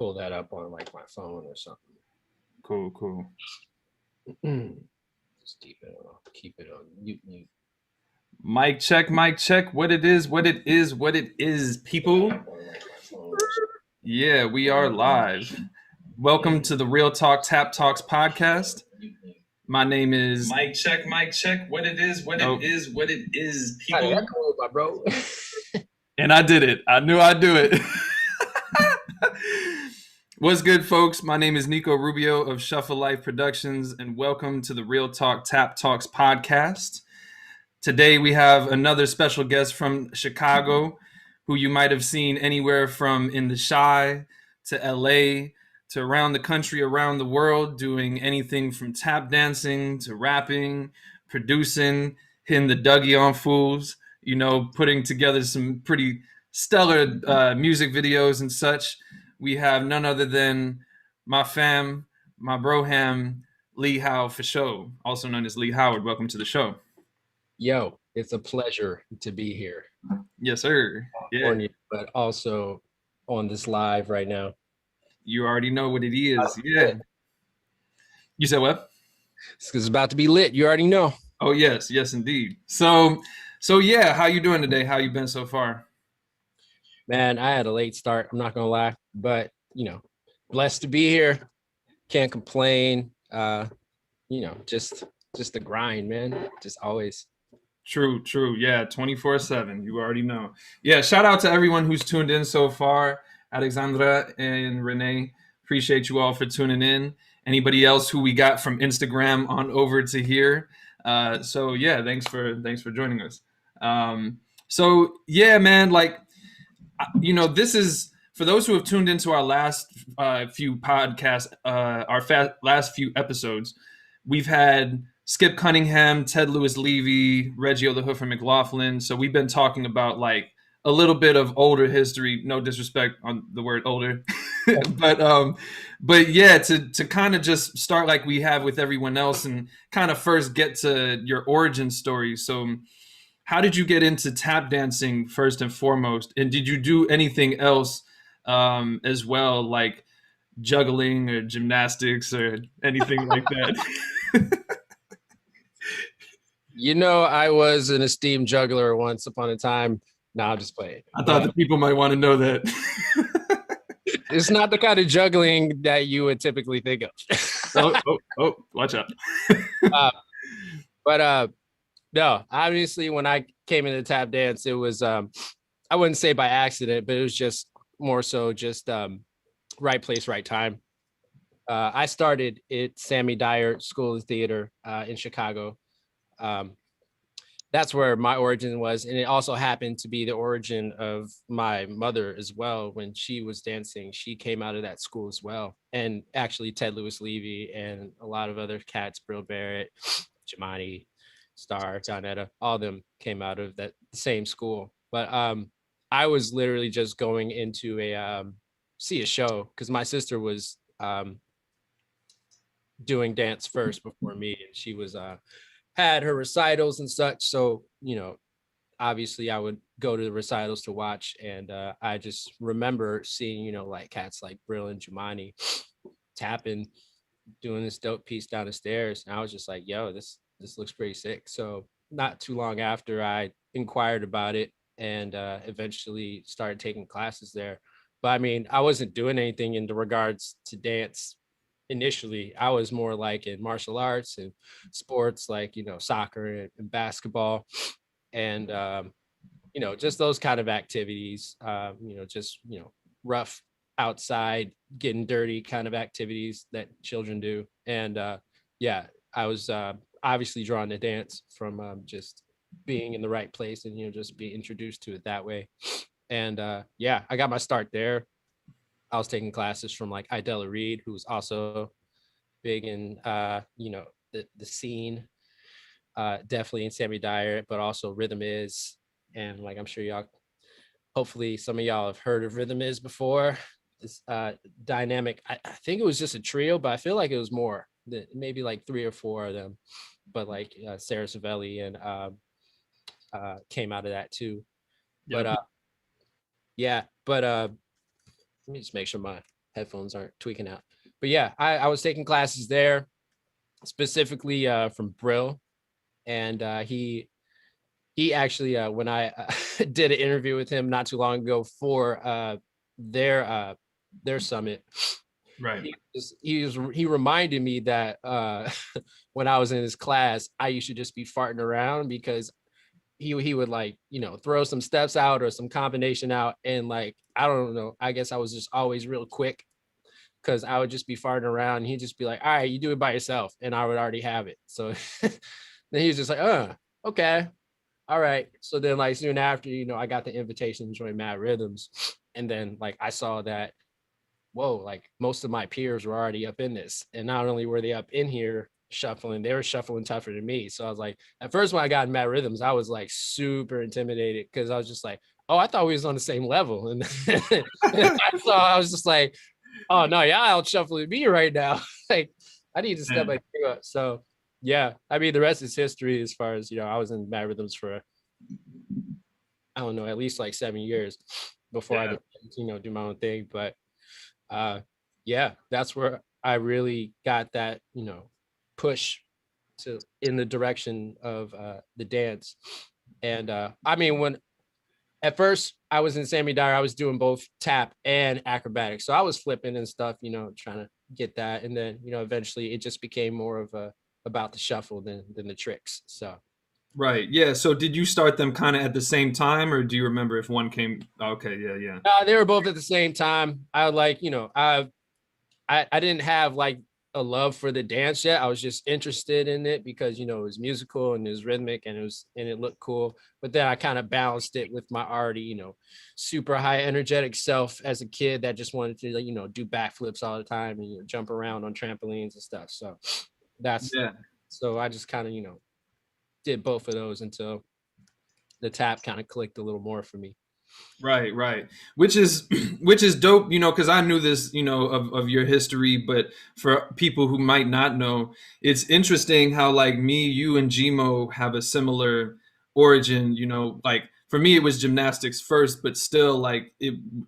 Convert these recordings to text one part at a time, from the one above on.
pull that up on like my phone or something. Cool. Just keep it on mute. Mic check. What it is, people. Yeah, we are live. Welcome to the Real Talk Tap Talks podcast. My name is Mic check. What it is, people. How did that go, my bro? And I did it. I knew I'd do it. What's good, folks? My name is Nico Rubio of Shuffle Life Productions, and welcome to the Real Talk Tap Talks podcast. Today, we have another special guest from Chicago, who you might have seen anywhere from in the Chi to LA to around the country, around the world, doing anything from tap dancing to rapping, producing, hitting the Dougie on fools, putting together some pretty stellar music videos and such. We have none other than my fam, my broham, Liiife Fasho, also known as Lee Howard. Welcome to the show. Yo, it's a pleasure to be here. Yes, sir. Yeah. But also on this live right now. You already know what it is. Yeah. You said what? It's about to be lit. You already know. Oh, yes, indeed. So yeah, how you doing today? How you been so far? Man, I had a late start. I'm not gonna lie, but blessed to be here. Can't complain. Just the grind, man. Just always. True. Yeah, 24/7. You already know. Yeah, shout out to everyone who's tuned in so far. Alexandra and Renee, appreciate you all for tuning in. Anybody else who we got from Instagram on over to here. So yeah, thanks for joining us. So yeah, man, this is for those who have tuned into our last few podcasts, last few episodes. We've had Skip Cunningham, Ted Lewis-Levy, Reggie Olahoofer McLaughlin. So we've been talking about like a little bit of older history. No disrespect on the word older, but yeah, to kind of just start like we have with everyone else and kind of first get to your origin story. So how did you get into tap dancing first and foremost? And did you do anything else as well, like juggling or gymnastics or anything like that? I was an esteemed juggler once upon a time. No, I'm just playing. I thought the people might want to know that. It's not the kind of juggling that you would typically think of. oh, watch out. But no, obviously when I came into tap dance, it was, I wouldn't say by accident, but it was just more so just right place, right time. I started at Sammy Dyer School of Theater in Chicago. That's where my origin was. And it also happened to be the origin of my mother as well. When she was dancing, she came out of that school as well. And actually Ted Lewis-Levy and a lot of other cats, Brill Barrett, Jemani, Star, Donetta, all of them came out of that same school. But I was literally just going into see a show because my sister was doing dance first before me, and she was had her recitals and such. So obviously I would go to the recitals to watch, and I just remember seeing like cats like Brill and Jemani tapping, doing this dope piece down the stairs, and I was just like, yo, this looks pretty sick. So not too long after, I inquired about it and eventually started taking classes there. But I mean, I wasn't doing anything in the regards to dance initially. I was more like in martial arts and sports, like soccer and basketball, and just those kind of activities. Just rough outside, getting dirty kind of activities that children do. And yeah, I was obviously drawn to dance from just being in the right place and just being introduced to it that way. And yeah, I got my start there. I was taking classes from like Idella Reed, who's also big in the scene, definitely in Sammy Dyer, but also Rhythm Is. And like I'm sure y'all, hopefully some of y'all have heard of Rhythm Is before. This dynamic, I think it was just a trio, but I feel like it was more, maybe like 3 or 4 of them. But like Sarah Savelli and came out of that too. Yep. But yeah, but let me just make sure my headphones aren't tweaking out. But yeah, I was taking classes there, specifically from Brill, and he actually when I did an interview with him not too long ago for their summit, Right. he reminded me that when I was in his class, I used to just be farting around because he would like, throw some steps out or some combination out, and like, I don't know, I guess I was just always real quick because I would just be farting around, and he'd just be like, all right, you do it by yourself, and I would already have it. So then he was just like, okay, all right. So then like soon after, I got the invitation to join Mad Rhythms, and then like I saw that, whoa, like most of my peers were already up in this, and not only were they up in here shuffling, they were shuffling tougher than me. So I was like, at first when I got in Mad Rhythms, I was like super intimidated because I was just like, oh, I thought we was on the same level, and I was just like, oh no, y'all out shuffling me right now. Like, I need to step my game up. So yeah, I mean, the rest is history as far as, I was in Mad Rhythms for, I don't know, at least like 7 years before I could, do my own thing. But yeah, that's where I really got that, push to in the direction of the dance. And I mean, when at first I was in Sammy Dyer, I was doing both tap and acrobatics. So I was flipping and stuff, trying to get that. And then, eventually it just became more of about the shuffle than the tricks. So Right. Yeah. So did you start them kind of at the same time, or do you remember if one came? Okay. Yeah. Yeah. they were both at the same time. I like, I didn't have like a love for the dance yet. I was just interested in it because, it was musical and it was rhythmic and it looked cool. But then I kind of balanced it with my already, super high energetic self as a kid that just wanted to, do backflips all the time and jump around on trampolines and stuff. So so I just kind of, did both of those until the tap kind of clicked a little more for me. Right, right. Which is dope, because I knew this, of your history, but for people who might not know, it's interesting how like me, you, and Gmo have a similar origin, like for me it was gymnastics first, but still like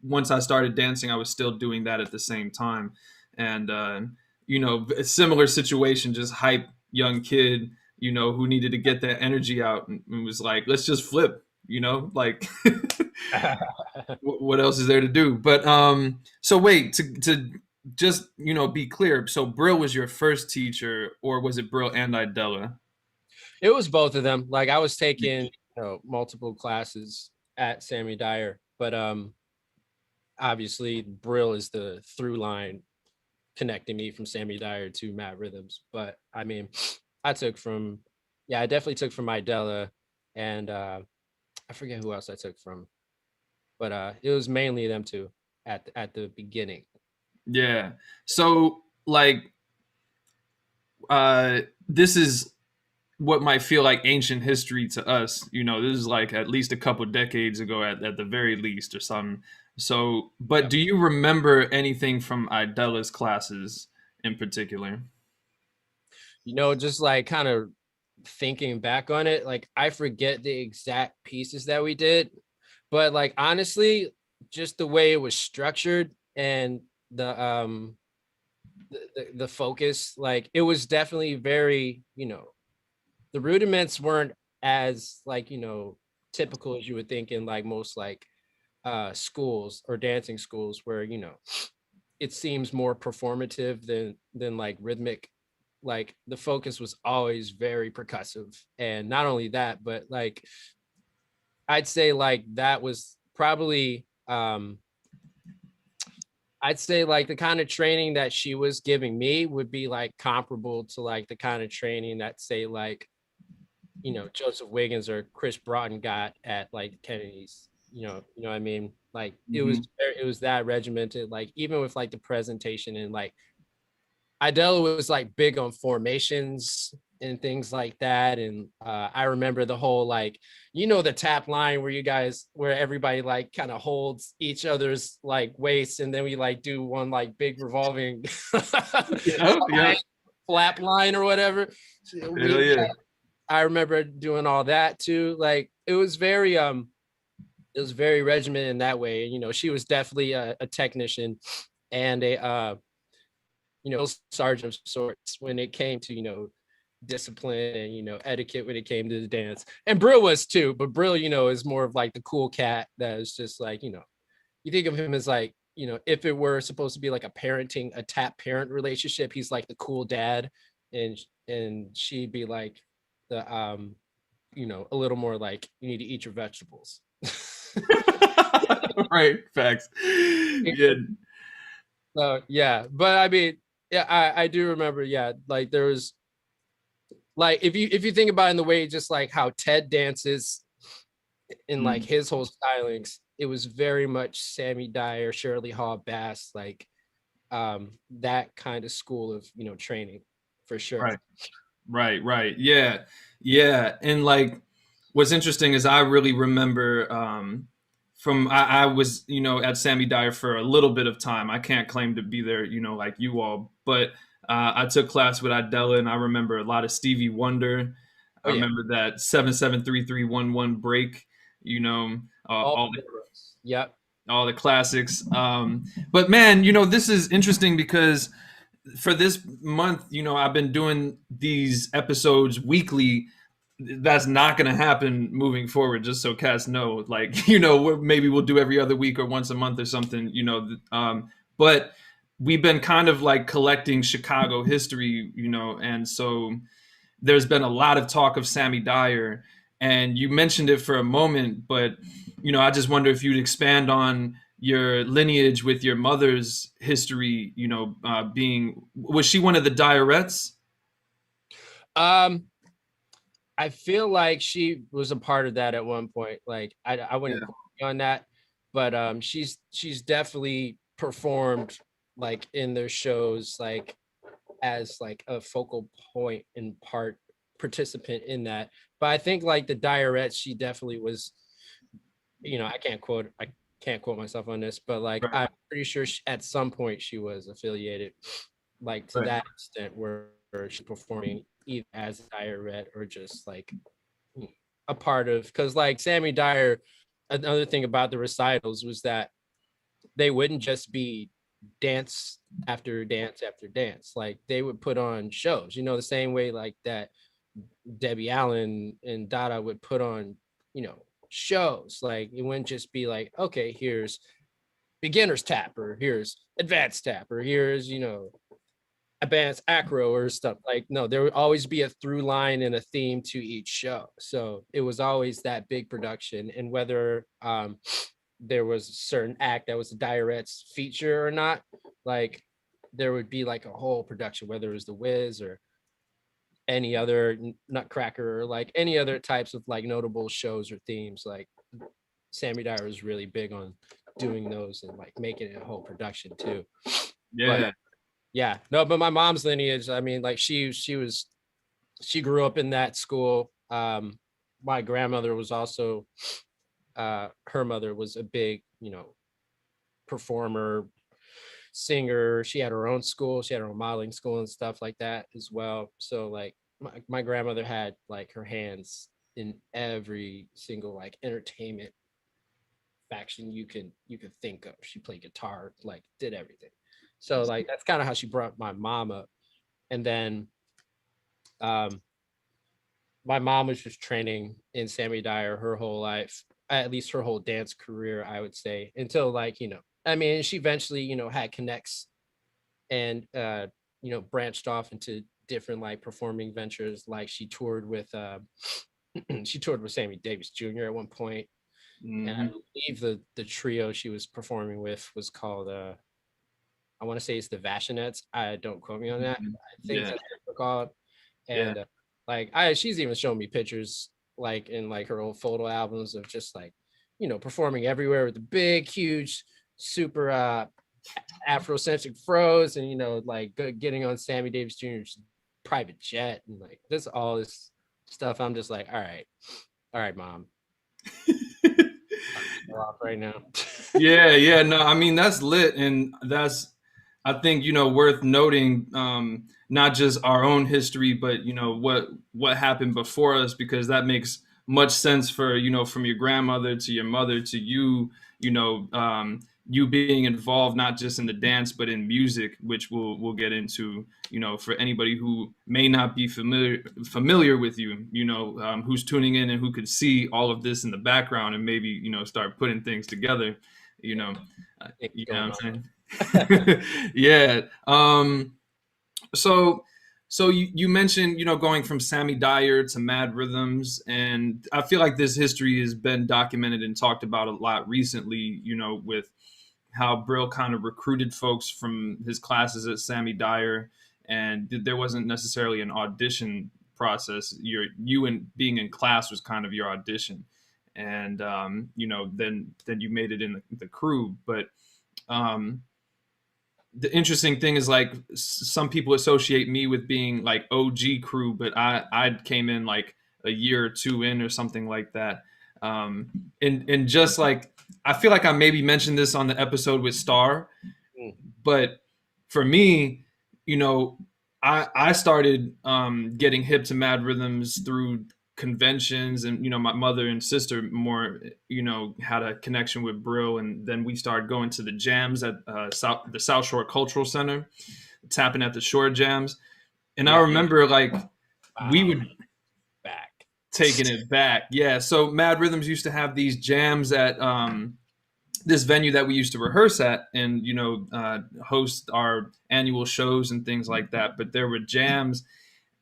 once I started dancing, I was still doing that at the same time. And a similar situation, just hype young kid, who needed to get that energy out and was like, let's just flip, like what else is there to do? But so wait, to just be clear, so Brill was your first teacher, or was it Brill and Idella? It was both of them. Like I was taking, multiple classes at Sammy Dyer, but obviously Brill is the through line connecting me from Sammy Dyer to Mad Rhythms. But I mean, I definitely took from Idella, and I forget who else I took from, but it was mainly them two at the beginning. Yeah. So like this is what might feel like ancient history to us. This is like at least a couple decades ago at the very least or something. So, but do you remember anything from Idella's classes in particular? Just like kind of thinking back on it, like I forget the exact pieces that we did, but like honestly, just the way it was structured and the focus, like it was definitely very, the rudiments weren't as like, typical as you would think in like most like schools or dancing schools where, it seems more performative than like rhythmic. Like the focus was always very percussive, and not only that, but like I'd say like that was probably I'd say like the kind of training that she was giving me would be like comparable to like the kind of training that say like, Joseph Wiggins or Chris Broughton got at like Kennedy's, what I mean? Like it was that regimented, like even with like the presentation, and like Idella was like big on formations and things like that. And I remember the whole like, the tap line where everybody like kind of holds each other's like waist, and then we like do one like big revolving flap line or whatever. I remember doing all that too. Like it was very regimented in that way. She was definitely a technician, and a sergeant of sorts when it came to discipline and etiquette when it came to the dance. And Brill was too, but Brill is more of like the cool cat that is just like you think of him as like if it were supposed to be like a tap parent relationship, he's like the cool dad, and she'd be like the a little more like you need to eat your vegetables. Right, facts. Yeah. So yeah, but I mean, yeah, I do remember, yeah, like there was like if you think about it in the way just like how Ted dances in like his whole stylings, it was very much Sammy Dyer, Shirley Hall Bass, like that kind of school of training for sure. Right. Yeah. And like what's interesting is I really remember I was, at Sammy Dyer for a little bit of time. I can't claim to be there, like you all, but I took class with Idella, and I remember a lot of Stevie Wonder. I remember that 7-7-3-3-1-1 break, all the yep. all the classics. But man, this is interesting because for this month, I've been doing these episodes weekly. That's not going to happen moving forward, just so cats know. Like, maybe we'll do every other week or once a month or something, but we've been kind of like collecting Chicago history, and so there's been a lot of talk of Sammy Dyer, and you mentioned it for a moment, but I just wonder if you'd expand on your lineage with your mother's history. Was she one of the Dyerettes? I feel like she was a part of that at one point. Like I wouldn't quote you on that, but she's definitely performed like in their shows, like as like a focal point and participant in that. But I think like the Dyerettes, she definitely was. I can't quote myself on this, but like I'm pretty sure at some point she was affiliated, like to that extent where she's performing either as a Dyerette or just like a part of, because like Sammy Dyer, another thing about the recitals was that they wouldn't just be dance after dance after dance. Like they would put on shows, the same way like that Debbie Allen and Dada would put on, shows. Like it wouldn't just be like, okay, here's beginner's tap, or here's advanced tap, or here's, advanced acro or stuff. Like, no, there would always be a through line and a theme to each show. So it was always that big production. And whether there was a certain act that was a Dyerette's feature or not, like there would be like a whole production, whether it was the Wiz or any other Nutcracker or like any other types of like notable shows or themes. Like Sammy Dyer was really big on doing those and like making it a whole production too. But my mom's lineage, I mean, like she grew up in that school. My grandmother was also her mother was a big performer, singer. She had her own school, she had her own modeling school and stuff like that as well. So like my grandmother had like her hands in every single like entertainment faction you could think of. She played guitar, like did everything. So like that's kind of how she brought my mom up. And then my mom was just training in Sammy Dyer her whole life, at least her whole dance career, I would say, until like I mean, she eventually, had connects and, branched off into different like performing ventures. Like she toured with Sammy Davis Jr. at one point. And I believe the trio she was performing with was called, I want to say it's the Vashinettes. Don't quote me on that. I think that's what they're called. And she's even shown me pictures like in like her old photo albums of just like, performing everywhere with the big, huge, super Afrocentric fros, and like getting on Sammy Davis Jr.'s private jet, and like all this stuff. I'm just like, all right, mom. Off right now. Yeah. No, I mean that's lit, and that's I think worth noting. Not just our own history, but what happened before us, because that makes much sense for from your grandmother to your mother to you. you being involved not just in the dance but in music, which we'll get into. You know, for anybody who may not be familiar with you, you know, who's tuning in and who could see all of this in the background and maybe, you know, start putting things together. You know, you know what I'm saying? Yeah. So you mentioned, you know, going from Sammy Dyer to Mad Rhythms, and I feel like this history has been documented and talked about a lot recently, you know, with how Brill kind of recruited folks from his classes at Sammy Dyer, and there wasn't necessarily an audition process. You and being in class was kind of your audition, and you know, then you made it in the crew. But the interesting thing is, like, some people associate me with being like OG crew, but I came in like a year or two in or something like that. And just like, I feel like I maybe mentioned this on the episode with Star, but for me, you know, I started getting hip to Mad Rhythms through conventions, and, you know, my mother and sister more, you know, had a connection with Brill, and then we started going to the jams at the South Shore Cultural Center, tapping at the Shore Jams. And I remember, like, we would taking it back. Yeah. So Mad Rhythms used to have these jams at this venue that we used to rehearse at, and, you know, host our annual shows and things like that. But there were jams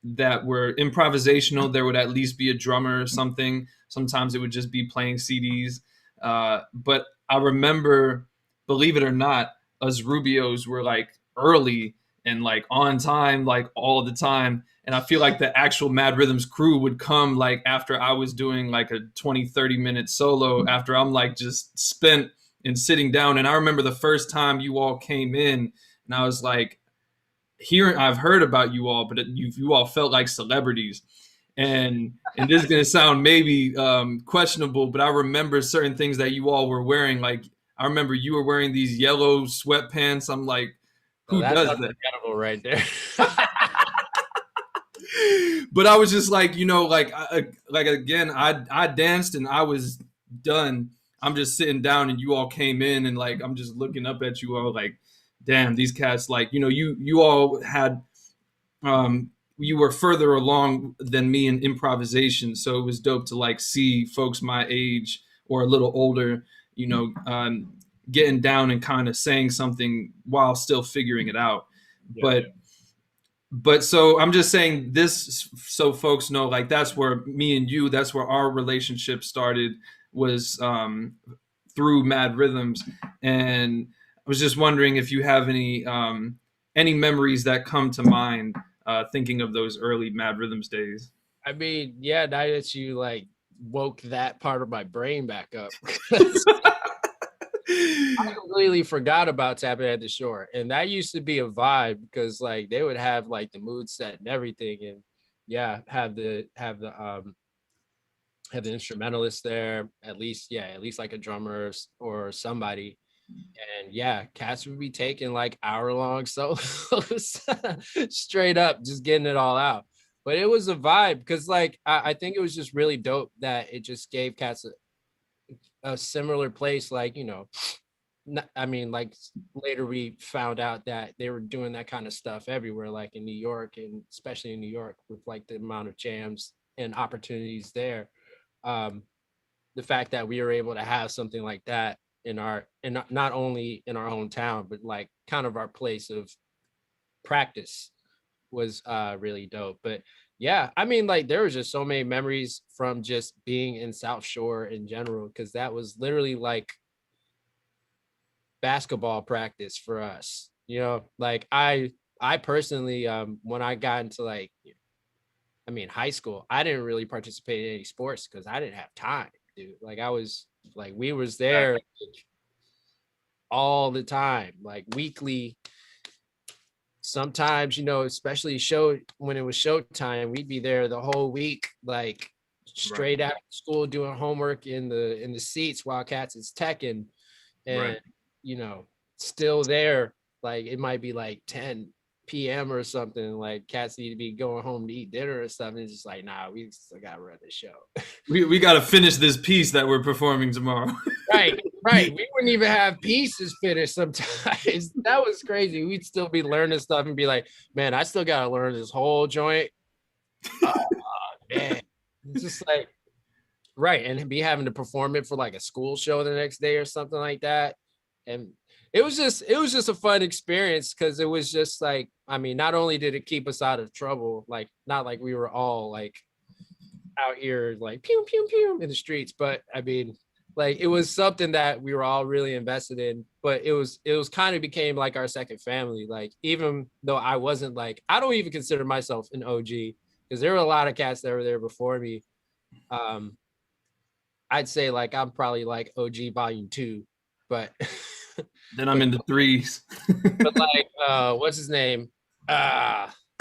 that were improvisational. There would at least be a drummer or something. Sometimes it would just be playing CDs. But I remember, believe it or not, us Rubios were like early and like on time, like all the time. And I feel like the actual Mad Rhythms crew would come like after I was doing like a 20-30 minute solo, after I'm like just spent and sitting down. And I remember the first time you all came in, and I was like, I've heard about you all, but you all felt like celebrities. And this is going to sound maybe questionable, but I remember certain things that you all were wearing. Like, I remember you were wearing these yellow sweatpants. I'm like, who does that? Incredible right there. But I was just like, you know, like again, I danced and I was done. I'm just sitting down, and you all came in, and like, I'm just looking up at you all like, damn, these cats, like, you know, you all had, you were further along than me in improvisation. So it was dope to like see folks my age or a little older, you know, getting down and kind of saying something while still figuring it out. Yeah. But so I'm just saying this so folks know, like, that's where me and you, that's where our relationship started, was through Mad Rhythms. And I was just wondering if you have any memories that come to mind thinking of those early Mad Rhythms days. I mean, yeah, now that you like woke that part of my brain back up. I completely forgot about Tapping at the Shore, and that used to be a vibe, because like they would have like the mood set and everything, and yeah, have the instrumentalist there, at least like a drummer or somebody. And yeah, cats would be taking like hour-long solos straight up, just getting it all out. But it was a vibe, because like I think it was just really dope that it just gave cats a similar place. Like, you know, I mean, like later we found out that they were doing that kind of stuff everywhere, like in New York, and especially in New York with like the amount of jams and opportunities there. The fact that we were able to have something like that in not only in our hometown, but like kind of our place of practice was really dope. But yeah, I mean, like there was just so many memories from just being in South Shore in general, because that was literally like basketball practice for us. You know, like I personally, when I got into like, I mean, high school, I didn't really participate in any sports because I didn't have time, dude. Like I was like, we was there like, all the time, like weekly. Sometimes, you know, especially when it was showtime, we'd be there the whole week, like straight out of school doing homework in the seats while cats is teching, and you know, still there. Like it might be like 10 p.m. or something, like cats need to be going home to eat dinner or something. It's just like, nah, we still gotta run the show. We gotta finish this piece that we're performing tomorrow. Right. Right. We wouldn't even have pieces finished sometimes. That was crazy. We'd still be learning stuff and be like, man, I still got to learn this whole joint. Oh, man. It's just like, right. And be having to perform it for like a school show the next day or something like that. And it was just a fun experience because it was just like, I mean, not only did it keep us out of trouble, like, not like we were all like out here like pew, pew, pew in the streets, but I mean, like it was something that we were all really invested in, but it was kind of became like our second family. Like, even though I wasn't like, I don't even consider myself an OG because there were a lot of cats that were there before me. Um, I'd say like I'm probably like OG volume 2, but Then I'm in the threes. but like what's his name?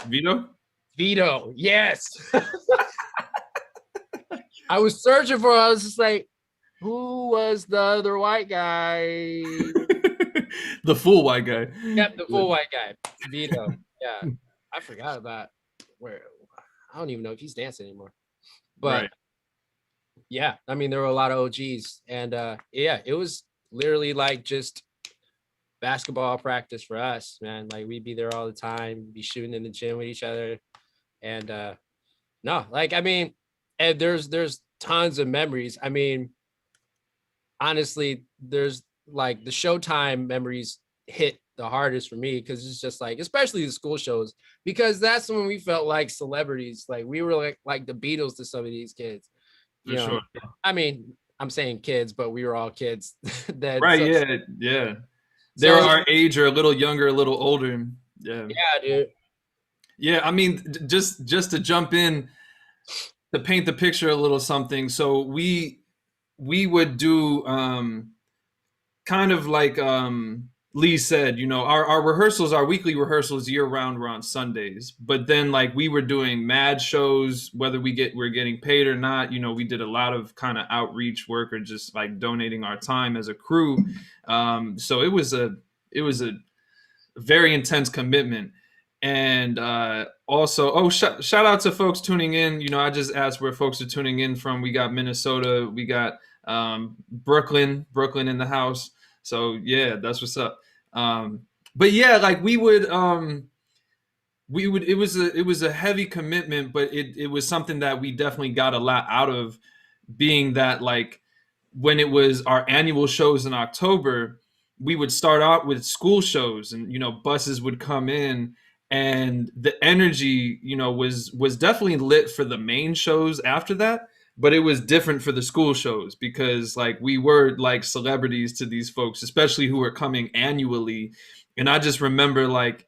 Vito? Vito, yes. I was searching for, I was just like, who was the other white guy? The full white guy. Yep, the full white guy, Vito. Yeah, I forgot about where. I don't even know if he's dancing anymore. But Right. yeah, I mean, there were a lot of OGs, and yeah, it was literally like just basketball practice for us, man. Like we'd be there all the time, be shooting in the gym with each other, and no, like I mean, and there's tons of memories. I mean, honestly, there's like the Showtime memories hit the hardest for me because it's just like, especially the school shows, because that's when we felt like celebrities. Like we were like the Beatles to some of these kids. For sure. I mean, I'm saying kids, but we were all kids. that Right, so, yeah. They so were our age or a little younger, a little older. Yeah. yeah, dude. Yeah, I mean, just to jump in to paint the picture a little something. So we would do kind of like Lee said, our rehearsals, our weekly rehearsals year round were on Sundays. But then like we were doing M.A.D. shows, whether we're getting paid or not. We did a lot of kind of outreach work or just like donating our time as a crew. So it was a very intense commitment. And also, shout out to folks tuning in. I just asked where folks are tuning in from. We got Minnesota, we got Brooklyn in the house. So yeah, that's what's up. But yeah, like we would it was a heavy commitment, but it was something that we definitely got a lot out of, being that like when it was our annual shows in October, we would start out with school shows, and buses would come in, and the energy was definitely lit for the main shows after that, but it was different for the school shows because like we were like celebrities to these folks, especially who were coming annually. And I just remember like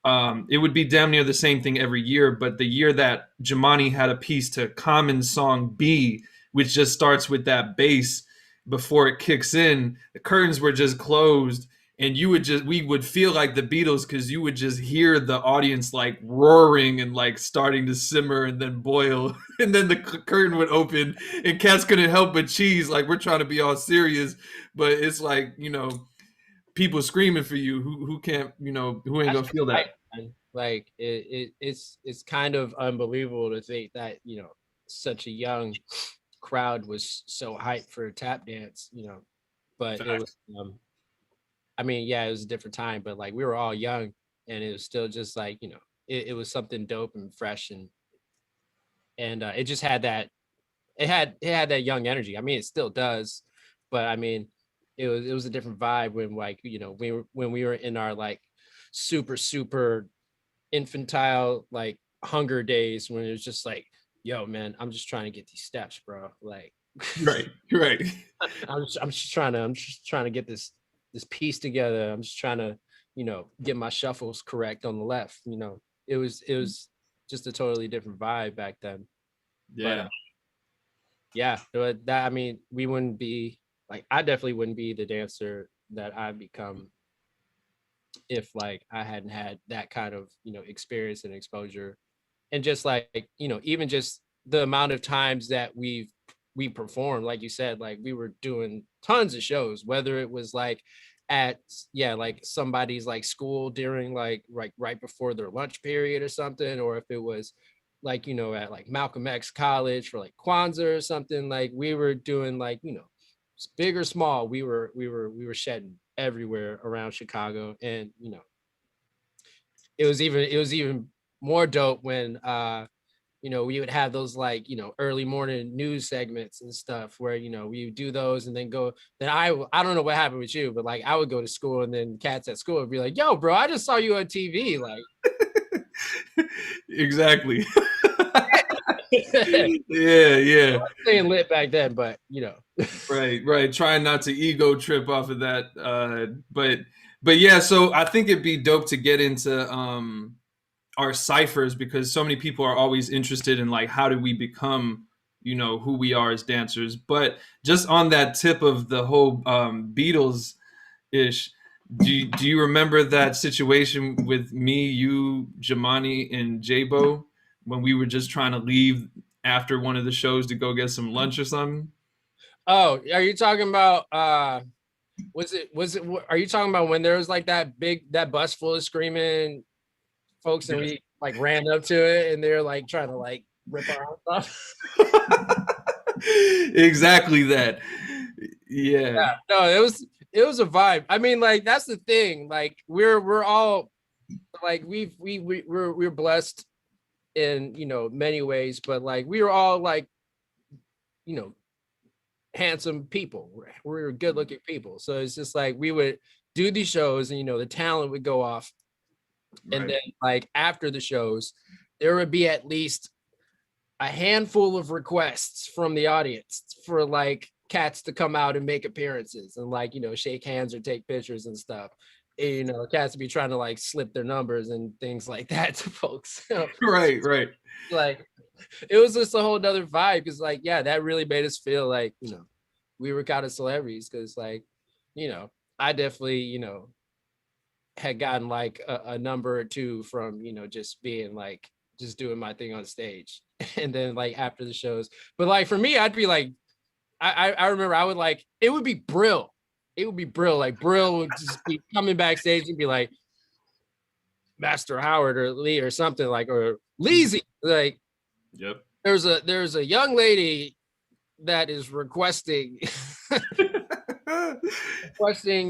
it would be damn near the same thing every year, but the year that Jamani had a piece to Common's song B, which just starts with that bass before it kicks in, the curtains were just closed, and we would feel like the Beatles because you would just hear the audience like roaring and like starting to simmer and then boil, and then the curtain would open and cats couldn't help but cheese, like we're trying to be all serious, but it's like people screaming for you who can't who ain't gonna feel that. Like it's kind of unbelievable to think that such a young crowd was so hyped for a tap dance, but it was I mean, yeah, it was a different time, but like we were all young, and it was still just like it was something dope and fresh, and it just had that it had that young energy. I mean, it still does, but I mean, it was a different vibe when like when we were in our like super infantile like hunger days, when it was just like, yo man, I'm just trying to get these steps, bro. Like Right. I'm just trying to get this piece together. I'm just trying to get my shuffles correct on the left. It was just a totally different vibe back then. Yeah. But yeah, but that, I mean, we wouldn't be like, I definitely wouldn't be the dancer that I've become if like I hadn't had that kind of experience and exposure, and just like even just the amount of times that we performed, like you said, like we were doing tons of shows, whether it was like at like somebody's like school during like right before their lunch period or something, or if it was like at like Malcolm X College for like Kwanzaa or something. Like we were doing like big or small, we were shedding everywhere around Chicago. And it was even more dope when we would have those like, early morning news segments and stuff where, we would do those and then go. Then I don't know what happened with you, but like I would go to school and then cats at school would be like, yo, bro, I just saw you on TV. Like, exactly. Yeah. Staying lit back then, but Right. Trying not to ego trip off of that. But yeah, so I think it'd be dope to get into our ciphers, because so many people are always interested in like, how do we become, who we are as dancers. But just on that tip of the whole Beatles ish, do you remember that situation with me, you, Jamani, and J-Bo when we were just trying to leave after one of the shows to go get some lunch or something? Oh, are you talking about are you talking about when there was like that bus full of screaming folks and we like ran up to it and they're like trying to like rip our arms off? Exactly that. Yeah. No, it was a vibe. I mean, like that's the thing. Like we're all like we're blessed in many ways, but like we were all like handsome people. We're good looking people. So it's just like we would do these shows and the talent would go off. Right. And then like after the shows, there would be at least a handful of requests from the audience for like cats to come out and make appearances and like, shake hands or take pictures and stuff. And, cats would be trying to like slip their numbers and things like that to folks. Right. Like it was just a whole nother vibe because like, yeah, that really made us feel like, we were kind of celebrities because like, I definitely, had gotten like a number or two from, just being like, just doing my thing on stage. And then like after the shows, but like for me, I'd be like, I remember I would like, it would be Brill. It would be Brill. Like Brill would just be coming backstage and be like, Master Howard or Lee or something like, or Leezy. Like, yep. There's a young lady that is requesting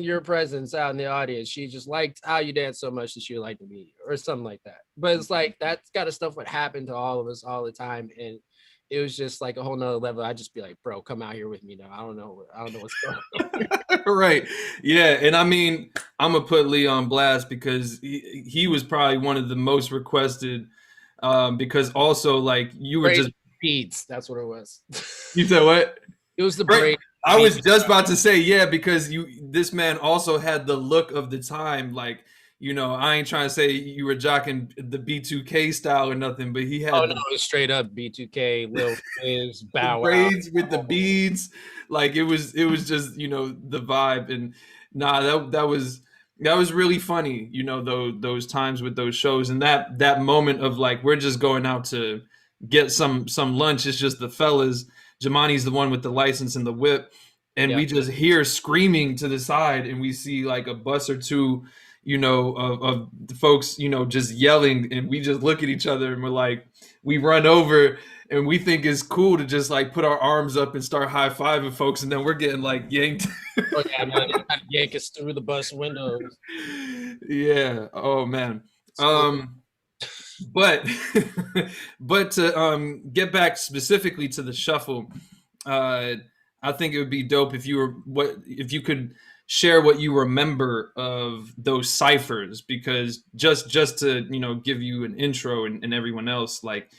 your presence out in the audience. She just liked how you dance so much that she would like to meet you or something like that. But it's like that kind of stuff would happen to all of us all the time. And it was just like a whole nother level. I'd just be like, bro, come out here with me now. I don't know what's going on. Right. Yeah. And I mean, I'm gonna put Lee on blast because he was probably one of the most requested, because also like you were just beads. That's what it was. You said what? It was the braid. I was just about to say, yeah, because this man also had the look of the time. Like, I ain't trying to say you were jocking the B2K style or nothing, but he had it was straight up B2K, Lil Fizz, Bow Wow. Braids with the beads. Like it was just, the vibe. And that was really funny, those times with those shows and that moment of like, we're just going out to get some lunch. It's just the fellas. Jamani's the one with the license and the whip. And we just hear screaming to the side and we see like a bus or two, of the folks, just yelling. And we just look at each other and we're like, we run over and we think it's cool to just like put our arms up and start high-fiving folks. And then we're getting like yanked. Oh, yeah, man. They yank us through the bus windows. Yeah. Oh, man. But to get back specifically to the shuffle, I think it would be dope if you could share what you remember of those ciphers, because just to give you an intro and everyone else, like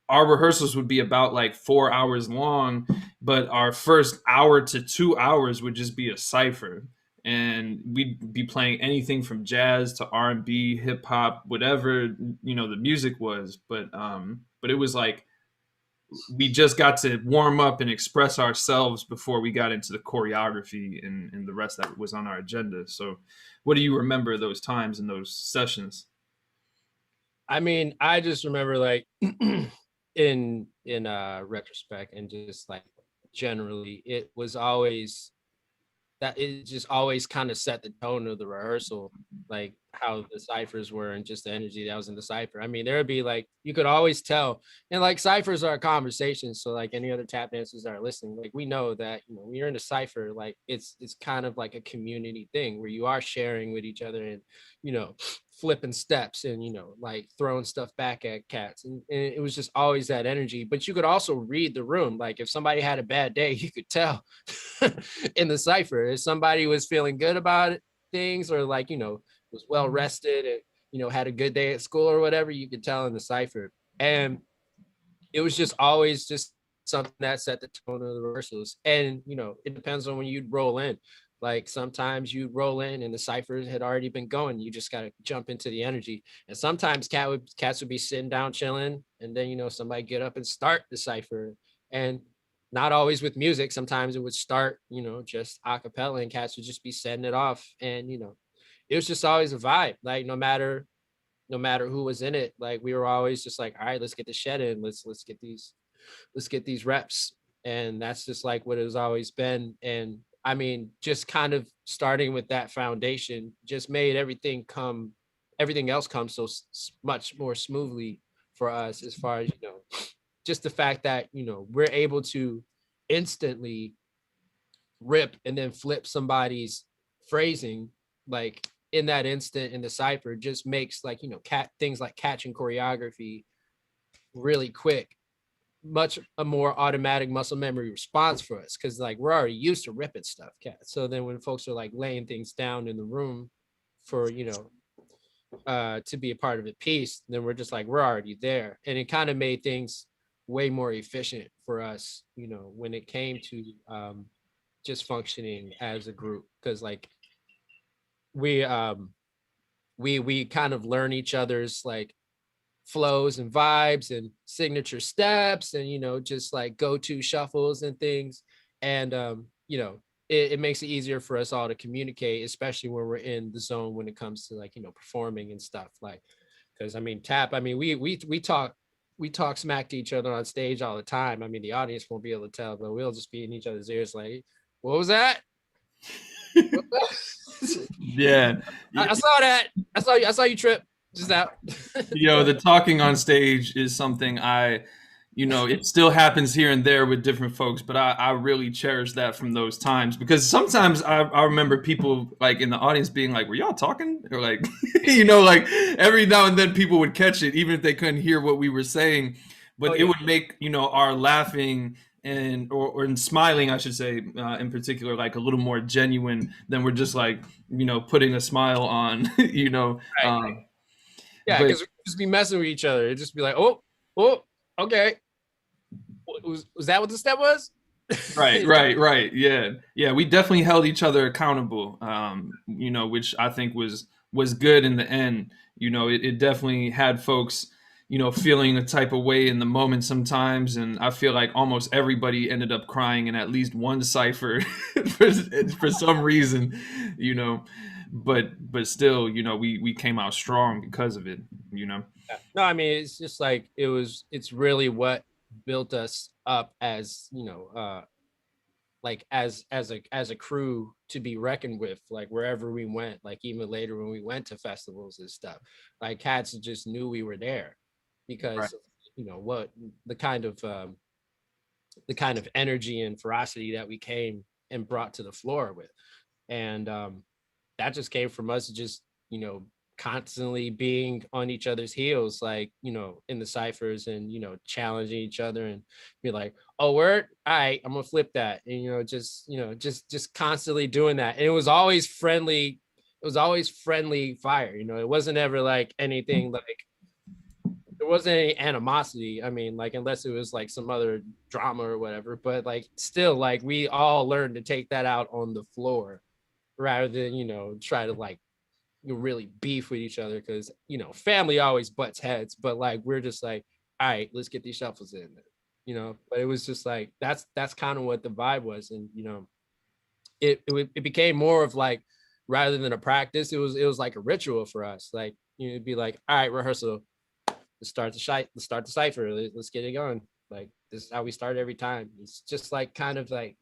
our rehearsals would be about like 4 hours long, but our first hour to 2 hours would just be a cipher. And we'd be playing anything from jazz to R&B, hip hop, whatever, the music was. But it was like, we just got to warm up and express ourselves before we got into the choreography and the rest that was on our agenda. So what do you remember those times and those sessions? I mean, I just remember like in retrospect and just like generally, it was always that it just always kind of set the tone of the rehearsal, like how the ciphers were and just the energy that was in the cipher. I mean, there would be like, you could always tell, and like ciphers are conversations. So like any other tap dancers that are listening, like we know that, you know, when you're in a cipher, like it's kind of like a community thing where you are sharing with each other and, you know, flipping steps and, you know, like throwing stuff back at cats. And it was just always that energy. But you could also read the room. Like if somebody had a bad day, you could tell in the cipher. If somebody was feeling good about it, things, or like, you know, was well rested and, you know, had a good day at school or whatever, you could tell in the cipher. And it was just always just something that set the tone of the rehearsals. And, you know, it depends on when you'd roll in. Like sometimes you roll in and the ciphers had already been going. You just got to jump into the energy. And sometimes cats would be sitting down chilling, and then, you know, somebody get up and start the cipher. And not always with music. Sometimes it would start, you know, just a cappella, and cats would just be setting it off. And, you know, it was just always a vibe. Like no matter who was in it, like we were always just like, all right, let's get the shed in. Let's get these reps. And that's just like what it has always been. And I mean, just kind of starting with that foundation just made everything else come so much more smoothly for us, as far as, you know, just the fact that, you know, we're able to instantly rip and then flip somebody's phrasing like in that instant in the cipher, just makes like, you know, things like catching choreography really quick, much a more automatic muscle memory response for us, because like we're already used to ripping stuff, cat. So then when folks are like laying things down in the room for, you know, to be a part of a piece, then we're just like, we're already there. And it kind of made things way more efficient for us, you know, when it came to just functioning as a group. Because like we we kind of learn each other's like flows and vibes and signature steps, and, you know, just like go-to shuffles and things. And you know, it makes it easier for us all to communicate, especially when we're in the zone when it comes to like, you know, performing and stuff. Like, because I mean, tap, I mean, we talk smack to each other on stage all the time. I mean, the audience won't be able to tell, but we'll just be in each other's ears like, what was that? Yeah. I saw that. I saw you trip just out. The talking on stage is something it still happens here and there with different folks, but I really cherish that from those times, because sometimes I remember people like in the audience being like, were y'all talking? Or like, like every now and then people would catch it, even if they couldn't hear what we were saying, but it would make, our laughing and or in smiling, I should say, in particular, like a little more genuine than we're just like, putting a smile on, Right. Yeah, but because we just be messing with each other. It'd just be like, oh, okay. Was that what the step was? right. Yeah. We definitely held each other accountable, which I think was good in the end. It definitely had folks, feeling a type of way in the moment sometimes. And I feel like almost everybody ended up crying in at least one cipher for some reason, but still, we came out strong because of it. Yeah. No, I mean, it's just like it's really what built us up as, like as a crew to be reckoned with, like wherever we went, like even later when we went to festivals and stuff, like cats just knew we were there Right. because what the kind of energy and ferocity that we came and brought to the floor with. And that just came from us just, constantly being on each other's heels, like, in the ciphers and, challenging each other and be like, oh, word, all right, I'm gonna flip that. And, just constantly doing that. And it was always friendly. It was always friendly fire. It wasn't ever like anything like, there wasn't any animosity. I mean, like, unless it was like some other drama or whatever, but like still, like we all learned to take that out on the floor rather than, try to like really beef with each other, because family always butts heads, but like we're just like, all right, let's get these shuffles in, but it was just like that's kind of what the vibe was. And it became more of like, rather than a practice, it was like a ritual for us. Like, it'd be like, all right, rehearsal, let's start the cipher, let's get it going. Like, this is how we start every time. It's just like kind of like,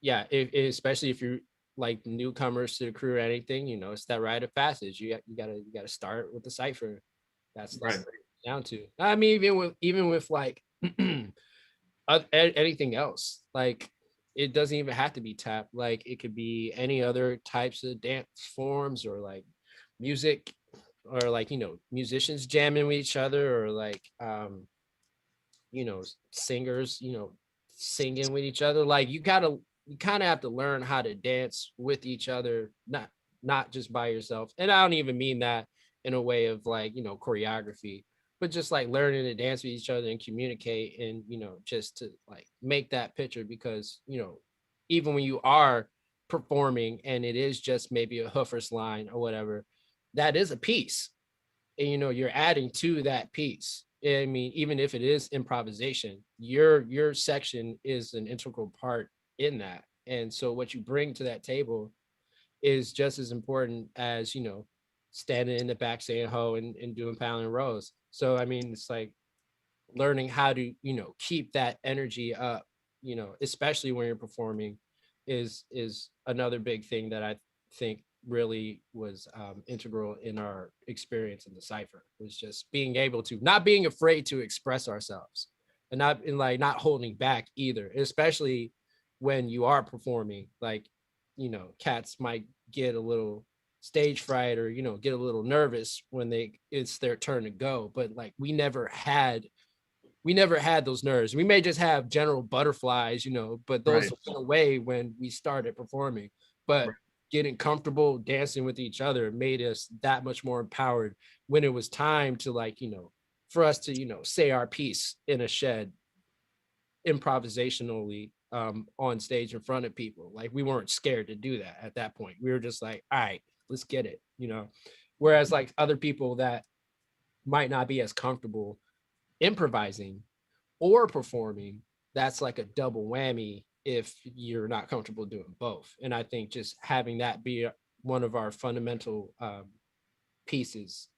yeah, especially if you're like newcomers to the crew or anything, you know, it's that rite of passage. You gotta start with the cipher. That's Right. what it's down to. I mean, even with like anything else, like it doesn't even have to be tap. Like it could be any other types of dance forms, or like music, or like, you know, musicians jamming with each other, or like you know, singers, you know, singing with each other. Like you kind of have to learn how to dance with each other, not just by yourself. And I don't even mean that in a way of like, you know, choreography, but just like learning to dance with each other and communicate, and, you know, just to like make that picture. Because, you know, even when you are performing and it is just maybe a hoofer's line or whatever, that is a piece, and, you know, you're adding to that piece. I mean, even if it is improvisation, your section is an integral part in that. And so what you bring to that table is just as important as, you know, standing in the back saying ho and doing pound and rows. So I mean, it's like learning how to, you know, keep that energy up, you know, especially when you're performing, is another big thing that I think really was integral in our experience in the cipher, was just being able to not being afraid to express ourselves, and not holding back either, especially when you are performing. Like, you know, cats might get a little stage fright, or, you know, get a little nervous when it's their turn to go, but like we never had those nerves. We may just have general butterflies, you know, but those went away when we started performing. But getting comfortable dancing with each other made us that much more empowered when it was time to, like, you know, for us to, you know, say our piece in a shed improvisationally on stage in front of people. Like, we weren't scared to do that at that point. We were just like, all right, let's get it, you know. Whereas like other people that might not be as comfortable improvising or performing, that's like a double whammy if you're not comfortable doing both. And I think just having that be one of our fundamental pieces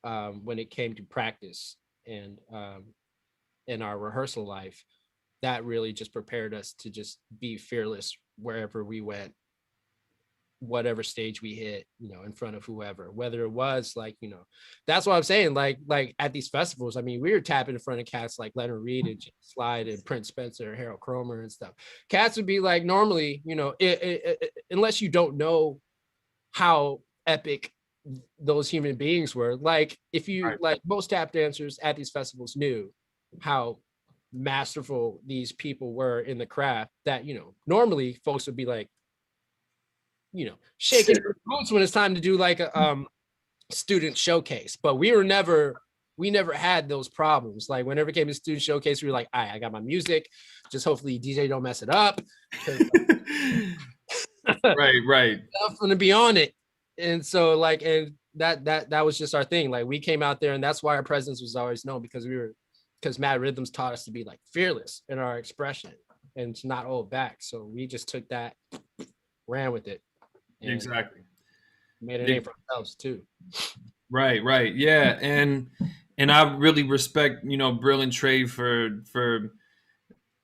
when it came to practice and in our rehearsal life, that really just prepared us to just be fearless wherever we went, whatever stage we hit, you know, in front of whoever, whether it was like, you know, that's what I'm saying. Like at these festivals, I mean, we were tapping in front of cats like Leonard Reed and Jim Slide and Prince Spencer, Harold Cromer and stuff. Cats would be like, normally, you know, unless you don't know how epic those human beings were, like if you like, most tap dancers at these festivals knew how masterful these people were in the craft, that, you know, normally folks would be like, you know, shaking their boots when it's time to do like a student showcase. But we never had those problems. Like whenever it came to student showcase, we were like, all right, I got my music, just hopefully DJ don't mess it up. right. I'm gonna be on it. And so like, and that was just our thing. Like we came out there, and that's why our presence was always known, because M.A.D.D Rhythms taught us to be like fearless in our expression and to not hold back. So we just took that, ran with it. Exactly. Made a name for ourselves too. Right. Yeah. And I really respect, you know, Brill and Trey for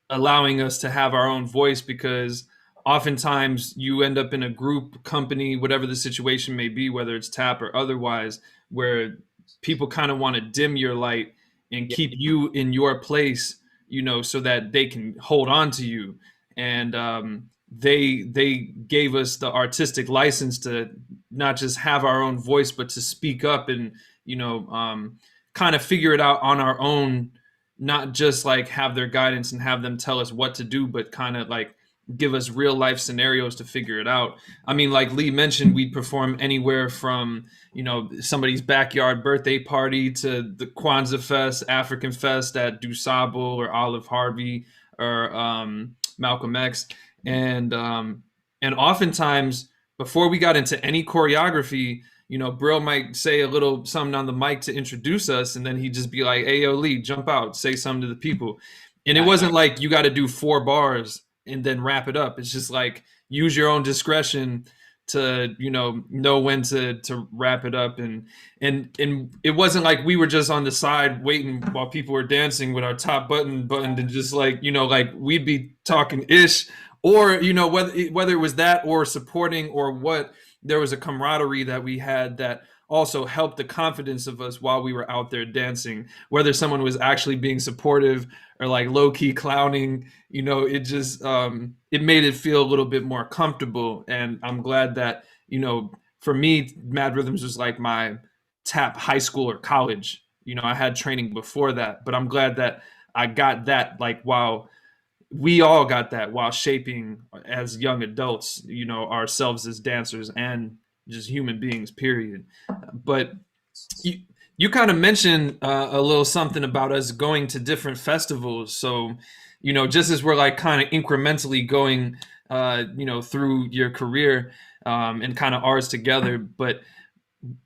allowing us to have our own voice, because oftentimes you end up in a group, company, whatever the situation may be, whether it's tap or otherwise, where people kind of want to dim your light and keep you in your place, you know, so that they can hold on to you. And they gave us the artistic license to not just have our own voice, but to speak up and, you know, kind of figure it out on our own, not just like have their guidance and have them tell us what to do, but kind of like give us real life scenarios to figure it out. I mean, like Lee mentioned, we'd perform anywhere from, you know, somebody's backyard birthday party to the Kwanzaa Fest, African Fest at Dusable or Olive Harvey or Malcolm X. And oftentimes before we got into any choreography, you know, Brill might say a little something on the mic to introduce us, and then he'd just be like, hey, yo, Lee, jump out, say something to the people. And it wasn't like you got to do 4 bars and then wrap it up. It's just like, use your own discretion to, you know when to wrap it up. And it wasn't like we were just on the side waiting while people were dancing with our top buttoned and just like, you know, like we'd be talking ish or whether it was that or supporting or what, there was a camaraderie that we had that also helped the confidence of us while we were out there dancing, whether someone was actually being supportive or like low-key clowning. It just it made it feel a little bit more comfortable. And I'm glad that for me, Mad Rhythms was like my tap high school or college. I had training before that, but I'm glad that I got that, like, while we all got that while shaping as young adults, ourselves as dancers and just human beings, period. But you kind of mentioned a little something about us going to different festivals. So, just as we're like kind of incrementally going, through your career, and kind of ours together, but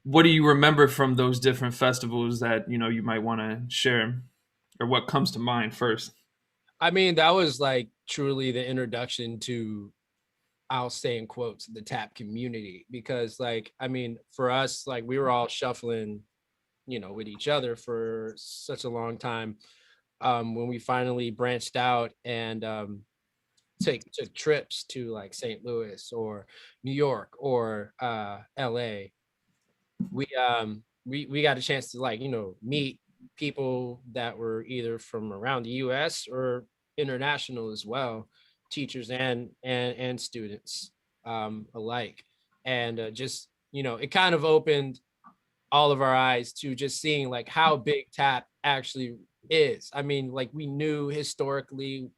what do you remember from those different festivals that, you might want to share, or what comes to mind first? I mean, that was like truly the introduction to, I'll say in quotes, the tap community, because like, I mean, for us, like we were all shuffling, with each other for such a long time. When we finally branched out and took trips to like St. Louis or New York or LA, we got a chance to like, meet people that were either from around the US or international as well, teachers and students alike. And just, it kind of opened all of our eyes to just seeing like how big tap actually is. I mean, like we knew historically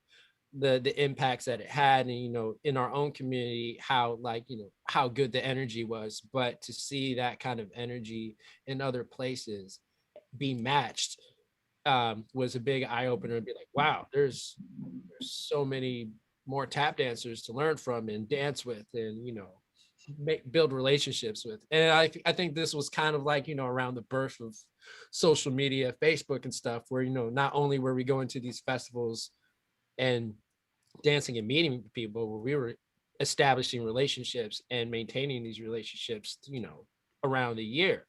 the impacts that it had, and in our own community how like how good the energy was, but to see that kind of energy in other places be matched was a big eye-opener, and be like, wow, there's so many more tap dancers to learn from and dance with, and build relationships with. And I think this was kind of like around the birth of social media, Facebook and stuff, where not only were we going to these festivals and dancing and meeting people, where we were establishing relationships and maintaining these relationships around a year,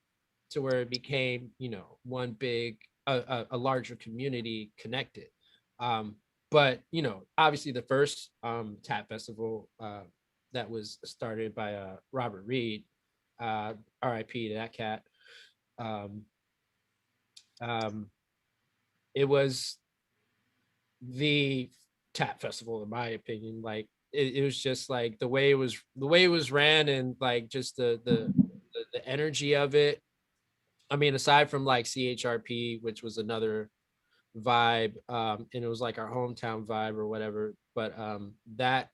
to where it became one big a larger community connected. But obviously the first tap festival that was started by Robert Reed, RIP to that cat. um, um, it was the tap festival in my opinion. Like it was just like the way it was ran, and like just the energy of it. I mean, aside from like CHRP, which was another vibe, and it was like our hometown vibe or whatever, but that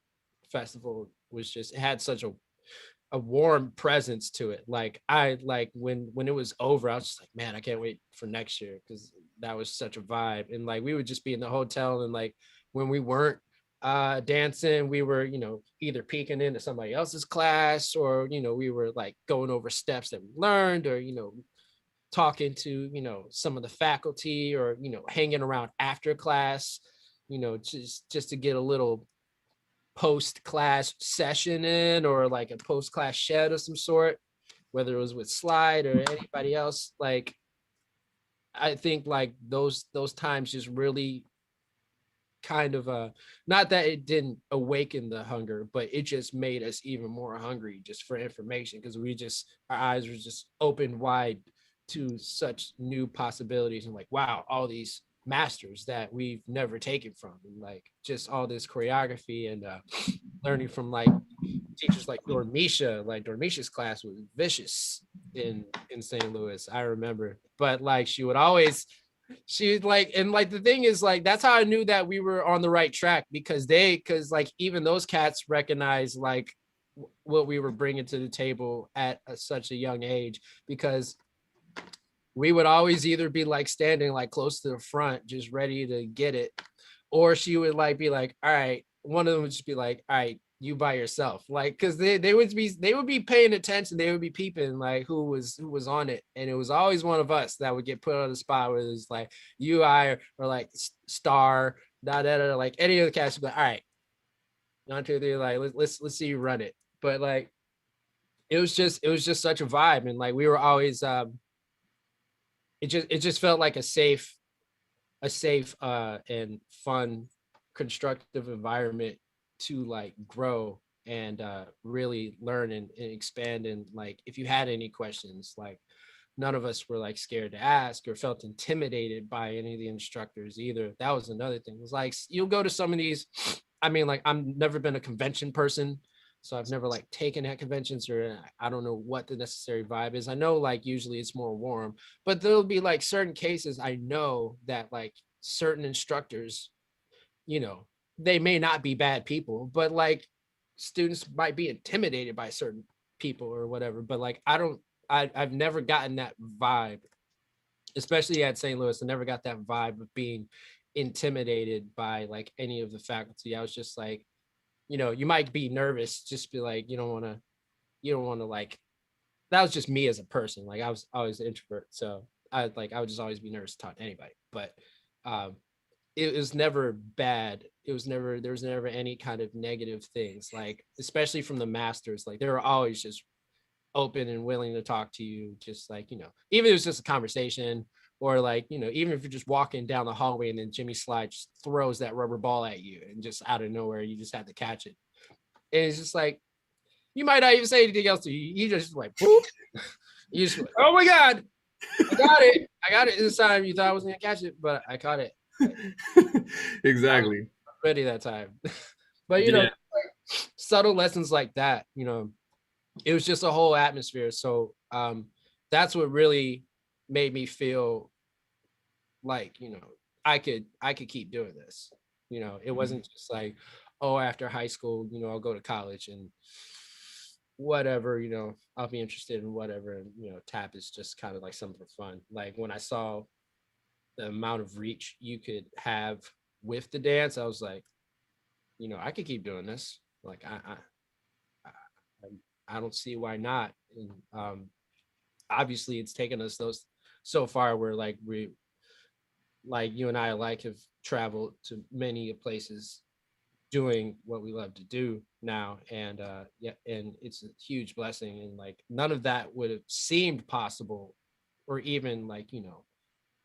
festival was just, it had such a warm presence to it. Like I like when it was over, I was just like, man, I can't wait for next year, because that was such a vibe. And like we would just be in the hotel, and like when we weren't dancing, we were either peeking into somebody else's class, or we were like going over steps that we learned, or talking to some of the faculty, or hanging around after class, just to get a little post class session in, or like a post class shed of some sort, whether it was with Slide or anybody else. Like I think like those times just really kind of not that it didn't awaken the hunger, but it just made us even more hungry just for information, because our eyes were just open wide to such new possibilities, and like, wow, all these masters that we've never taken from, and like just all this choreography, and learning from like teachers like Dormisha. Like Dormisha's class was vicious in St. Louis, I remember. But like she like, and like the thing is, like that's how I knew that we were on the right track, because like even those cats recognized like what we were bringing to the table at such a young age, because we would always either be like standing like close to the front just ready to get it, or she would like be like, all right, one of them would just be like, all right, you by yourself, like, because they would be paying attention, they would be peeping like who was on it, and it was always one of us that would get put on the spot, where it's like you, I, or like Star, like any of the cast would be like, all right, 1 2 3, like let's see you run it. But like it was just such a vibe, and like we were always it just felt like a safe and fun, constructive environment to like grow and really learn and expand. And like, if you had any questions, like none of us were like scared to ask or felt intimidated by any of the instructors either. That was another thing. It was like, you'll go to some of these, I mean, like, I've never been a convention person, so I've never like taken at conventions, or I don't know what the necessary vibe is. I know like usually it's more warm, but there'll be like certain cases I know that like certain instructors, you know, they may not be bad people, but like students might be intimidated by certain people or whatever. But like, I've never gotten that vibe, especially at St. Louis. I never got that vibe of being intimidated by like any of the faculty. I was just like, you know, you might be nervous, just be like, you don't want to like, that was just me as a person. Like, I was always an introvert. So I would just always be nervous to talk to anybody. But um, it was never bad. There was never any kind of negative things, like, especially from the masters. Like, they were always just open and willing to talk to you, just like, you know, even if it was just a conversation, or like, you know, even if you're just walking down the hallway and then Jimmy Slide just throws that rubber ball at you and just out of nowhere, you just had to catch it. And it's just like, you might not even say anything else to you. You just like, boop. You just like, oh my God, I got it. I got it this time. You thought I was going to catch it, but I caught it. Exactly. Ready that time. But, you know, like, subtle lessons like that, you know, it was just a whole atmosphere. So that's what really made me feel like, you know, I could keep doing this. You know, it wasn't just like, oh, after high school, you know, I'll go to college and whatever, you know, I'll be interested in whatever. And, you know, tap is just kind of like something for fun. Like, when I saw the amount of reach you could have with the dance, I was like, you know, I could keep doing this. Like, I don't see why not. And obviously it's taken us those so far where like like you and I like have traveled to many places doing what we love to do now. And yeah, and it's a huge blessing. And like, none of that would have seemed possible or even like, you know,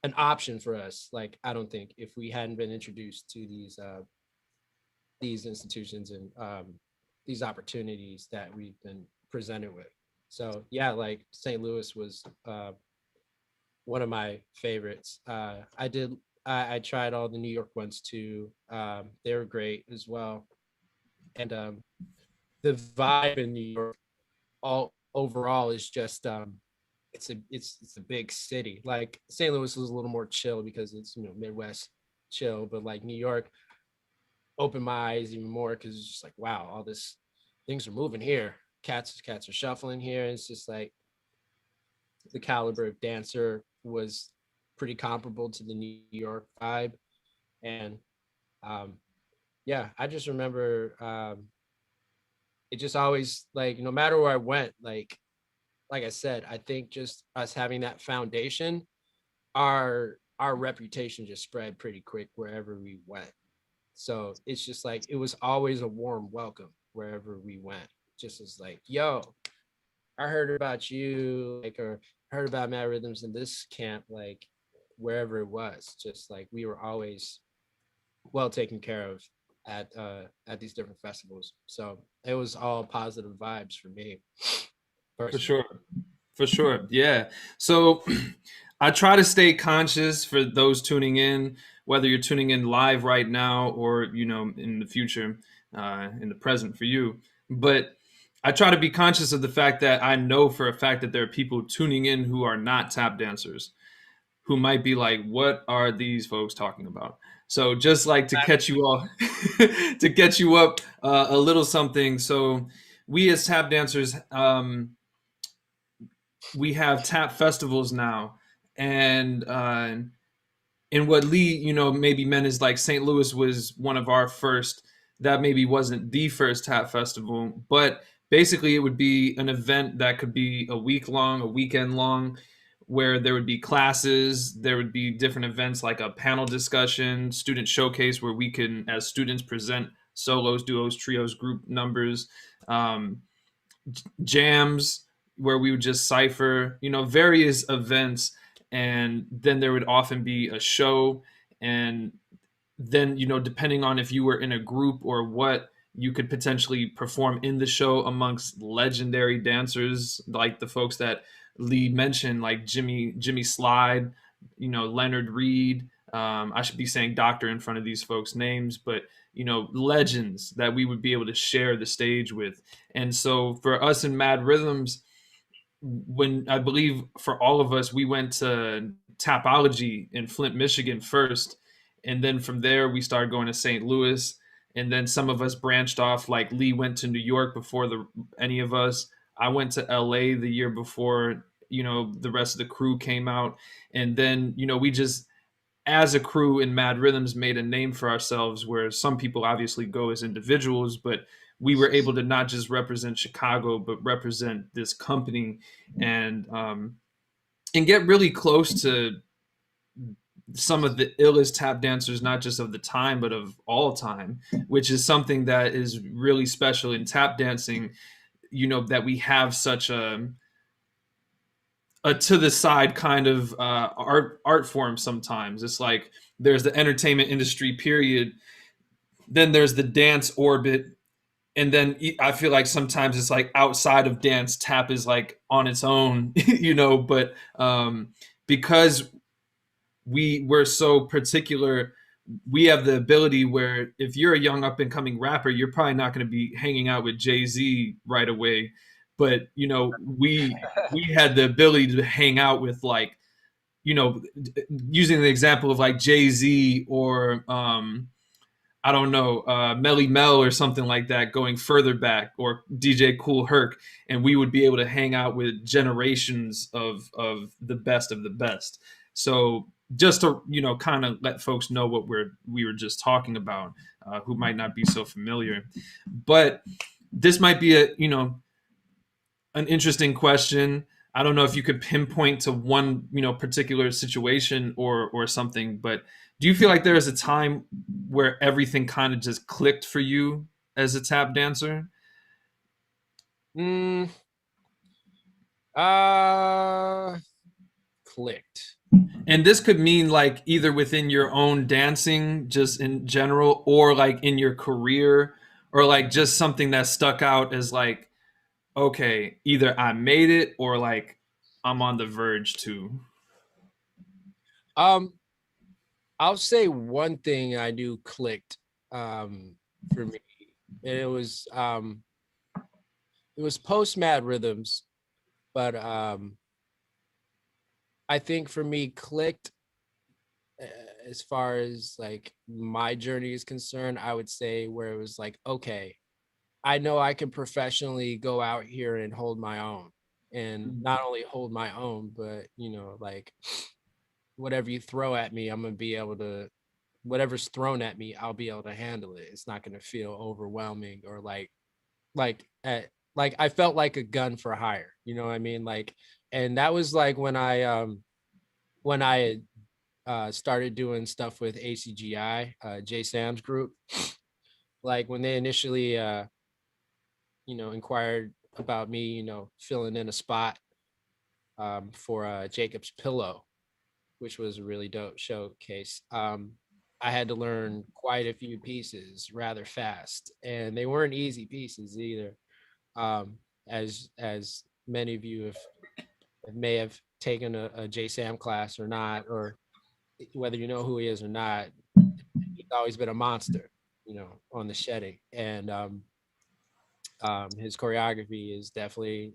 an option for us. Like, I don't think, if we hadn't been introduced to these institutions and these opportunities that we've been presented with. So yeah, like St. Louis was one of my favorites. I tried all the New York ones too. They were great as well. And the vibe in New York all overall is just it's a big city. Like, St. Louis was a little more chill because it's, you know, Midwest chill, but like New York opened my eyes even more, because it's just like, wow, all this things are moving here. Cats are shuffling here. And it's just like, the caliber of dancer was pretty comparable to the New York vibe. And um, yeah, I just remember it just always, like, no matter where I went, like I said, I think just us having that foundation, our reputation just spread pretty quick wherever we went. So it's just like, it was always a warm welcome wherever we went. Just as like, yo, I heard about you, like, or heard about Mad Rhythms in this camp, like, wherever it was. Just like, we were always well taken care of at these different festivals. So it was all positive vibes for me. For sure. For sure. Yeah. So I try to stay conscious for those tuning in, whether you're tuning in live right now or, you know, in the future, in the present for you. But I try to be conscious of the fact that I know for a fact that there are people tuning in who are not tap dancers, who might be like, what are these folks talking about? So just like to catch you all, to get you up a little something. So we as tap dancers, we have tap festivals now, and in what Lee, you know, maybe meant is like St. Louis was one of our first. That maybe wasn't the first tap festival, but basically it would be an event that could be a week long, a weekend long, where there would be classes, there would be different events like a panel discussion, student showcase where we can, as students, present solos, duos, trios, group numbers, jams where we would just cipher, you know, various events. And then there would often be a show. And then, you know, depending on if you were in a group or what, you could potentially perform in the show amongst legendary dancers like the folks that Lee mentioned, like Jimmy Slide, Leonard Reed. I should be saying doctor in front of these folks' names, but legends that we would be able to share the stage with. And so for us in Mad Rhythms, when I believe for all of us, we went to Tapology in Flint, Michigan first. And then from there, we started going to St. Louis. And then some of us branched off, like Lee went to New York before any of us. I went to LA the year before, the rest of the crew came out. And then, we just, as a crew in Mad Rhythms, made a name for ourselves where some people obviously go as individuals, but we were able to not just represent Chicago, but represent this company and get really close to some of the illest tap dancers, not just of the time, but of all time, which is something that is really special in tap dancing, that we have such a to the side kind of art form. Sometimes it's like there's the entertainment industry period, then there's the dance orbit, and then I feel like sometimes it's like outside of dance, tap is like on its own, but because we're so particular, we have the ability where if you're a young up and coming rapper, you're probably not going to be hanging out with Jay-Z right away, but we had the ability to hang out with, like, using the example of like Jay-Z or I don't know, Melly Mel or something like that, going further back, or DJ Kool Herc, and we would be able to hang out with generations of the best of the best. So just to kind of let folks know what we were just talking about, who might not be so familiar, but this might be an interesting question. I don't know if you could pinpoint to one particular situation or something, but do you feel like there is a time where everything kind of just clicked for you as a tap dancer? Clicked. And this could mean like either within your own dancing, just in general, or like in your career, or like just something that stuck out as like, okay, either I made it or like I'm on the verge to. I'll say one thing I knew clicked for me, and it was post Mad Rhythms, but I think for me clicked as far as like my journey is concerned. I would say where it was like, okay, I know I can professionally go out here and hold my own, and not only hold my own, but like whatever you throw at me, I'm gonna be able to. Whatever's thrown at me, I'll be able to handle it. It's not gonna feel overwhelming or like at, like I felt like a gun for hire. You know what I mean? Like, and that was like when I started doing stuff with A.C.G.I, Jay Sam's group. Like when they initially inquired about me, filling in a spot for Jacob's Pillow, which was a really dope showcase. I had to learn quite a few pieces rather fast, and they weren't easy pieces either. As many of you may have taken a J Sam class or not, or whether you know who he is or not, he's always been a monster, on the shedding, and his choreography is definitely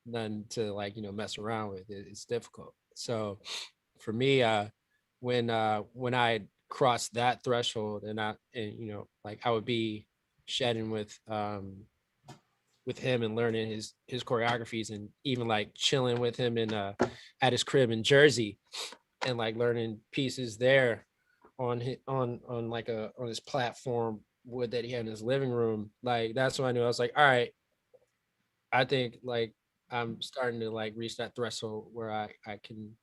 none to like mess around with. It's difficult. So for me, when I crossed that threshold, and like I would be shedding with him and learning his choreographies, and even like chilling with him in at his crib in Jersey, and like learning pieces there on his, on like on his platform wood that he had in his living room. Like that's when I knew I was like, all right, I think like I'm starting to like reach that threshold where I can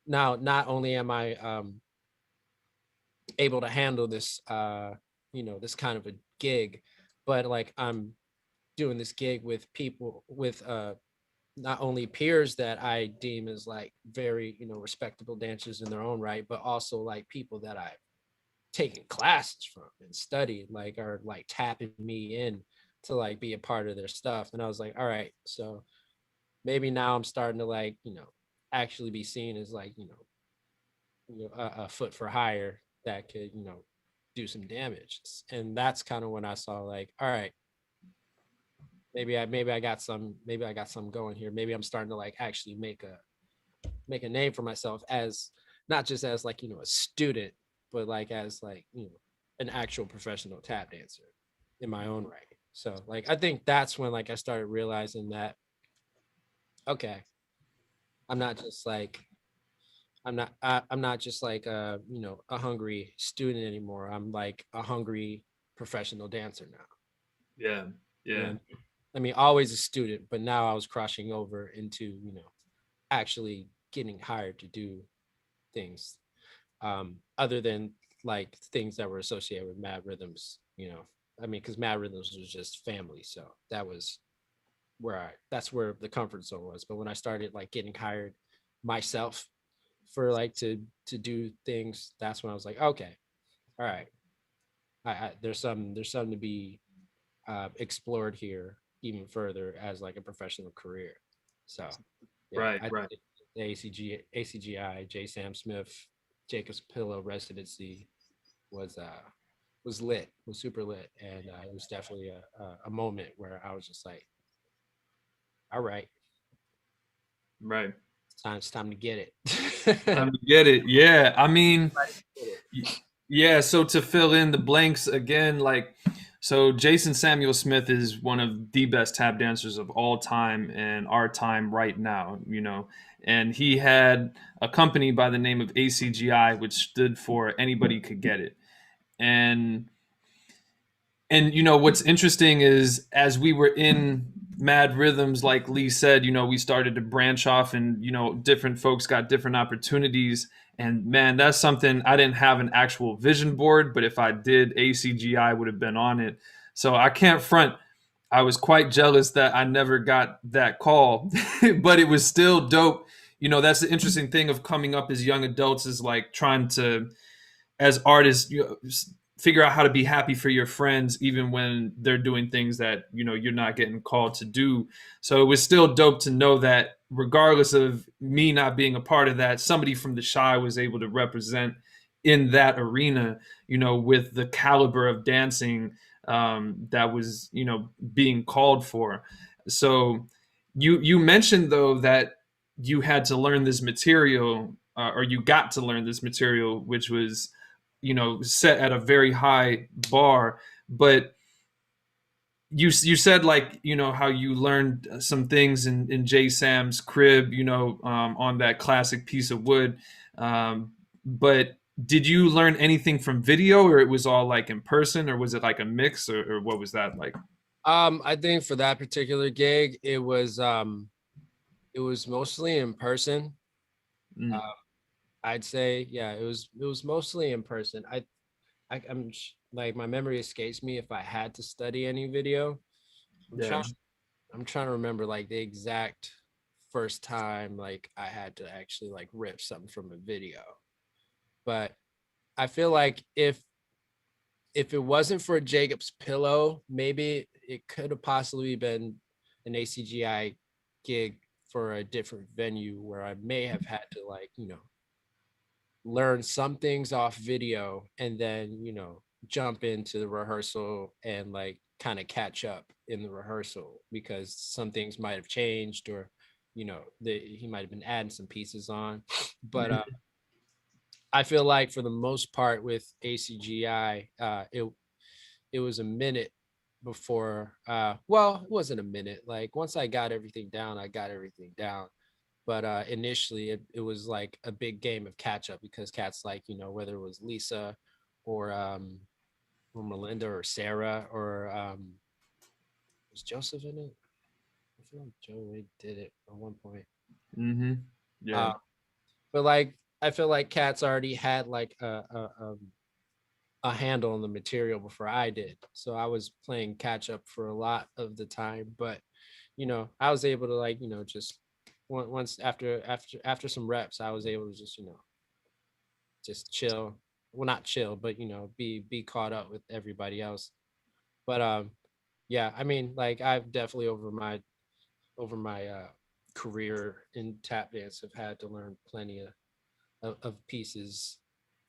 now, not only am I able to handle this this kind of a gig, but like I'm doing this gig with people with not only peers that I deem as like very respectable dancers in their own right, but also like people that I taking classes from and studied, like, or like tapping me in to like be a part of their stuff. And I was like, all right, so maybe now I'm starting to like, actually be seen as like, a foot for hire that could, do some damage. And that's kind of when I saw like, all right, maybe I got some going here. Maybe I'm starting to like actually make a name for myself as not just as like, a student, but like as like, an actual professional tap dancer in my own right. So like I think that's when like I started realizing that, okay, I'm not just like I'm not just like a hungry student anymore. I'm like a hungry professional dancer now. Yeah. You know Yeah. what I mean, always a student, but now I was crossing over into, actually getting hired to do things other than like things that were associated with Mad Rhythms, I mean, because Mad Rhythms was just family. So that's where the comfort zone was. But when I started like getting hired myself for like to do things, that's when I was like, okay, all right, there's something to be explored here even further as like a professional career. So yeah, Right. I Right. think the ACGI, J. Sam Smith, Jacob's Pillow residency was lit, was super lit, and it was definitely a moment where I was just like, all right, Right. it's time to get Time it. to get it. Yeah. I mean, Get it. yeah, so to fill in the blanks again, like, so Jason Samuel Smith is one of the best tap dancers of all time and our time right now, and he had a company by the name of A.C.G.I, which stood for Anybody Could Get It. And what's interesting is as we were in Mad Rhythms, like Lee said, we started to branch off, and different folks got different opportunities. And man, that's something I didn't have an actual vision board, but if I did, A.C.G.I would have been on it. So I can't front. I was quite jealous that I never got that call, but it was still dope. That's the interesting thing of coming up as young adults, is like trying to, as artists, figure out how to be happy for your friends even when they're doing things that you're not getting called to do. So it was still dope to know that regardless of me not being a part of that, somebody from the Shy was able to represent in that arena, with the caliber of dancing that was being called for. So you mentioned though that you had to learn this material, or you got to learn this material, which was set at a very high bar. But you said, like, how you learned some things in J Sam's crib, on that classic piece of wood. But did you learn anything from video, or it was all like in person, or was it like a mix, or what was that like? I think for that particular gig, it was mostly in person. Mm, I'd say, yeah, it was mostly in person. Like, my memory escapes me if I had to study any video. I'm yeah. trying I'm trying to remember like the exact first time like I had to actually like rip something from a video. But I feel like if it wasn't for Jacob's Pillow, maybe it could have possibly been an A.C.G.I gig for a different venue where I may have had to like, learn some things off video and then, jump into the rehearsal and like kind of catch up in the rehearsal because some things might have changed, or, he might have been adding some pieces on. But I feel like for the most part with A.C.G.I, it was a minute before, well, it wasn't a minute. Like once I got everything down, I got everything down. But initially it was like a big game of catch up because cats like, whether it was Lisa or Melinda or Sarah or was Joseph in it? I feel like Joey did it at one point. Mm-hmm. Yeah. Uh, but like I feel like cats already had like a handle on the material before I did. So I was playing catch up for a lot of the time, but I was able to like, just once after some reps, I was able to just, just chill, well, not chill, but you know, be caught up with everybody else. But yeah, I mean, like I've definitely over my career in tap dance have had to learn plenty of pieces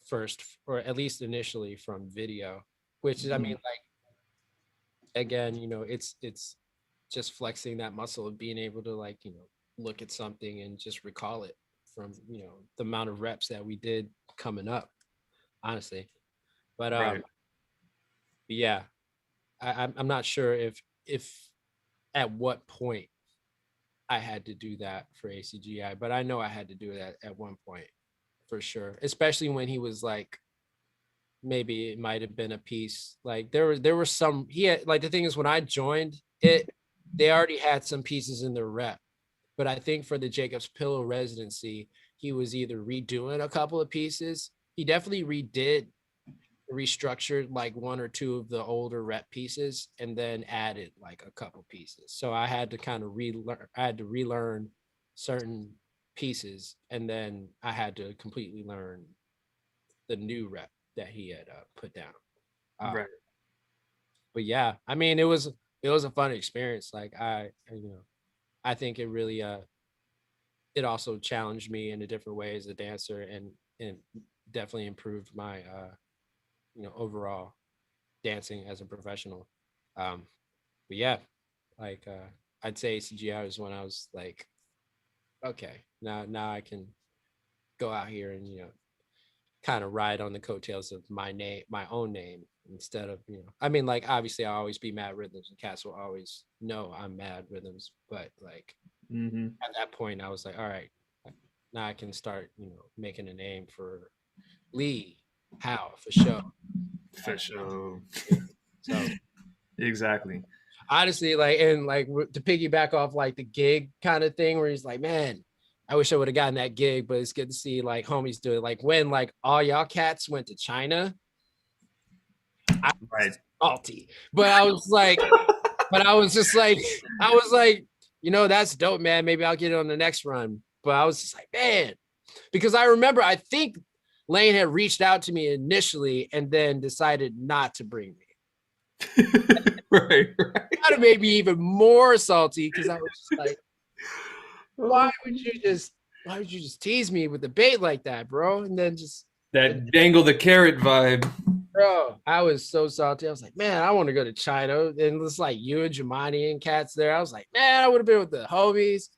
first, or at least initially from video, which is, I mean, like again, you know, it's just flexing that muscle of being able to, like, you know, look at something and just recall it from, you know, the amount of reps that we did coming up, honestly. But Right. yeah, I'm not sure if at what point I had to do that for A.C.G.I, but I know I had to do that at one point for sure, especially when he was like, maybe it might have been a piece, like there were some, he had, like, the thing is when I joined it, they already had some pieces in their rep, but I think for the Jacob's Pillow residency, he was either redoing a couple of pieces. He definitely restructured like one or two of the older rep pieces and then added like a couple pieces. So I had to kind of relearn certain pieces, and then I had to completely learn the new rep that he had put down. Right. But yeah, I mean, it was a fun experience. Like you know, I think it really it also challenged me in a different way as a dancer, and definitely improved my you know, overall dancing as a professional. But yeah, like I'd say A.C.G.I was when I was like, okay, now I can go out here and, you know, kind of ride on the coattails of my own name, instead of, you know, I mean, like obviously I'll always be Mad Rhythms and cats will always know I'm Mad Rhythms, but like at that point I was like, all right, now I can start, you know, making a name for Lee, how for sure. Fasho. So Exactly. honestly, like, and like to piggyback off like the gig kind of thing where he's like, man, I wish I would have gotten that gig, but it's good to see like homies do it. Like when like all y'all cats went to China, I was Right. salty, but I was like, but I was just like, I was like, you know, that's dope, man. Maybe I'll get it on the next run. But I was just like, man, because I remember, I think Lane had reached out to me initially and then decided not to bring me. Right. Right. That have made me even more salty because I was just like, why would you just tease me with the bait like that, bro? And then just, That dangle the carrot vibe. bro, I was so salty. I was like, man, I want to go to China. And it's like you and Jemani and cats there. I was like, man, I would have been with the homies.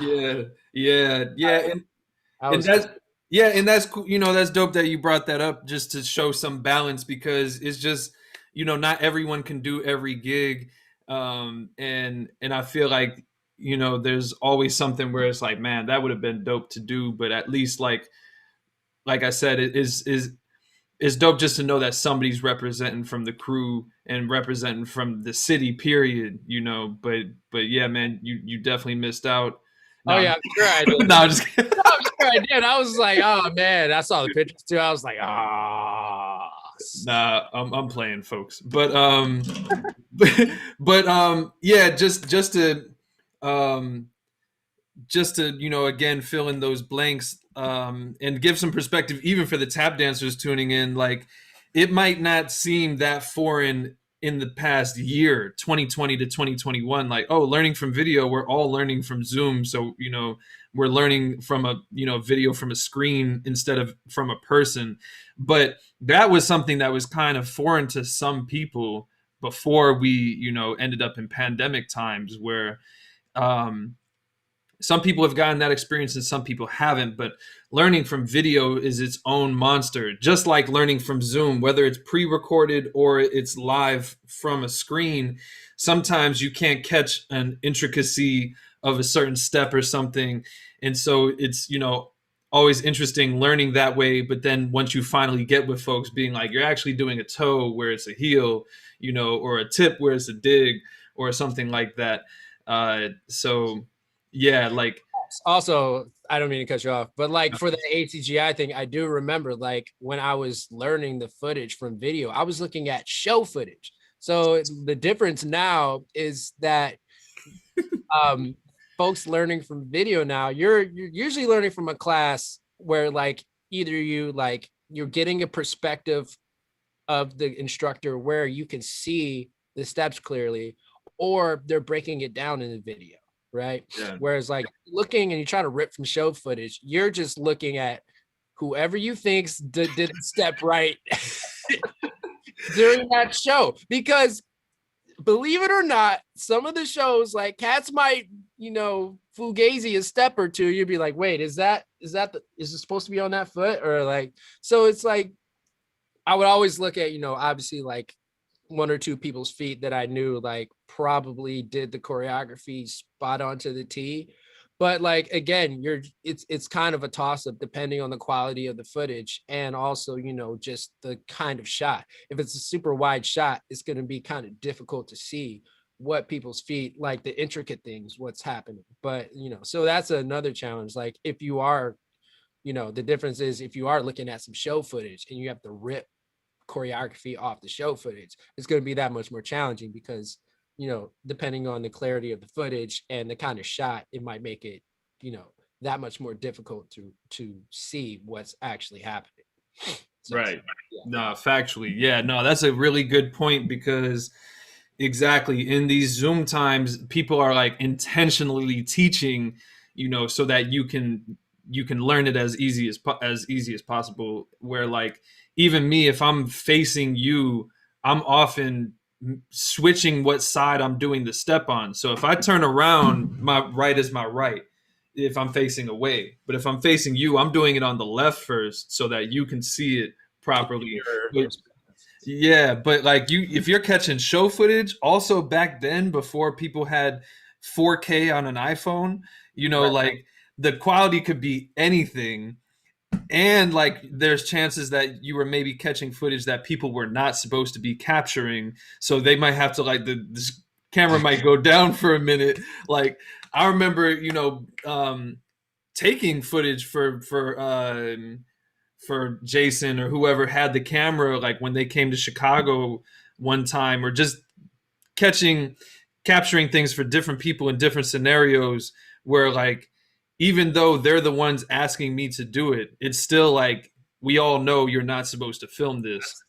Yeah. Yeah. Yeah. I And was that's yeah, and that's cool. You know, that's dope that you brought that up just to show some balance, because it's just, you know, not everyone can do every gig. And I feel like, you know, there's always something where it's like, man, that would have been dope to do, but at least like I said, it is dope just to know that somebody's representing from the crew and representing from the city, period, you know. But yeah, man, you definitely missed out. oh No, yeah, I'm sure I did. no, I'm just kidding. I'm sure I did. I was like, oh man, I saw the pictures too. I was like, ah. Nah, I'm playing, folks. But yeah, um, just to, you know, again, fill in those blanks, and give some perspective, even for the tap dancers tuning in. Like, it might not seem that foreign in the past year, 2020 to 2021. Like, oh, learning from video, we're all learning from Zoom, so, you know, we're learning from a, you know, video from a screen instead of from a person. But that was something that was kind of foreign to some people before we, you know, ended up in pandemic times, where um some people have gotten that experience and some people haven't. But learning from video is its own monster, just like learning from Zoom, whether it's pre-recorded or it's live from a screen. Sometimes you can't catch an intricacy of a certain step or something, and so it's, you know, always interesting learning that way. But then once you finally get with folks, being like, you're actually doing a toe where it's a heel, you know, or a tip where it's a dig or something like that. So yeah, like Also, I don't mean to cut you off, but like for the A.C.G.I thing, I do remember like when I was learning the footage from video, I was looking at show footage. So the difference now is that um folks learning from video now, you're usually learning from a class where like either you like you're getting a perspective of the instructor where you can see the steps clearly, or they're breaking it down in the video, right? Yeah. Whereas like looking and you try to rip from show footage, you're just looking at whoever you think's did step right during that show. Because believe it or not, some of the shows, like cats might, fugazi a step or two. You'd be like, wait, is it supposed to be on that foot? Or like, so it's like, I would always look at, obviously like one or two people's feet that I knew like probably did the choreography spot on to the T. But like, again, it's kind of a toss up depending on the quality of the footage and also, just the kind of shot. If it's a super wide shot, it's going to be kind of difficult to see what people's feet, like the intricate things, what's happening. But, so that's another challenge. Like if you are, the difference is if you are looking at some show footage and you have to rip choreography off the show footage, it's going to be that much more challenging because depending on the clarity of the footage and the kind of shot, it might make it that much more difficult to see what's actually happening. So, right. Yeah. No, factually. Yeah, no, that's a really good point because exactly in these Zoom times, people are like intentionally teaching, so that you can learn it as easy as possible. Where like even me, if I'm facing you, I'm often switching what side I'm doing the step on. So if I turn around, my right is my right if I'm facing away. But if I'm facing you, I'm doing it on the left first so that you can see it properly. Yeah, but like if you're catching show footage, also back then before people had 4K on an iPhone, right. Like the quality could be anything. And like there's chances that you were maybe catching footage that people were not supposed to be capturing. So they might have to like this camera might go down for a minute. Like I remember, taking footage for Jason or whoever had the camera, like when they came to Chicago one time, or just capturing things for different people in different scenarios where like, even though they're the ones asking me to do it, it's still like, we all know you're not supposed to film this.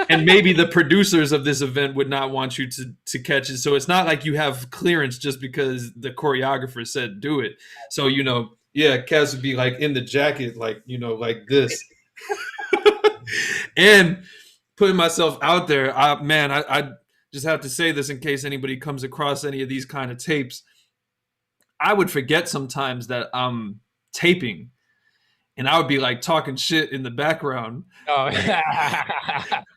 And maybe the producers of this event would not want you to catch it. So it's not like you have clearance just because the choreographer said do it. So, yeah, Kaz would be like in the jacket, like, like this. And putting myself out there, I just have to say this in case anybody comes across any of these kind of tapes. I would forget sometimes that I'm taping, and I would be like talking shit in the background. Oh,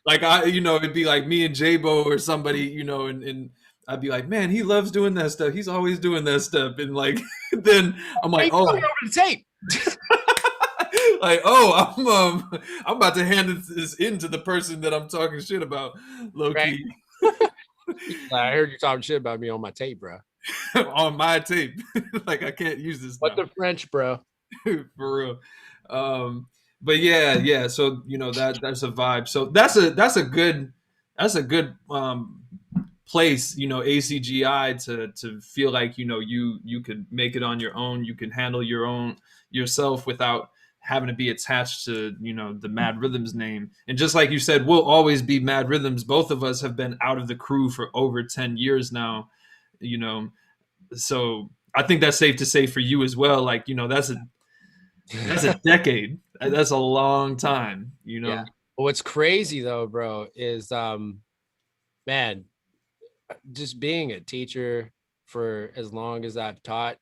like it'd be like me and J-Bo or somebody, and I'd be like, man, he loves doing that stuff. He's always doing that stuff, and like, then I'm like, oh, over the tape. Like, oh, I'm about to hand this in to the person that I'm talking shit about, low key. I heard you talking shit about me on my tape, bro. On my tape. Like I can't use this. What the French, bro? For real. But yeah. So that's a vibe. So that's a good place, A.C.G.I. to feel like you could make it on your own. You can handle yourself without having to be attached to the M.A.D. Rhythms name. And just like you said, we'll always be M.A.D. Rhythms. Both of us have been out of the crew for over 10 years now. So I think that's safe to say for you as well. Like, that's a decade. That's a long time, Yeah. What's crazy though, bro, is man, just being a teacher for as long as I've taught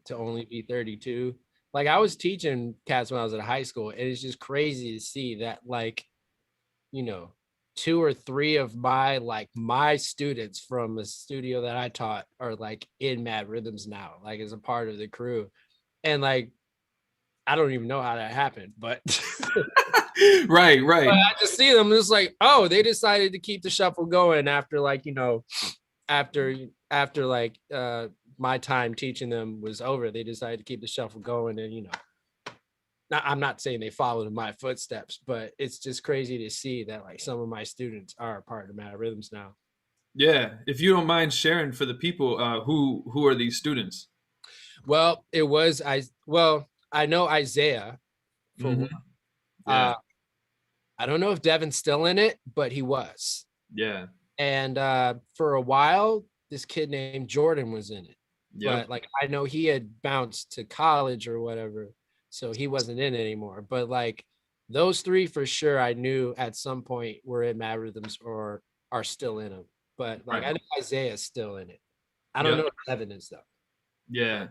to only be 32. Like I was teaching cats when I was at high school, and it's just crazy to see that like, 2 or 3 of my students from the studio that I taught are like in M.A.D. Rhythms now, like as a part of the crew. And like, I don't even know how that happened, but right. But I just see them just like, oh, they decided to keep the shuffle going after like, after like my time teaching them was over, they decided to keep the shuffle going. And I'm not saying they followed in my footsteps, but it's just crazy to see that like some of my students are a part of M.A.D. Rhythms now. Yeah, if you don't mind sharing for the people, who are these students? Well, I know Isaiah for one. I don't know if Devin's still in it, but he was. Yeah. And for a while, this kid named Jordan was in it. Yep. But like I know he had bounced to college or whatever, so he wasn't in it anymore. But like those three for sure, I knew at some point were in Mad Rhythms or are still in them. But like Right. I know Isaiah's still in it. I don't Yep. know if Devin is though. Yeah.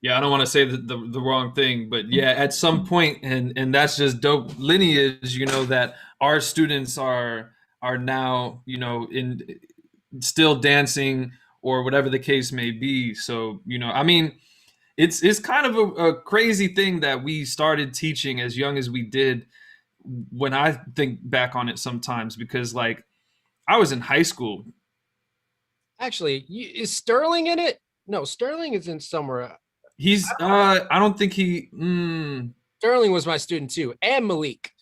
Yeah, I don't want to say the wrong thing, but yeah, at some point, and that's just dope. Lineage, that our students are now, in still dancing or whatever the case may be. So, I mean, it's kind of a crazy thing that we started teaching as young as we did when I think back on it sometimes, because like I was in high school. Actually, is Sterling in it? No, Sterling is in somewhere. He's I don't think he Sterling was my student too, and Malik.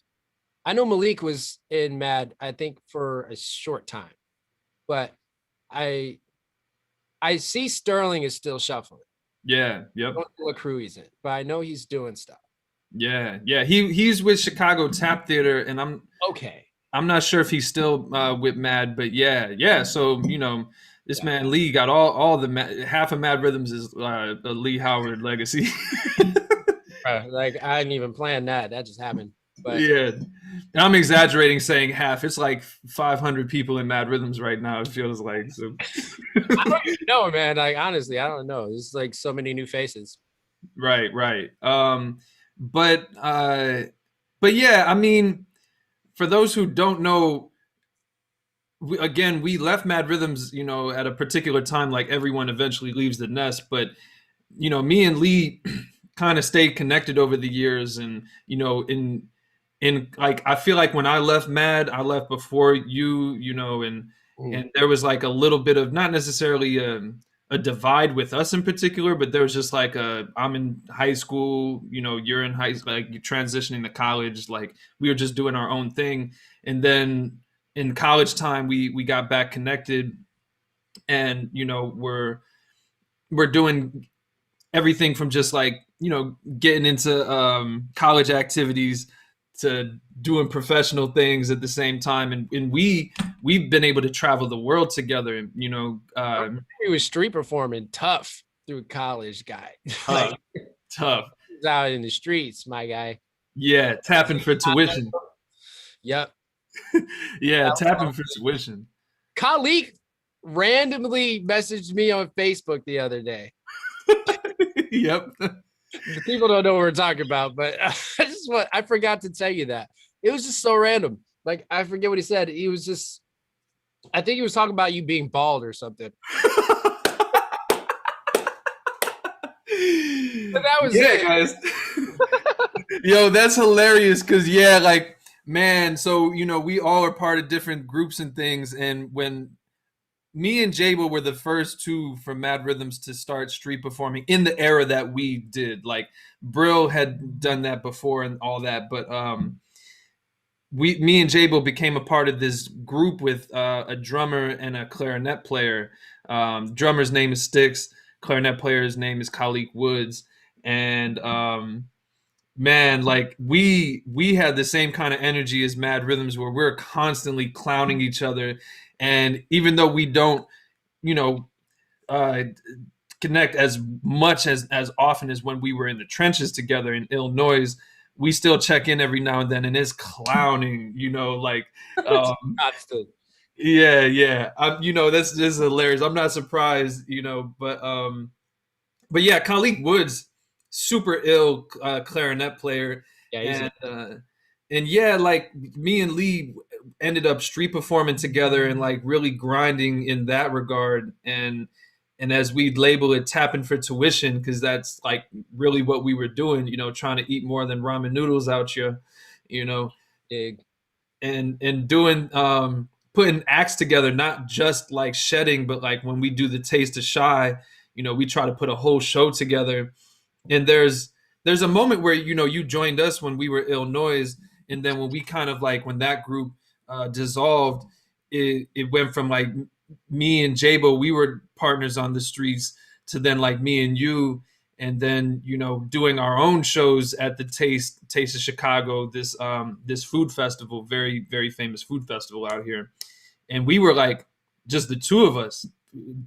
I know Malik was in Mad, I think for a short time, but I see Sterling is still shuffling. yeah, yep. I don't know what crew he's in, but I know he's doing stuff. Yeah. He's with Chicago Tap Theater, and I'm not sure if he's still with Mad, but yeah. So this man Lee got all the half of Mad Rhythms is a Lee Howard legacy. Like I didn't even plan that. That just happened. But yeah, I'm exaggerating saying half. It's like 500 people in Mad Rhythms right now. It feels like. So. I don't even know, man. Like honestly, I don't know. There's like so many new faces. Right. But yeah, I mean, for those who don't know, we left Mad Rhythms, at a particular time. Like everyone eventually leaves the nest, but me and Lee kind of stayed connected over the years, and in like I feel like when I left Mad, I left before you, and there was like a little bit of not necessarily a divide with us in particular, but there was just like I'm in high school, you're in high school, like you're transitioning to college, like we were just doing our own thing, and then in college time we got back connected, and we're doing everything from just like getting into college activities to doing professional things at the same time, and we've been able to travel the world together, and he was street performing tough through college, guy. Tough He's out in the streets, my guy. Yeah, tapping for tuition. Yep. Yeah, tapping for tuition. Khalid randomly messaged me on Facebook the other day. Yep. People don't know what we're talking about, but I forgot to tell you that. It was just so random. Like, I forget what he said. He was just, I think he was talking about you being bald or something. But that was it. Guys. Yo, that's hilarious because, like, man, so, we all are part of different groups and things. And when me and Jabo were the first two from Mad Rhythms to start street performing in the era that we did, like, Brill had done that before and all that. But me and Jabo became a part of this group with a drummer and a clarinet player. Drummer's name is Sticks. Clarinet player's name is Khalid Woods. And man, like we had the same kind of energy as Mad Rhythms, where we're constantly clowning each other. And even though we don't, connect as much as often as when we were in the trenches together in Illinois, we still check in every now and then, and it's clowning, like, yeah. That's hilarious. I'm not surprised, but yeah, Khalid Woods, super ill clarinet player. Yeah, and yeah, like me and Lee ended up street performing together and like really grinding in that regard. And as we'd label it, tapping for tuition, because that's like really what we were doing, trying to eat more than ramen noodles out here, Big. and doing putting acts together, not just like shedding, but like when we do the Taste of Shy, we try to put a whole show together. And there's a moment where you joined us when we were Illinois, and then when we kind of like when that group dissolved, it went from like me and Jabo, we were partners on the streets, to then like me and you, and then doing our own shows at the Taste of Chicago, this food festival, very very famous food festival out here. And we were like just the two of us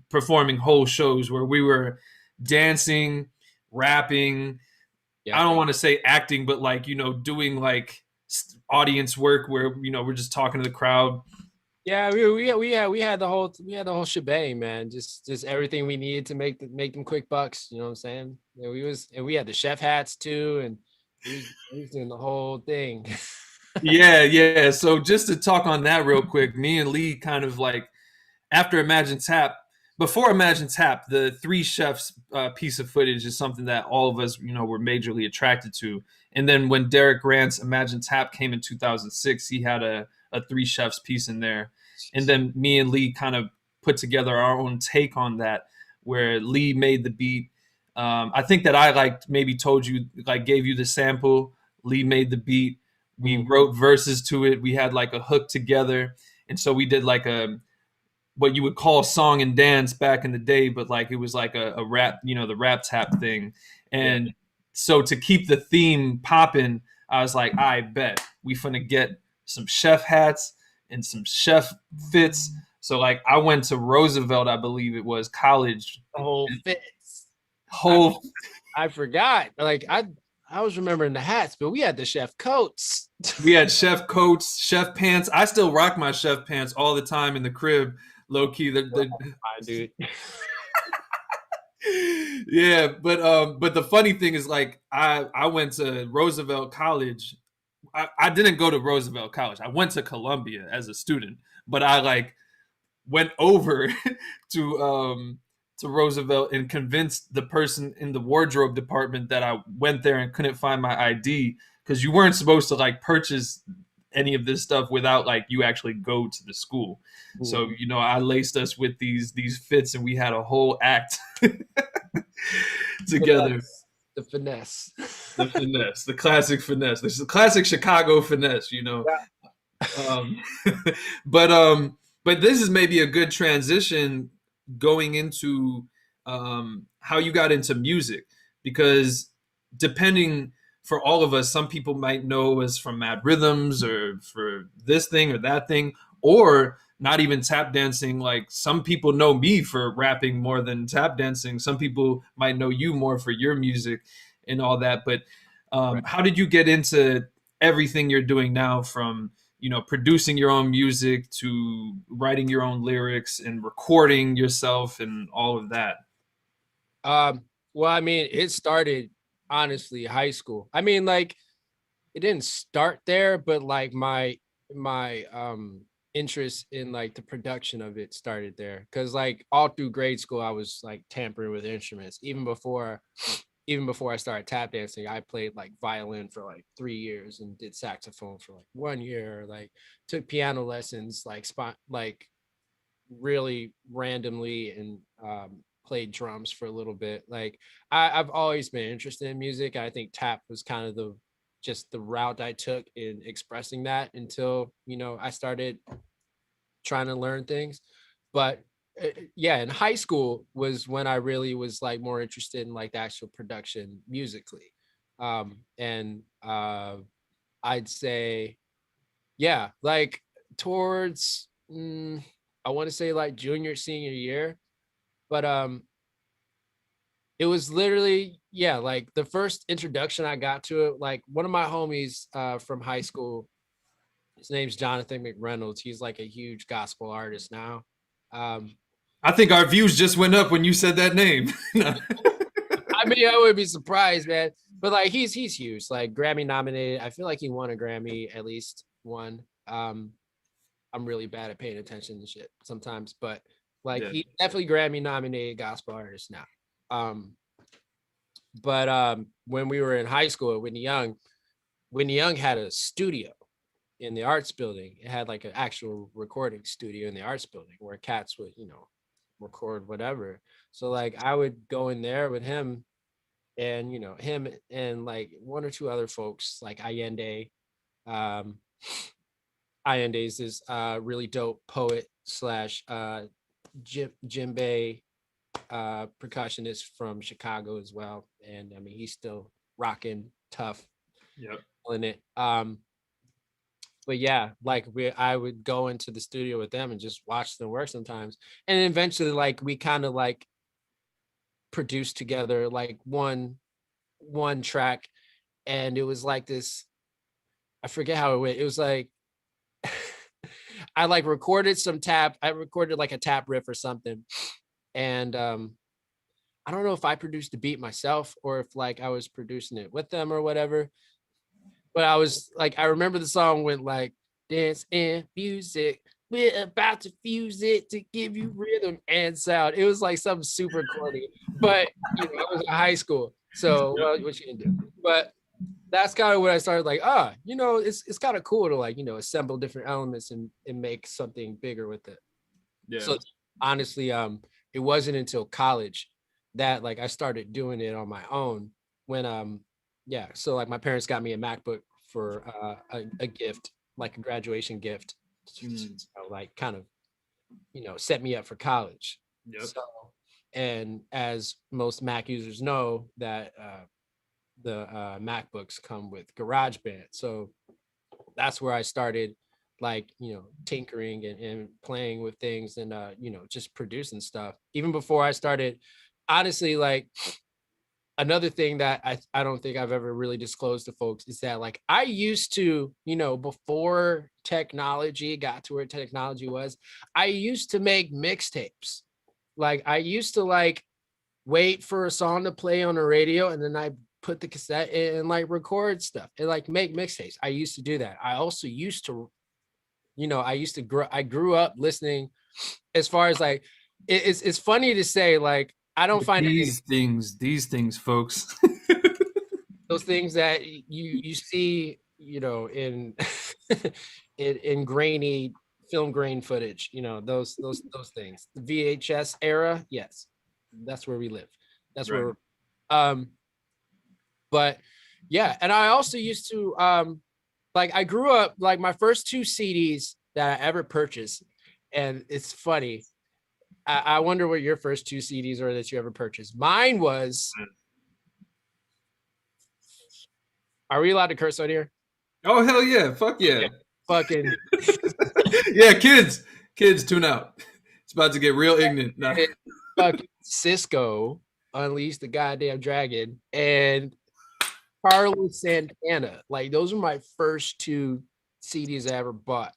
performing whole shows where we were dancing, rapping. Yeah. I don't want to say acting, but like doing like audience work where we're just talking to the crowd. Yeah, we had the whole shebang, man. Just everything we needed to make them quick bucks. You know what I'm saying? Yeah, we had the chef hats too, and we was doing the whole thing. Yeah. So just to talk on that real quick, me and Lee kind of like after Imagine Tap, before Imagine Tap, the Three Chefs piece of footage is something that all of us were majorly attracted to. And then when Derek Grant's Imagine Tap came in 2006, he had a Three Chefs piece in there. And then me and Lee kind of put together our own take on that, where Lee made the beat. I think that I like maybe told you, like gave you the sample. Lee made the beat. We wrote verses to it. We had like a hook together. And so we did like what you would call song and dance back in the day, but like it was like a rap, the rap tap thing. And so to keep the theme popping, I was like, I bet we finna get some chef hats and some chef fits. So like I went to Roosevelt, I believe it was, college. The whole fits. Whole I forgot. Like I was remembering the hats, but we had the chef coats. We had chef coats, chef pants. I still rock my chef pants all the time in the crib, low key. Dude. Yeah, but the funny thing is, like, I went to Roosevelt College. I didn't go to Roosevelt College. I went to Columbia as a student, but I like went over to Roosevelt and convinced the person in the wardrobe department that I went there and couldn't find my ID, because you weren't supposed to like purchase any of this stuff without like you actually go to the school. Mm. So I laced us with these fits, and we had a whole act together. The finesse, the classic finesse. This is the classic Chicago finesse, Yeah. But this is maybe a good transition going into how you got into music, because depending, for all of us, some people might know us from Mad Rhythms or for this thing or that thing, or not even tap dancing. Like some people know me for rapping more than tap dancing. Some people might know you more for your music and all that. But right. How did you get into everything you're doing now, from producing your own music to writing your own lyrics and recording yourself and all of that? Well, I mean, it started honestly high school. I mean, like, it didn't start there, but like my interest in like the production of it started there, because like all through grade school I was like tampering with instruments. Even before I started tap dancing, I played like violin for like 3 years and did saxophone for like 1 year, like took piano lessons like really randomly, and played drums for a little bit. Like I've always been interested in music. I think tap was kind of the route I took in expressing that until I started trying to learn things. But yeah, in high school was when I really was like more interested in like the actual production musically. And I'd say, yeah, like towards I want to say like junior senior year, but it was literally, yeah, like the first introduction I got to it, like one of my homies from high school, his name's Jonathan McReynolds. He's like a huge gospel artist now. I think our views just went up when you said that name. I mean, I would be surprised, man. But like he's huge, like Grammy nominated. I feel like he won a Grammy, at least one. I'm really bad at paying attention to shit sometimes, but like he's definitely Grammy nominated gospel artist now. But when we were in high school at Whitney Young had a studio in the arts building. It had like an actual recording studio in the arts building where cats would, record whatever. So like I would go in there with him, and him and like one or two other folks, like Allende. Allende is this really dope poet slash djembe percussionist from Chicago as well. And I mean, he's still rocking tough Yep. in it. But yeah, like I would go into the studio with them and just watch them work sometimes. And eventually like we kind of like produced together like one track, and it was like this, I forget how it went. It was like I like recorded I recorded like a tap riff or something. And I don't know if I produced the beat myself or if like I was producing it with them or whatever. But I was like, I remember the song went like dance and music. We're about to fuse it to give you rhythm and sound. It was like something super corny, but you know, I was in high school. So well, what you can do. But that's kind of when I started like, you know, it's kind of cool to like, you know, assemble different elements and make something bigger with it. Yeah. So honestly, it wasn't until college that like I started doing it on my own when yeah, so like my parents got me a MacBook for a gift, like a graduation gift. So, like kind of, you know, set me up for college. Yep. So, and as most Mac users know, that the MacBooks come with GarageBand. So that's where I started like, you know, tinkering and playing with things and, you know, just producing stuff. Even before I started, honestly, like another thing that I don't think I've ever really disclosed to folks is that like I used to, you know, before technology got to where technology was, I used to make mixtapes. Like I used to like wait for a song to play on the radio and then I put the cassette in and like record stuff and like make mixtapes. I used to do that. I also used to, you know, I grew up listening as far as like, it's funny to say, like, I don't find these things, folks. those things that you see, you know, in in grainy film grain footage, you know, those things. The VHS era, yes, that's where we live. That's Right. where but yeah, and I also used to like I grew up like my first two CDs that I ever purchased, and it's funny. I wonder what your first two CDs are that you ever purchased. Mine was. Are we allowed to curse on here? Oh hell yeah! Fuck yeah! Fucking Yeah, kids, tune out. It's about to get real ignorant. Nah. fucking Cisco Unleashed the Goddamn Dragon and Carlos Santana. Like those are my first two CDs I ever bought.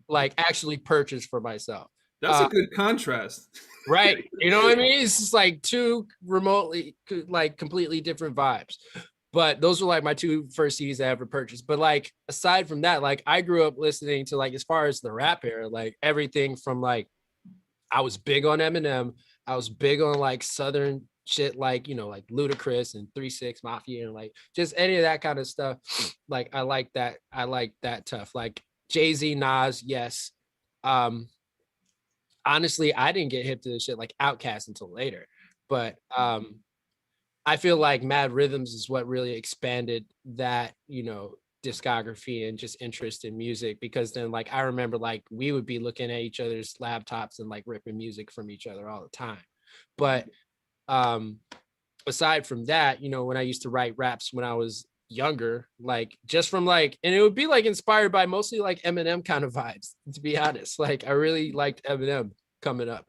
Like actually purchased for myself. That's a good contrast. Right. You know what I mean? It's just like two remotely like completely different vibes. But those were like my two first CDs I ever purchased. But like aside from that, like I grew up listening to like as far as the rap era, like everything from like I was big on Eminem. I was big on like Southern shit, like, you know, like Ludacris and 3-6 Mafia and like just any of that kind of stuff. Like I like that. I like that tough. Like Jay-Z, Nas, yes. Honestly, I didn't get hip to this shit like Outkast until later. But I feel like Mad Rhythms is what really expanded that, you know, discography and just interest in music, because then like I remember like we would be looking at each other's laptops and like ripping music from each other all the time. But aside from that, you know, when I used to write raps when I was younger, like just from like, and it would be like inspired by mostly like Eminem kind of vibes, to be honest. Like I really liked Eminem coming up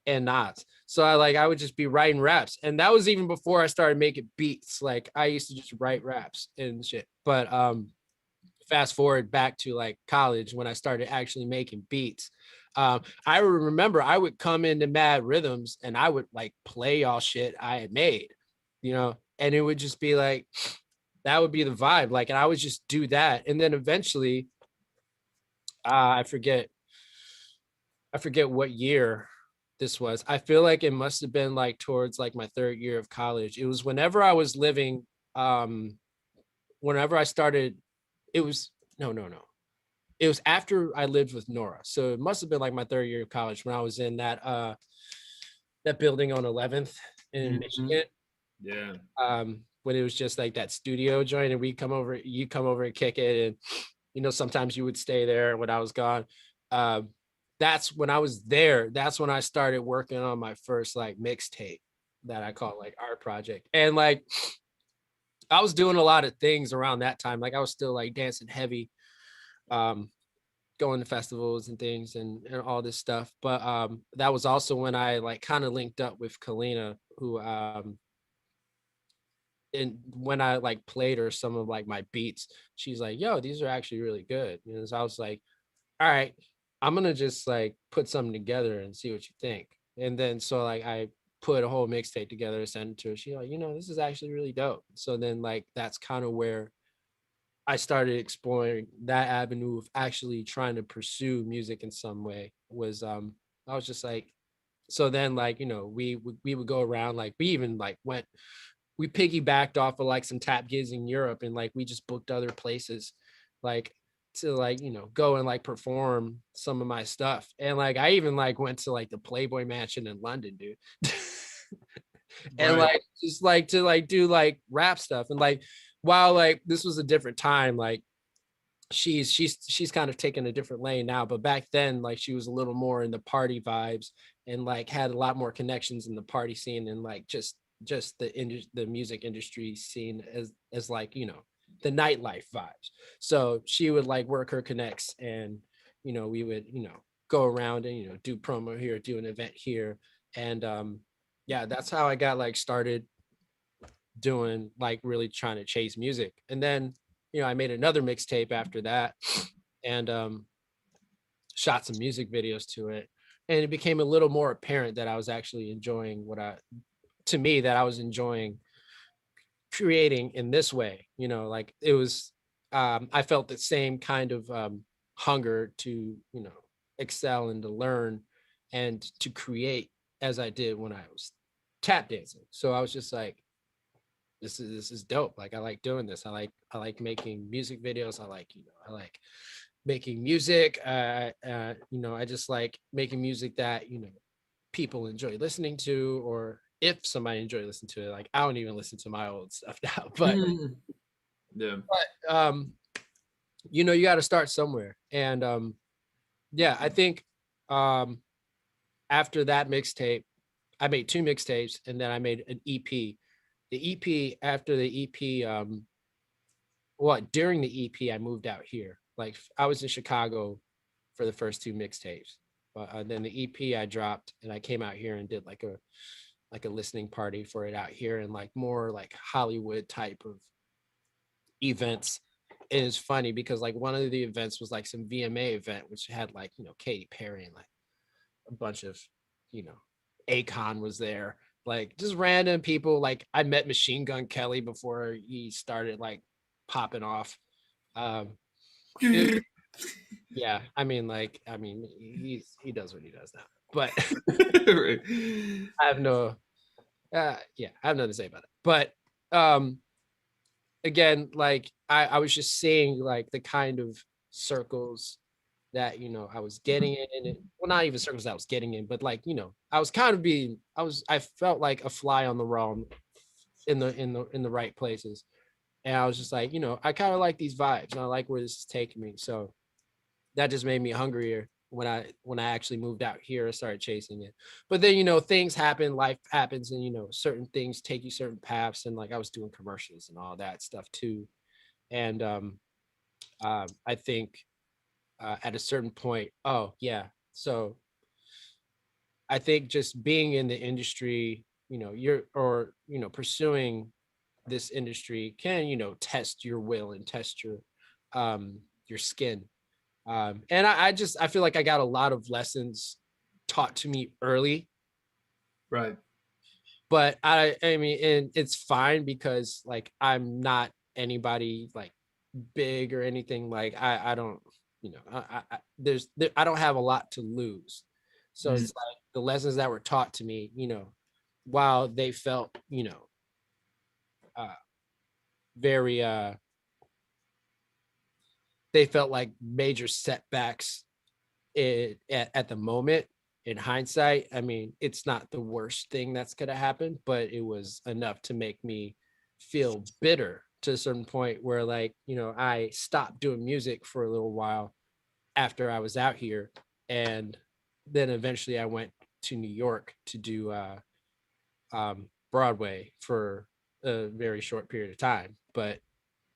and Nas. So I would just be writing raps. And that was even before I started making beats. Like I used to just write raps and shit. But fast forward back to like college when I started actually making beats. I remember I would come into Mad Rhythms and I would like play all shit I had made, you know, and it would just be like, that would be the vibe. Like, and I would just do that. And then eventually, I forget what year this was. I feel like it must have been like towards like my third year of college. It was whenever I was living, whenever I started, it was, no. It was after I lived with Nora. So it must have been like my third year of college when I was in that building on 11th in Michigan. Yeah. When it was just like that studio joint and you come over and kick it. And, you know, sometimes you would stay there when I was gone. that's when I was there. That's when I started working on my first like mixtape that I call like Art Project. And like I was doing a lot of things around that time. Like I was still like dancing heavy, um, going to festivals and things and all this stuff. But that was also when I like kind of linked up with Kalina, who and when I like played her some of like my beats, she's like, yo, these are actually really good. You know, so I was like, all right, I'm gonna just like put something together and see what you think. And then so like I put a whole mixtape together and sent it to her. She's like, you know, this is actually really dope. So then like that's kind of where I started exploring that avenue of actually trying to pursue music in some way. Was I was just like, so then like, you know, we would go around, like we even like went, we piggybacked off of like some tap gigs in Europe, and like we just booked other places like to like, you know, go and like perform some of my stuff. And like I even like went to like the Playboy Mansion in London, dude. And Right. like just like to like do like rap stuff. And like while like this was a different time, like she's kind of taken a different lane now, but back then like she was a little more in the party vibes and like had a lot more connections in the party scene, and like just the music industry scene as like, you know, the nightlife vibes. So she would like work her connects, and you know, we would, you know, go around and, you know, do promo here, do an event here. And yeah, that's how I got like started doing like really trying to chase music. And then, you know, I made another mixtape after that, and shot some music videos to it. And it became a little more apparent that I was actually enjoying to me, that I was enjoying creating in this way. You know, like it was, I felt the same kind of hunger to, you know, excel and to learn and to create as I did when I was tap dancing. So I was just like, this is dope. Like I like doing this. I like making music videos. I like, you know, I like making music. You know, I just like making music that, you know, people enjoy listening to, or if somebody enjoy listening to it. Like I don't even listen to my old stuff now, but Yeah. you know, you got to start somewhere. And yeah, I think um after that mixtape, I made two mixtapes, and then I made an EP. The EP, after the EP, well, during the EP, I moved out here. Like I was in Chicago for the first two mixtapes, but then the EP I dropped, and I came out here and did like a listening party for it out here, and like more like Hollywood type of events. And it's funny because like one of the events was like some VMA event, which had like, you know, Katy Perry and like a bunch of, you know, Akon was there, like just random people. Like I met Machine Gun Kelly before he started like popping off. Um, it, yeah, I mean, like, I mean, he does what he does now, but Right. I have no, yeah, I have nothing to say about it. But um, again, like I was just seeing like the kind of circles that, you know, I was getting in, and well, not even circles that I was getting in, but like, you know, I was kind of being, I felt like a fly on the wall in the right places. And I was just like, you know, I kind of like these vibes, and I like where this is taking me. So that just made me hungrier when I actually moved out here and started chasing it. But then, you know, things happen, life happens, and you know, certain things take you certain paths. And like I was doing commercials and all that stuff too. And I think at a certain point, oh yeah. So I think just being in the industry, you know, you know, pursuing this industry can, you know, test your will and test your skin. And I feel like I got a lot of lessons taught to me early, Right. but I mean, and it's fine because like I'm not anybody like big or anything. Like I don't, you know, I don't have a lot to lose. So Mm. it's like the lessons that were taught to me, you know, while they felt, you know, uh very they felt like major setbacks at the moment. In hindsight, I mean, it's not the worst thing that's going to happen, but it was enough to make me feel bitter to a certain point where, like, you know, I stopped doing music for a little while after I was out here. And then eventually I went to New York to do Broadway for a very short period of time, but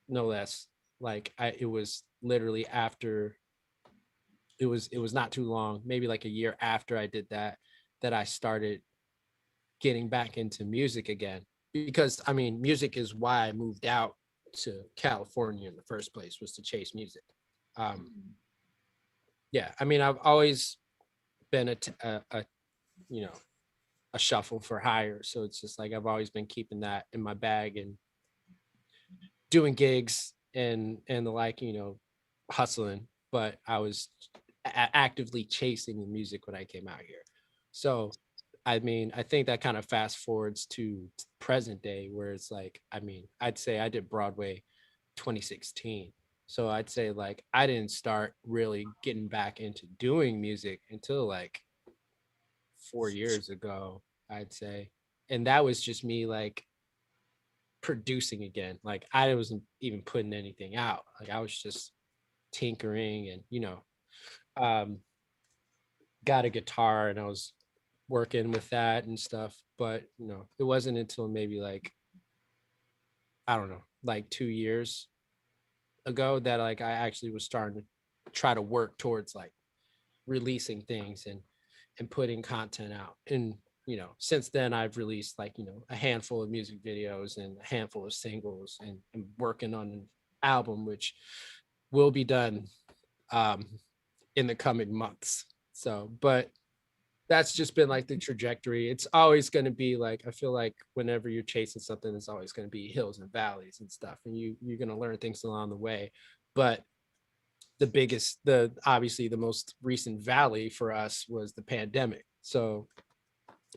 no less, like it was literally after, it was not too long, maybe like a year after I did that, that I started getting back into music again. Because I mean, music is why I moved out to California in the first place, was to chase music. Um, yeah, I mean, I've always been a you know a shuffle for hire, so it's just like I've always been keeping that in my bag and doing gigs and the like, hustling. But I was actively chasing the music when I came out here. So I mean, I think that kind of fast forwards to present day, where it's like, I mean, I'd say I did Broadway 2016. So I'd say like I didn't start really getting back into doing music until like 4 years ago, I'd say. And that was just me like producing again. Like I wasn't even putting anything out. Like I was just tinkering and, um, got a guitar and I was working with that and stuff. But, it wasn't until maybe like, I don't know, like 2 years ago that like I actually was starting to try to work towards like releasing things and putting content out. And since then I've released like a handful of music videos and a handful of singles, and I'm working on an album which will be done um in the coming months. So but that's just been like the trajectory. It's always going to be like, I feel like whenever you're chasing something, it's always going to be hills and valleys and stuff, and you're going to learn things along the way. But the obviously the most recent valley for us was the pandemic. So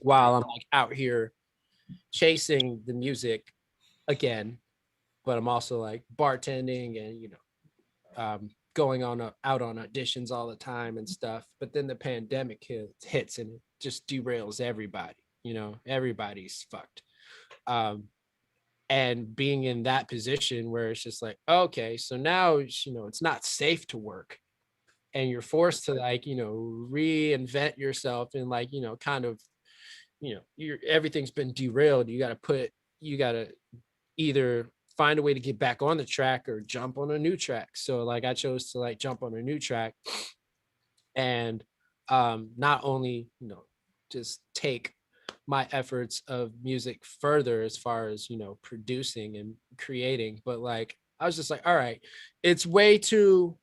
while I'm like out here chasing the music again, but I'm also like bartending and going out on auditions all the time and stuff. But then the pandemic hits and it just derails everybody. Everybody's fucked. And being in that position where it's just like, okay, so now it's not safe to work, and you're forced to like reinvent yourself and like kind of everything's been derailed. You got to either find a way to get back on the track or jump on a new track. So like I chose to like jump on a new track, and not only just take my efforts of music further as far as producing and creating, but like I was just like, all right, it's way too,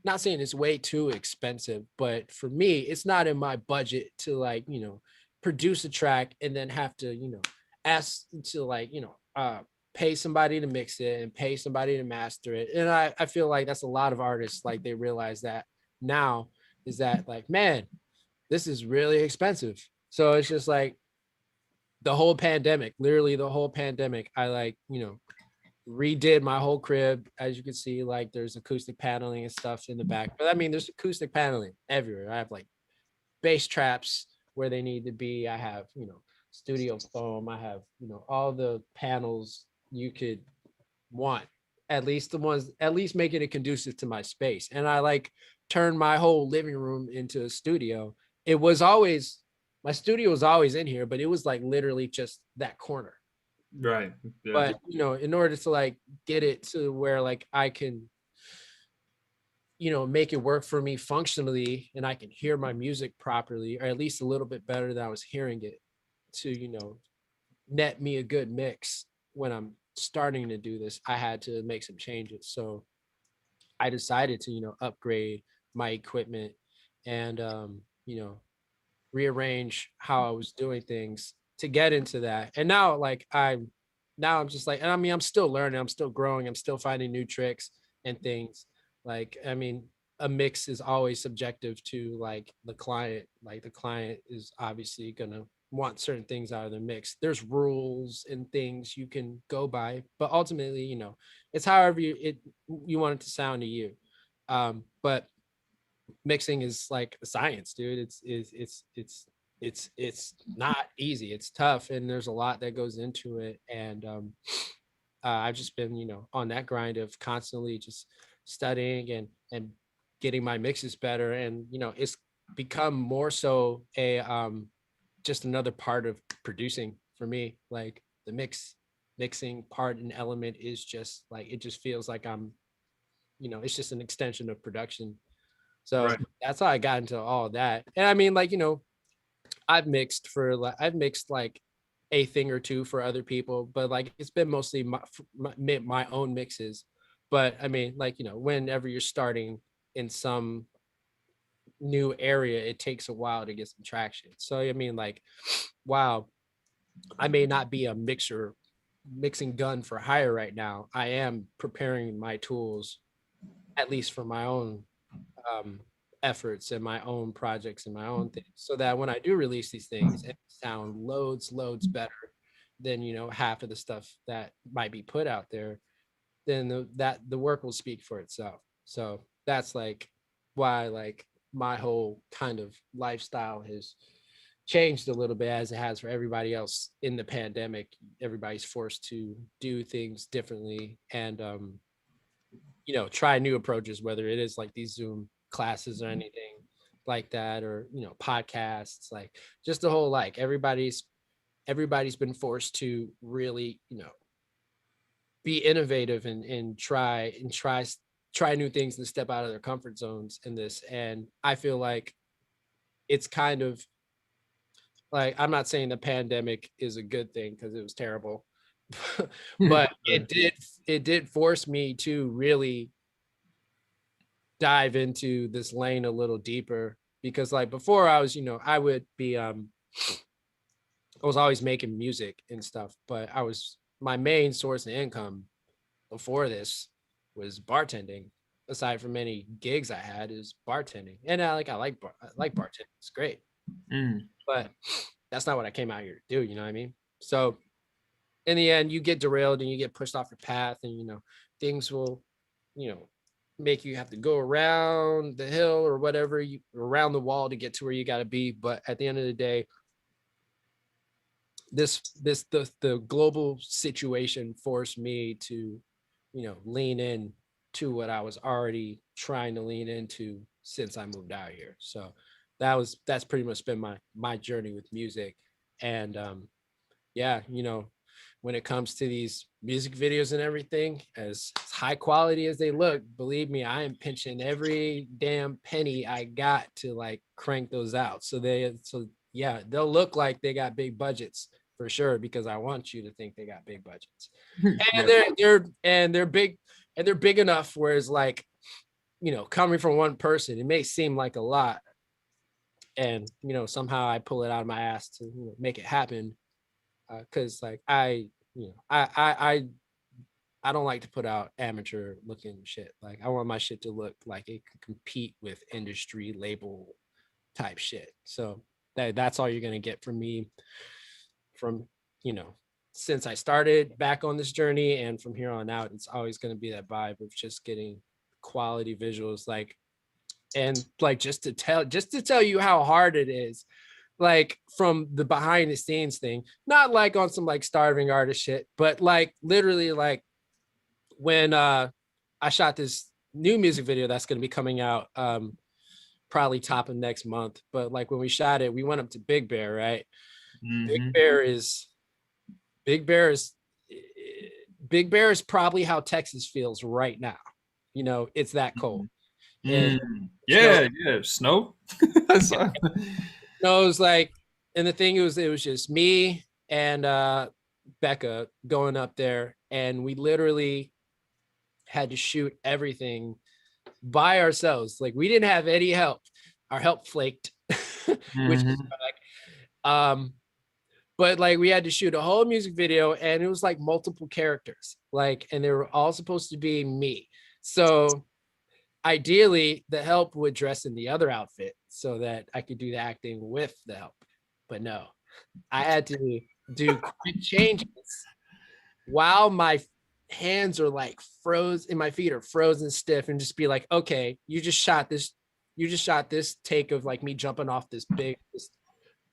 not saying it's way too expensive, but for me, it's not in my budget to like, produce a track and then have to, ask to like, pay somebody to mix it and pay somebody to master it. And I feel like that's a lot of artists, like they realize that now, is that like, man, this is really expensive. So it's just like literally the whole pandemic, I like, redid my whole crib. As you can see, like there's acoustic paneling and stuff in the back, but I mean there's acoustic paneling everywhere. I have like bass traps where they need to be. I have studio foam. I have all the panels you could want, at least the ones, at least making it conducive to my space. And I like turned my whole living room into a studio. It was always, my studio was always in here, but it was like literally just that corner. Right. Yeah. But in order to like get it to where like I can make it work for me functionally, and I can hear my music properly, or at least a little bit better than I was hearing it, to net me a good mix when I'm starting to do this, I had to make some changes. So I decided to upgrade my equipment and rearrange how I was doing things to get into that. And now like I'm just like, and I mean, I'm still learning, I'm still growing, I'm still finding new tricks and things. Like, I mean, a mix is always subjective to like the client. Like the client is obviously gonna want certain things out of the mix. There's rules and things you can go by, but ultimately, it's however you want it to sound to you. But mixing is like a science, dude. It's not easy. It's tough, and there's a lot that goes into it. And I've just been on that grind of constantly just studying and getting my mixes better. And it's become more so a just another part of producing for me. Like the mixing part and element is just like, it just feels like I'm, it's just an extension of production. So Right. that's how I got into all that. And I mean, like, I've mixed like a thing or two for other people, but like it's been mostly my own mixes. But I mean, like, whenever you're starting in some new area, it takes a while to get some traction. So I mean, like, wow, I may not be a mixing gun for hire right now. I am preparing my tools, at least for my own um, efforts and my own projects and my own things, so that when I do release these things, it sound loads better than half of the stuff that might be put out there. Then the work will speak for itself. So that's like why like my whole kind of lifestyle has changed a little bit, as it has for everybody else in the pandemic. Everybody's forced to do things differently and try new approaches, whether it is like these Zoom classes or anything like that, or podcasts, like just the whole, like everybody's been forced to really be innovative and try new things and step out of their comfort zones in this. And I feel like it's kind of like, I'm not saying the pandemic is a good thing because it was terrible, but it did force me to really dive into this lane a little deeper. Because like before, I was I would be I was always making music and stuff, but my main source of income before this was bartending. Aside from any gigs I had, is bartending. And I like bartending, it's great, but that's not what I came out here to do, you know what I mean? So in the end, you get derailed and you get pushed off your path, and things will you know make you have to go around the hill or whatever, you around the wall to get to where you got to be. But at the end of the day, the global situation forced me to lean in to what I was already trying to lean into since I moved out here. So that's pretty much been my journey with music. And yeah, when it comes to these music videos and everything, as high quality as they look, believe me, I am pinching every damn penny I got to like crank those out. So yeah, they'll look like they got big budgets for sure, because I want you to think they got big budgets. And they're big, and they're big enough whereas like, coming from one person, it may seem like a lot. And somehow I pull it out of my ass to make it happen. Because like I don't like to put out amateur looking shit. Like I want my shit to look like it could compete with industry label type shit. So that's all you're gonna get from me from since I started back on this journey, and from here on out, it's always gonna be that vibe of just getting quality visuals, like, and like just to tell you how hard it is, like from the behind the scenes thing, not like on some like starving artist shit, but like literally like when I shot this new music video that's going to be coming out probably top of next month. But like when we shot it, we went up to Big Bear, right? Big Bear is Big Bear is probably how Texas feels right now. It's that cold. And yeah, snow. No, it was like, and the thing it was just me and Becca going up there, and we literally had to shoot everything by ourselves. Like we didn't have any help. Our help flaked, which is like, but like we had to shoot a whole music video, and it was like multiple characters, like, and they were all supposed to be me. So ideally the help would dress in the other outfit so that I could do the acting with the help. But no, I had to do quick changes while my hands are like froze and my feet are frozen stiff, and just be like, okay, you just shot this take of like me jumping off this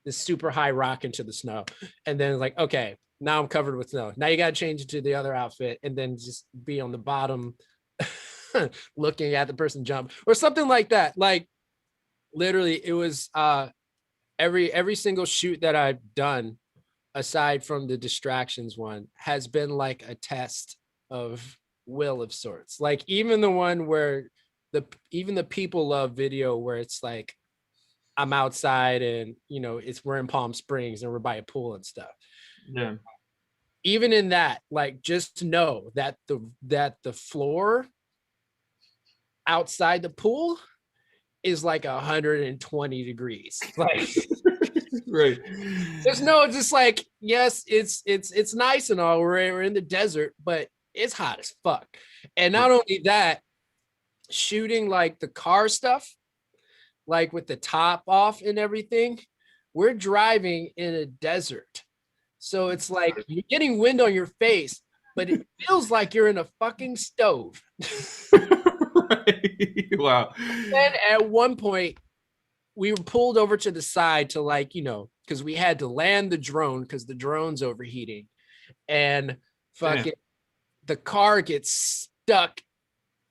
super high rock into the snow. And then like, okay, now I'm covered with snow. Now you got to change it to the other outfit, and then just be on the bottom looking at the person jump or something like that. Like literally it was every single shoot that I've done, aside from the distractions one, has been like a test of will of sorts. Like even the one where even the people love video where it's like I'm outside and we're in Palm Springs and we're by a pool and stuff. Yeah. Even in that, like just know that the floor outside the pool is like 120 degrees. Like Right. there's no, just like, yes, it's nice and all. We're in the desert, but it's hot as fuck. And not only that, shooting like the car stuff, like with the top off and everything, we're driving in a desert. So it's like you're getting wind on your face, but it feels like you're in a fucking stove. Right. Wow. And at one point, we were pulled over to the side to because we had to land the drone because the drone's overheating. And fucking the car gets stuck.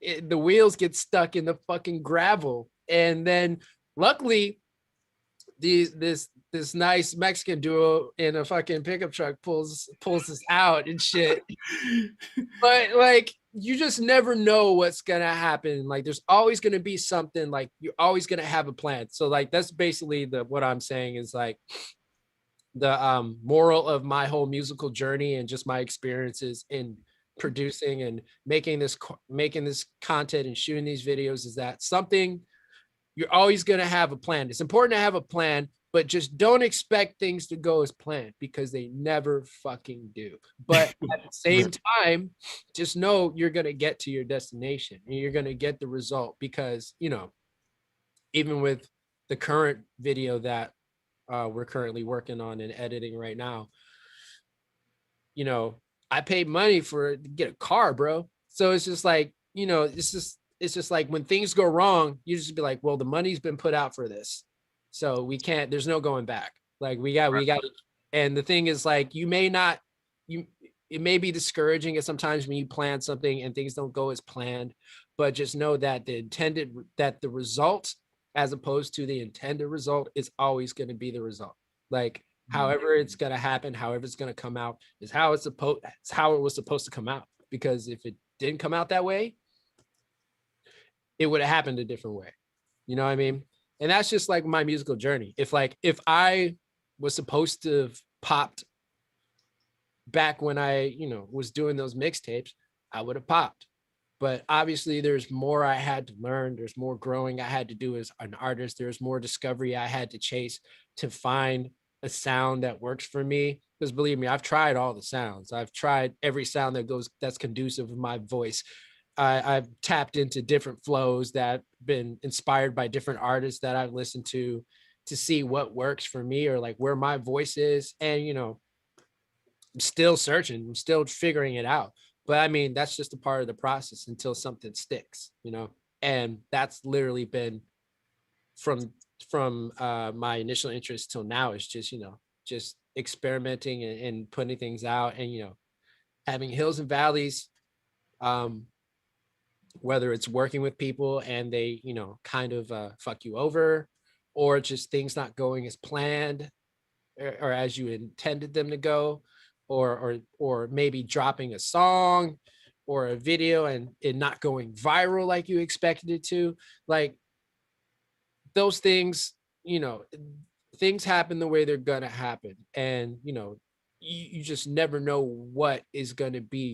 The wheels get stuck in the fucking gravel. And then luckily, this nice Mexican duo in a fucking pickup truck pulls us out and shit. But like, you just never know what's gonna happen. Like there's always gonna be something, like you're always gonna have a plan. So like that's basically what I'm saying is like the moral of my whole musical journey and just my experiences in producing and making this content and shooting these videos is that something, you're always going to have a plan. It's important to have a plan, but just don't expect things to go as planned because they never fucking do. But at the same time, just know you're going to get to your destination and you're going to get the result because, even with the current video that we're currently working on and editing right now, I paid money to get a car, bro. So it's just like, it's just like when things go wrong, you just be like, well, the money's been put out for this. So there's no going back. Like we got, and the thing is like, it may be discouraging at sometimes when you plan something and things don't go as planned, but just know that the result, as opposed to the intended result, is always going to be the result. Like, however it's going to happen, however it's going to come out is how it's how it was supposed to come out. Because if it didn't come out that way, it would have happened a different way. You know what I mean? And that's just like my musical journey. If I was supposed to have popped back when I, was doing those mixtapes, I would have popped. But obviously there's more I had to learn. There's more growing I had to do as an artist. There's more discovery I had to chase to find a sound that works for me. Because believe me, I've tried all the sounds. I've tried every sound that's conducive with my voice. I've tapped into different flows that have been inspired by different artists that I've listened to see what works for me or like where my voice is. And, I'm still searching. I'm still figuring it out. But I mean, that's just a part of the process until something sticks, and that's literally been from my initial interest till now is just, just experimenting and putting things out and, having hills and valleys, whether it's working with people and they, kind of fuck you over, or just things not going as planned or as you intended them to go, or maybe dropping a song or a video and it not going viral like you expected it to. Like those things, things happen the way they're gonna happen. And, you just never know what is going to be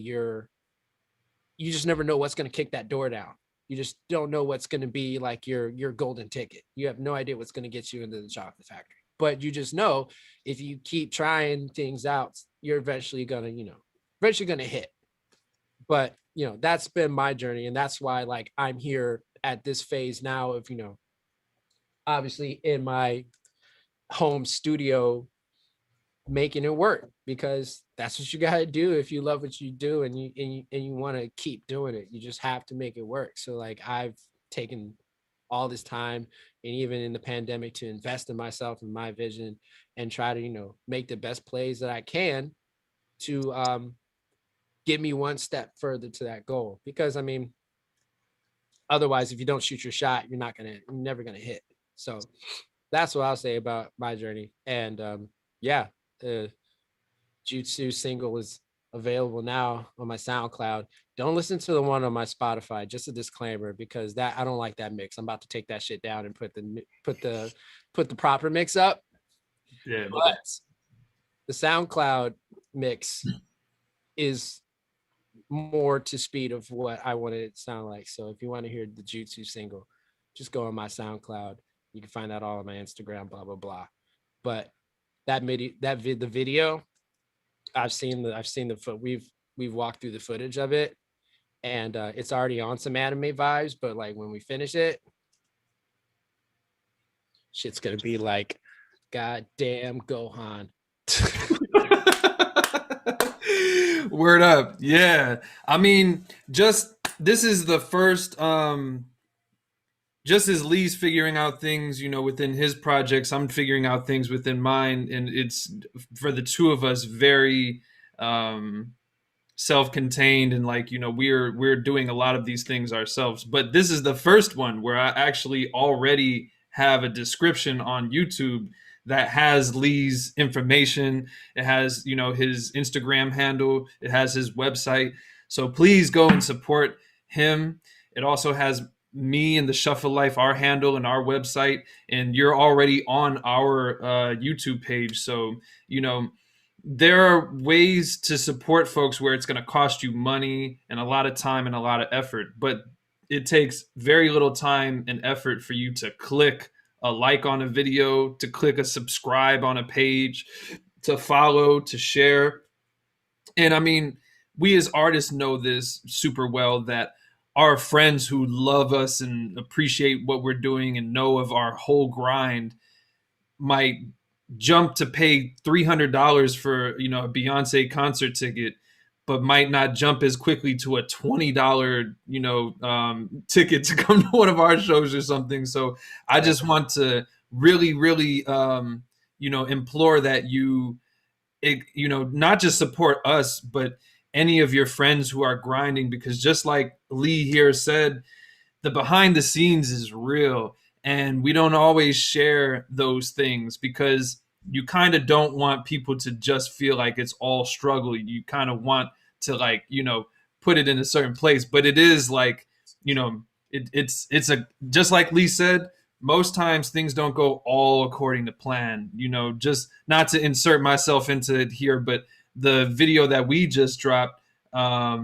you just never know what's going to kick that door down. You just don't know what's going to be like your golden ticket. You have no idea what's going to get you into the chocolate factory. But you just know if you keep trying things out, you're eventually gonna hit. But that's been my journey, and that's why like I'm here at this phase now of obviously in my home studio making it work, because that's what you got to do if you love what you do and you want to keep doing it. You just have to make it work. So like I've taken all this time and even in the pandemic to invest in myself and my vision and try to make the best plays that I can to get me one step further to that goal. Because I mean, otherwise if you don't shoot your shot, you're never gonna hit. So that's what I'll say about my journey. And yeah, the Jutsu single is available now on my SoundCloud. Don't listen to the one on my Spotify. Just a disclaimer, because that I don't like that mix. I'm about to take that shit down and put the proper mix up. Yeah. But the SoundCloud mix is more to speed of what I wanted it to sound like. So if you want to hear the Jutsu single, just go on my SoundCloud. You can find that all on my Instagram, blah, blah, blah. But the video, I've seen the foot. We've walked through the footage of it, and it's already on some anime vibes. But like when we finish it, shit's gonna be like, goddamn Gohan. Word up. Yeah. I mean, this is the first just as Lee's figuring out things, within his projects, I'm figuring out things within mine, and it's for the two of us very self-contained, and like, we're doing a lot of these things ourselves. But this is the first one where I actually already have a description on YouTube that has Lee's information. It has, his Instagram handle. It has his website. So please go and support him. It also has me and the Shuffle Life, our handle and our website, and you're already on our YouTube page. So, there are ways to support folks where it's going to cost you money and a lot of time and a lot of effort, but it takes very little time and effort for you to click a like on a video, to click a subscribe on a page, to follow, to share. And I mean, we as artists know this super well, that our friends who love us and appreciate what we're doing and know of our whole grind might jump to pay $300 for, a Beyonce concert ticket, but might not jump as quickly to a $20, ticket to come to one of our shows or something. So I just want to really, really, implore that you not just support us, but any of your friends who are grinding, because just like Lee here said, the behind the scenes is real. And we don't always share those things because you kind of don't want people to just feel like it's all struggle. You kind of want to put it in a certain place. But it is like, it's just like Lee said, most times things don't go all according to plan, just not to insert myself into it here, but the video that we just dropped, I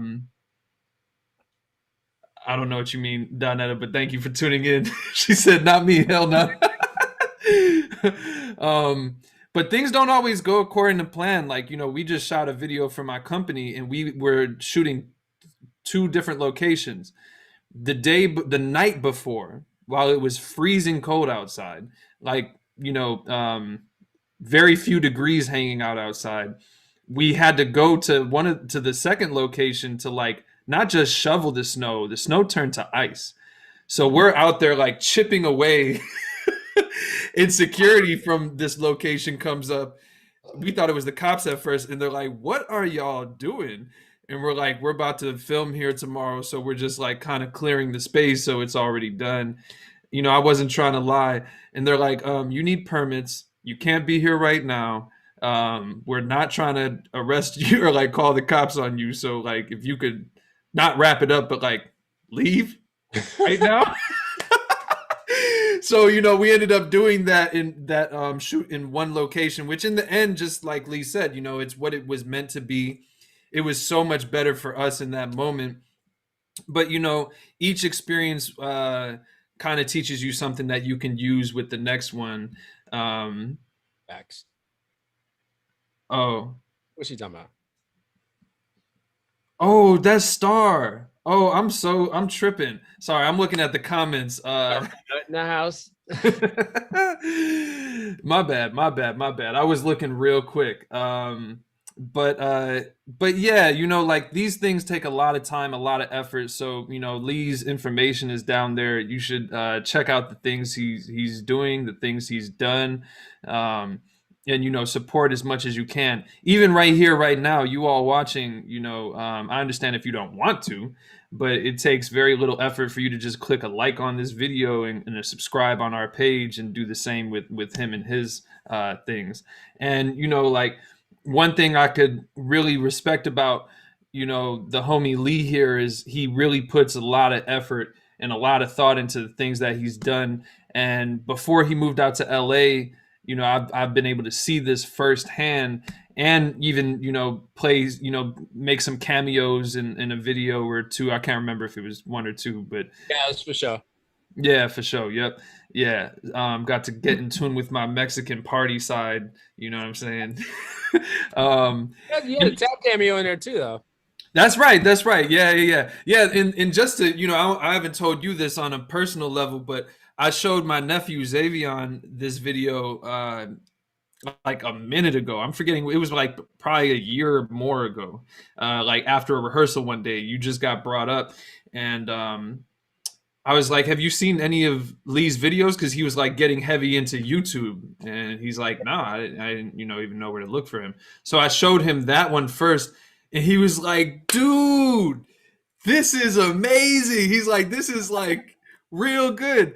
don't know what you mean, Donetta, but thank you for tuning in. She said, not me, hell no. But things don't always go according to plan. Like, we just shot a video for my company and we were shooting 2 different locations. The night before, while it was freezing cold outside, like, very few degrees hanging out outside, we had to go to the second location to not just shovel the snow turned to ice. So we're out there chipping away. Insecurity from this location comes up. We thought it was the cops at first, and they're like, what are y'all doing? And we're like, we're about to film here tomorrow, so we're just kind of clearing the space so it's already done. I wasn't trying to lie. And they're like, you need permits. You can't be here right now. We're not trying to arrest you or call the cops on you. So if you could not wrap it up, but leave right now. So, we ended up doing that in that shoot in one location, which in the end, just like Lee said, it's what it was meant to be. It was so much better for us in that moment. But, each experience kind of teaches you something that you can use with the next one. Facts. Oh. What's she talking about? Oh, that's Star. Oh, I'm tripping. Sorry, I'm looking at the comments. In the house. My bad. I was looking real quick. But yeah, these things take a lot of time, a lot of effort. So, Lee's information is down there. You should check out the things he's doing, the things he's done. And support as much as you can. Even right here, right now, you all watching, I understand if you don't want to, but it takes very little effort for you to just click a like on this video and a subscribe on our page, and do the same with him and his things. And like, one thing I could really respect about the homie Lee here is he really puts a lot of effort and a lot of thought into the things that he's done. And before he moved out to LA, I've been able to see this firsthand, and even plays, make some cameos in a video or two. I can't remember if it was one or two, but Yeah, that's for sure. yeah, for sure. Yep. Yeah. Got to get in tune with my Mexican party side. You know what I'm saying? You had a tap cameo in there too, though. That's right. That's right. Yeah. And just to, I haven't told you this on a personal level, but I showed my nephew Xavion this video like a minute ago. I'm forgetting. It was like probably a year or more ago. Like after a rehearsal one day, you just got brought up, and I was like, have you seen any of Lee's videos? Because he was like getting heavy into YouTube, and he's like, nah, I didn't, even know where to look for him. So I showed him that one first, and he was like, dude, this is amazing. He's like, this is like real good.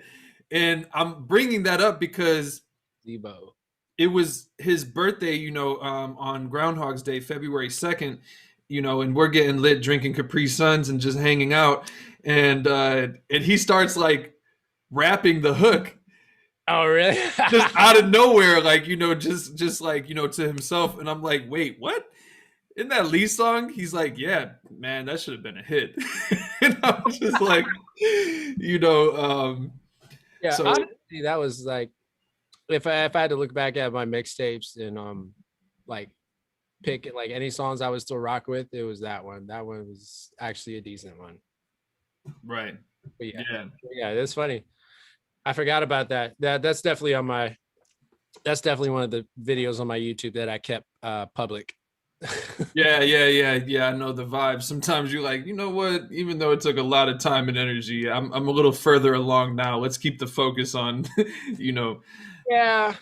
And I'm bringing that up because Debo. It was his birthday, on Groundhog's Day, February 2nd, and we're getting lit, drinking Capri Suns and just hanging out. And he starts like rapping the hook. Oh, really? Just out of nowhere, like, just like, to himself. And I'm like, wait, what? Isn't that Lee song? He's like, yeah, man, that should have been a hit. And I was just like, yeah, so honestly, that was like, if I had to look back at my mixtapes and like pick like any songs I would still rock with, it was that one. That one was actually a decent one. Right. But yeah, that's funny. I forgot about that. That's definitely on my. That's definitely one of the videos on my YouTube that I kept public. Yeah. I know the vibe. Sometimes you're like, you know what? Even though it took a lot of time and energy, I'm a little further along now. Let's keep the focus on, Yeah,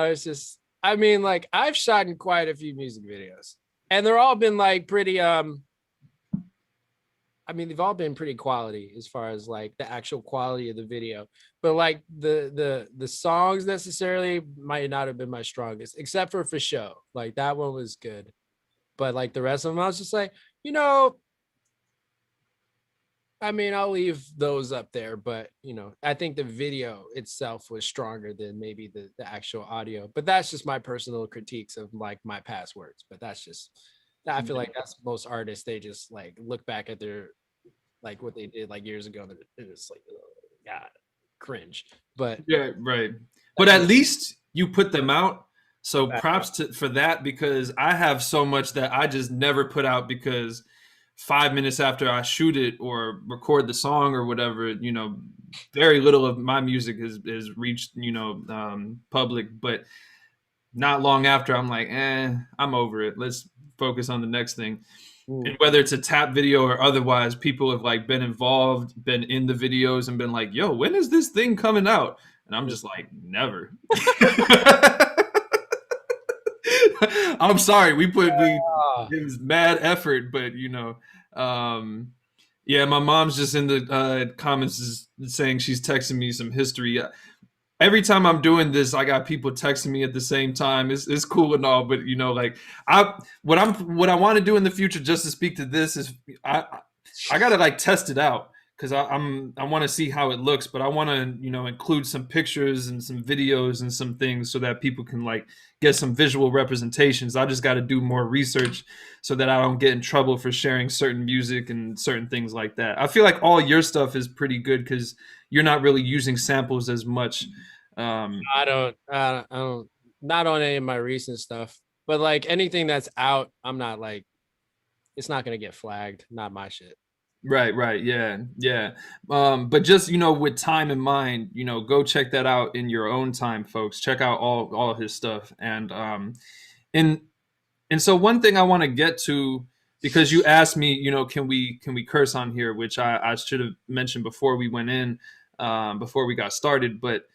it's just, I mean, like, I've shot in quite a few music videos, and they're all been like pretty they've all been pretty quality as far as like the actual quality of the video, but like the songs necessarily might not have been my strongest, except for Fasho. Like, that one was good, but like the rest of them, I was just like, I'll leave those up there, but I think the video itself was stronger than maybe the actual audio. But that's just my personal critiques of like my past works. But that's just, I feel like that's most artists, they just like look back at their like what they did like years ago, and it's like, oh, God, cringe. But yeah, right. But at least you put them out. So props for that, because I have so much that I just never put out because 5 minutes after I shoot it or record the song or whatever, very little of my music has reached, public. But not long after, I'm like, I'm over it. Let's focus on the next thing. Ooh. And whether it's a tap video or otherwise, people have like been involved, been in the videos, and been like, yo, when is this thing coming out? And I'm just like, never. I'm sorry. It was mad effort, but yeah, my mom's just in the comments saying she's texting me some history. Every time I'm doing this, I got people texting me at the same time. It's cool and all, but like what I want to do in the future, just to speak to this, is I gotta like test it out, because I want to see how it looks, but I want to include some pictures and some videos and some things so that people can like get some visual representations. I just got to do more research so that I don't get in trouble for sharing certain music and certain things like that. I feel like all your stuff is pretty good because you're not really using samples as much. I don't, not on any of my recent stuff, but like anything that's out, I'm not like, it's not going to get flagged. Not my shit. Right. Yeah. But just, with time in mind, go check that out in your own time, folks. Check out all his stuff. And so one thing I want to get to, because you asked me, can we curse on here, which I should have mentioned before we went in, before we got started, but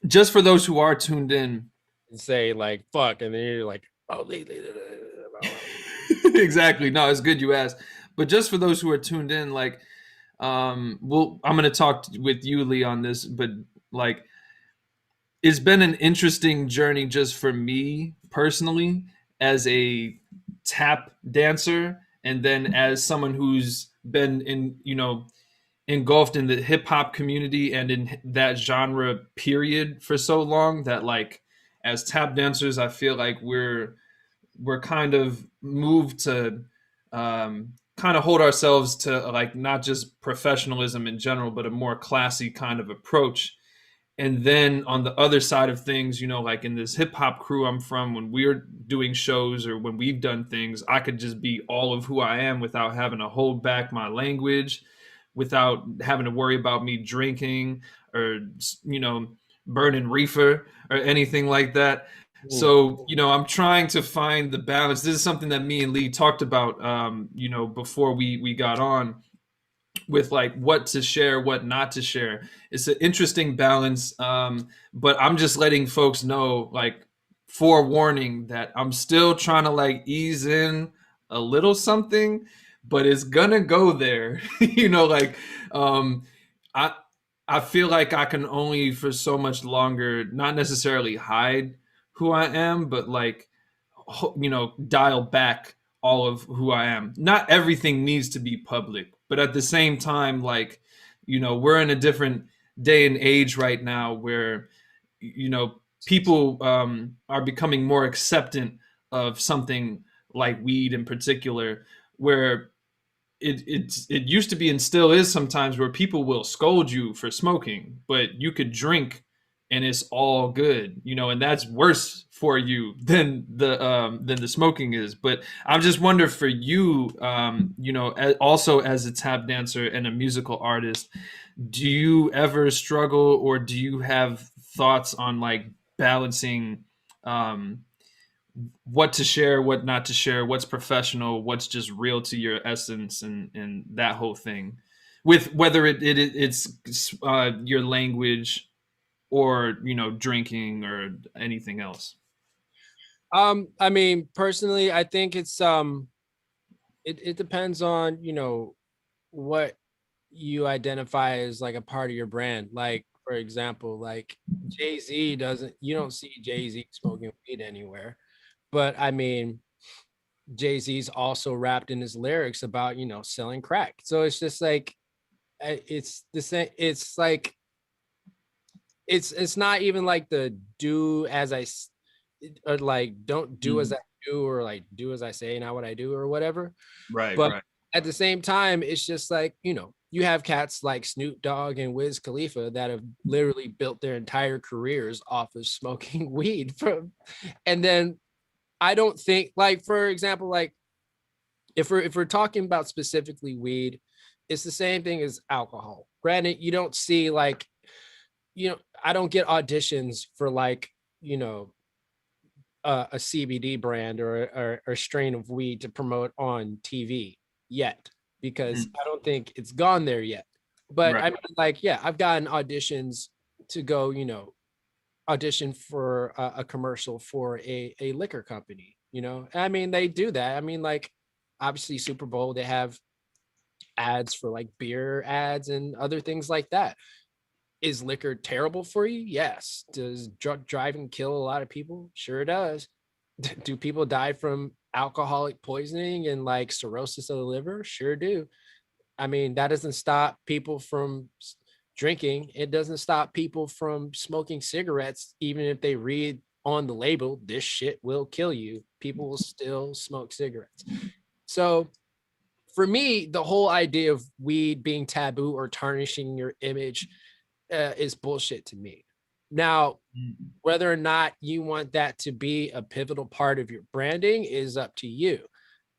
just for those who are tuned in, say like, fuck. And then you're like, oh, exactly. No, it's good you asked. But just for those who are tuned in, like, I'm going to talk with you, Lee, on this, but like, it's been an interesting journey just for me personally as a tap dancer, and then as someone who's been in, engulfed in the hip hop community and in that genre period for so long that, like, as tap dancers, I feel like we're kind of moved to kind of hold ourselves to, like, not just professionalism in general, but a more classy kind of approach. And then on the other side of things, like in this hip hop crew I'm from, when we're doing shows or when we've done things, I could just be all of who I am without having to hold back my language, without having to worry about me drinking or, burning reefer or anything like that. So, I'm trying to find the balance. This is something that me and Lee talked about, before we got on, with like what to share, what not to share. It's an interesting balance. But I'm just letting folks know, like, forewarning, that I'm still trying to like ease in a little something, but it's gonna go there. Like, I I feel like I can only for so much longer, not necessarily hide who I am, but like, dial back all of who I am. Not everything needs to be public, but at the same time, like, we're in a different day and age right now where, people are becoming more acceptant of something like weed in particular, where it used to be, and still is sometimes, where people will scold you for smoking, but you could drink and it's all good, and that's worse for you than the smoking is. But I just wonder for you, also as a tap dancer and a musical artist, do you ever struggle, or do you have thoughts on like balancing what to share, what not to share, what's professional, what's just real to your essence, and that whole thing, with whether it's your language or drinking or anything else? I mean, personally, I think it's it depends on, what you identify as like a part of your brand. Like, for example, like Jay-Z doesn't, you don't see Jay-Z smoking weed anywhere. But I mean, Jay-Z's also rapped in his lyrics about, selling crack. So it's just like, it's the same. It's like, it's not even like the do as or like don't do as I do, or like do as I say, not what I do, or whatever. Right, But right. at the same time, it's just like, you have cats like Snoop Dogg and Wiz Khalifa that have literally built their entire careers off of smoking weed and then I don't think, like, for example, like, if we're talking about specifically weed, it's the same thing as alcohol. Granted, you don't see like, I don't get auditions for like, you know, a CBD brand or a strain of weed to promote on TV yet, because I don't think it's gone there yet. But Right. I mean, like, yeah, I've gotten auditions to go, audition for a commercial for a liquor company. I mean, they do that. I mean, like, obviously Super Bowl, they have ads for like beer ads and other things like that. Is liquor terrible for you? Yes. Does drunk driving kill a lot of people? Sure does. Do people die from alcoholic poisoning and like cirrhosis of the liver? Sure do. I mean, that doesn't stop people from drinking. It doesn't stop people from smoking cigarettes, even if they read on the label, this shit will kill you. People will still smoke cigarettes. So for me, the whole idea of weed being taboo or tarnishing your image is bullshit to me. Now, whether or not you want that to be a pivotal part of your branding is up to you.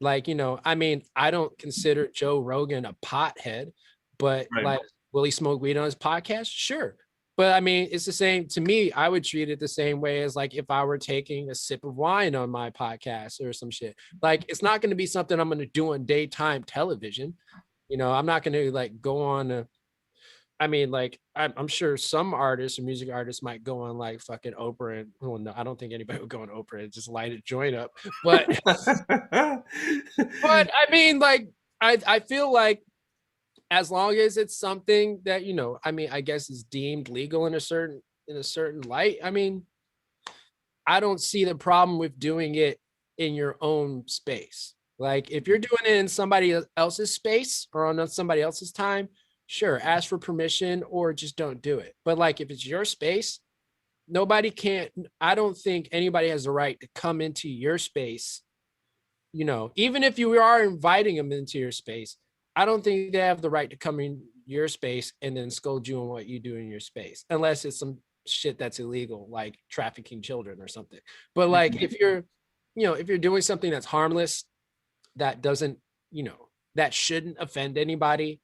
Like, I mean, I don't consider Joe Rogan a pothead, but Right. like, will he smoke weed on his podcast? Sure. But I mean, it's the same to me. I would treat it the same way as like if I were taking a sip of wine on my podcast or some shit. Like, it's not going to be something I'm going to do on daytime television. I'm not going to like go on I mean, like, I'm sure some artists or music artists might go on like fucking Oprah, and well, no, I don't think anybody would go on Oprah and just light a joint up. But, but I mean, like, I feel like as long as it's something that, you know, I mean, I guess is deemed legal in a certain light. I mean, I don't see the problem with doing it in your own space. Like if you're doing it in somebody else's space or on somebody else's time, sure, ask for permission or just don't do it. But like if it's your space, nobody can't, I don't think anybody has the right to come into your space. You know, even if you are inviting them into your space, I don't think they have the right to come in your space and then scold you on what you do in your space, unless it's some shit that's illegal, like trafficking children or something. But like if you're, you know, if you're doing something that's harmless, that doesn't, you know, that shouldn't offend anybody,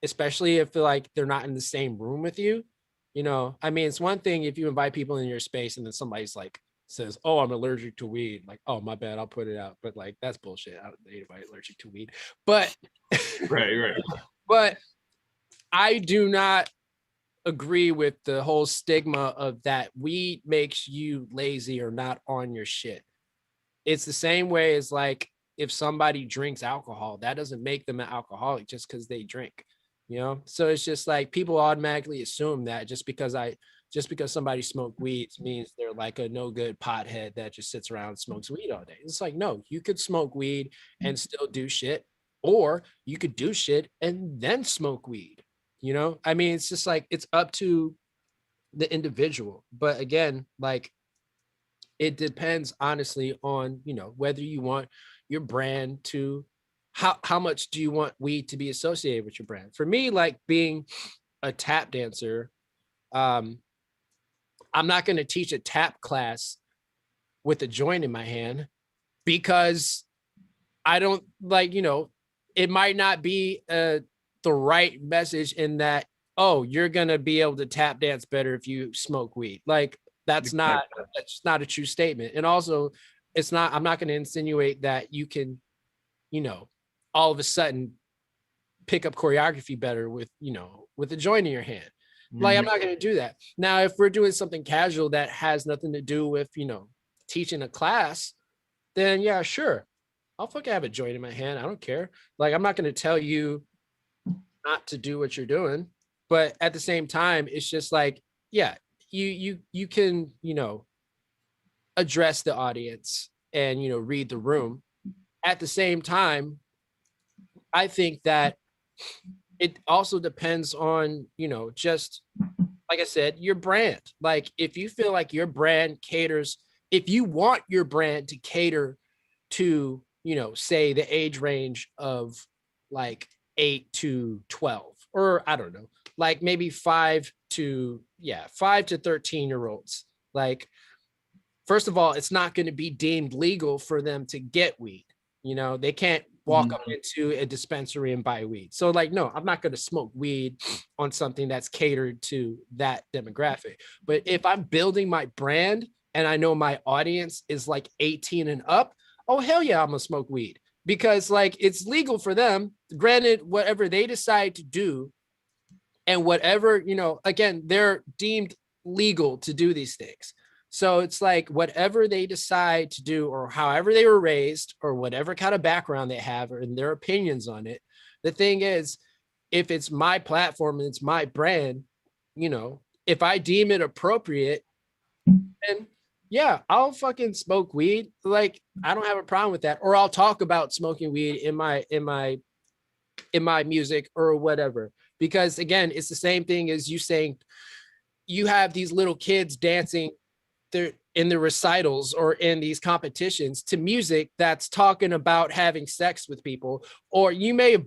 especially if like they're not in the same room with you. You know, I mean, it's one thing if you invite people in your space and then somebody's like says, "Oh, I'm allergic to weed." Like, "Oh, my bad, I'll put it out." But like, that's bullshit. I don't think anybody allergic to weed. But Right. but I do not agree with the whole stigma of that weed makes you lazy or not on your shit. It's the same way as like if somebody drinks alcohol, that doesn't make them an alcoholic just because they drink, you know? So it's just like people automatically assume that just because somebody smoked weed means they're like a no good pothead that just sits around and smokes weed all day. It's like, no, you could smoke weed and still do shit, or you could do shit and then smoke weed. You know, I mean, it's just like it's up to the individual. But again, like it depends honestly on, you know, whether you want your brand to how much do you want weed to be associated with your brand. For me, like being a tap dancer, I'm not going to teach a tap class with a joint in my hand because I don't like, you know, it might not be the right message in that, oh, you're going to be able to tap dance better if you smoke weed. Like that's not a true statement. And also I'm not going to insinuate that you can, you know, all of a sudden pick up choreography better with, you know, with a joint in your hand. Like, I'm not going to do that. Now, if we're doing something casual that has nothing to do with, you know, teaching a class, then yeah, sure. I'll fucking have a joint in my hand. I don't care. Like, I'm not going to tell you not to do what you're doing. But at the same time, it's just like, yeah, you can, you know, address the audience and, you know, read the room. At the same time, I think that it also depends on, you know, just like I said, your brand. Like if you feel like your brand caters, if you want your brand to cater to, you know, say the age range of like 8 to 12, or I don't know, like maybe 5 to 13-year-olds. Like, first of all, it's not going to be deemed legal for them to get weed. You know, they can't walk up into a dispensary and buy weed. So like, no, I'm not going to smoke weed on something that's catered to that demographic. But if I'm building my brand and I know my audience is like 18 and up, oh, hell yeah, I'm going to smoke weed because like it's legal for them. Granted, whatever they decide to do and whatever, you know, again, they're deemed legal to do these things. So it's like whatever they decide to do or however they were raised or whatever kind of background they have or their opinions on it. The thing is, if it's my platform and it's my brand, you know, if I deem it appropriate, then yeah, I'll fucking smoke weed. Like I don't have a problem with that. Or I'll talk about smoking weed in my music or whatever. Because again, it's the same thing as you saying you have these little kids dancing they're in the recitals or in these competitions to music that's talking about having sex with people, or you may have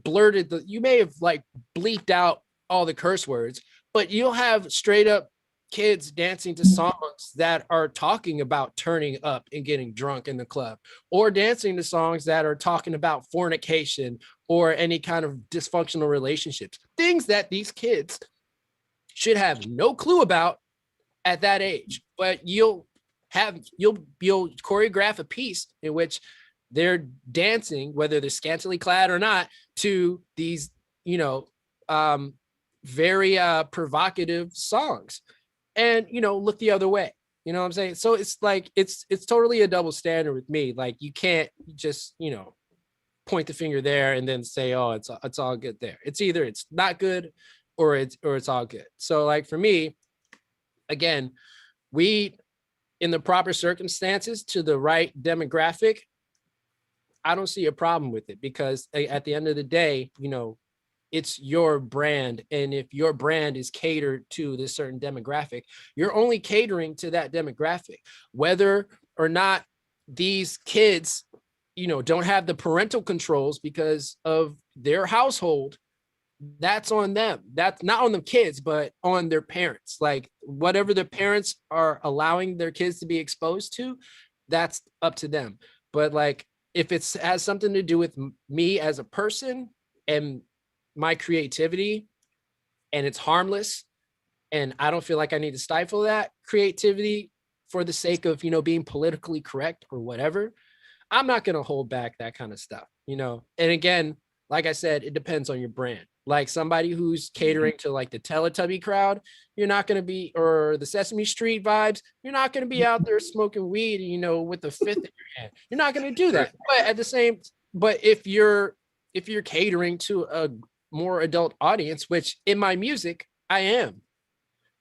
you may have like bleeped out all the curse words, but you'll have straight up kids dancing to songs that are talking about turning up and getting drunk in the club, or dancing to songs that are talking about fornication or any kind of dysfunctional relationships, things that these kids should have no clue about at that age. But you'll choreograph a piece in which they're dancing, whether they're scantily clad or not, to these, you know, very provocative songs, and you know, look the other way. You know what I'm saying? So it's like it's totally a double standard with me. Like you can't just, you know, point the finger there and then say, oh, it's all good there. It's either it's not good or it's all good. So like for me, again, weed in the proper circumstances to the right demographic, I don't see a problem with it, because at the end of the day, you know, it's your brand. And if your brand is catered to this certain demographic, you're only catering to that demographic. Whether or not these kids, you know, don't have the parental controls because of their household, that's on them. That's not on the kids, but on their parents. Like whatever their parents are allowing their kids to be exposed to, that's up to them. But like, if it has something to do with me as a person and my creativity, and it's harmless, and I don't feel like I need to stifle that creativity for the sake of, you know, being politically correct or whatever, I'm not going to hold back that kind of stuff, you know? And again, like I said, it depends on your brand. Like somebody who's catering to like the Teletubby crowd, you're not going to be, or the Sesame Street vibes, you're not going to be out there smoking weed, you know, with a fifth in your hand. You're not going to do that. But at the same, but if you're catering to a more adult audience, which in my music, I am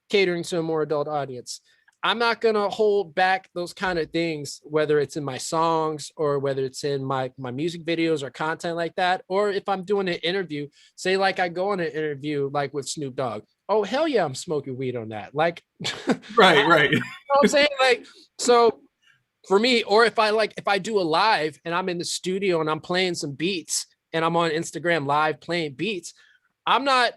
catering to a more adult audience, I'm not going to hold back those kind of things, whether it's in my songs or whether it's in my music videos or content like that. Or if I'm doing an interview, say like I go on an interview like with Snoop Dogg. Oh, hell yeah, I'm smoking weed on that. Like, right. You know what I'm saying? Like, so for me, or if I do a live and I'm in the studio and I'm playing some beats and I'm on Instagram live playing beats, I'm not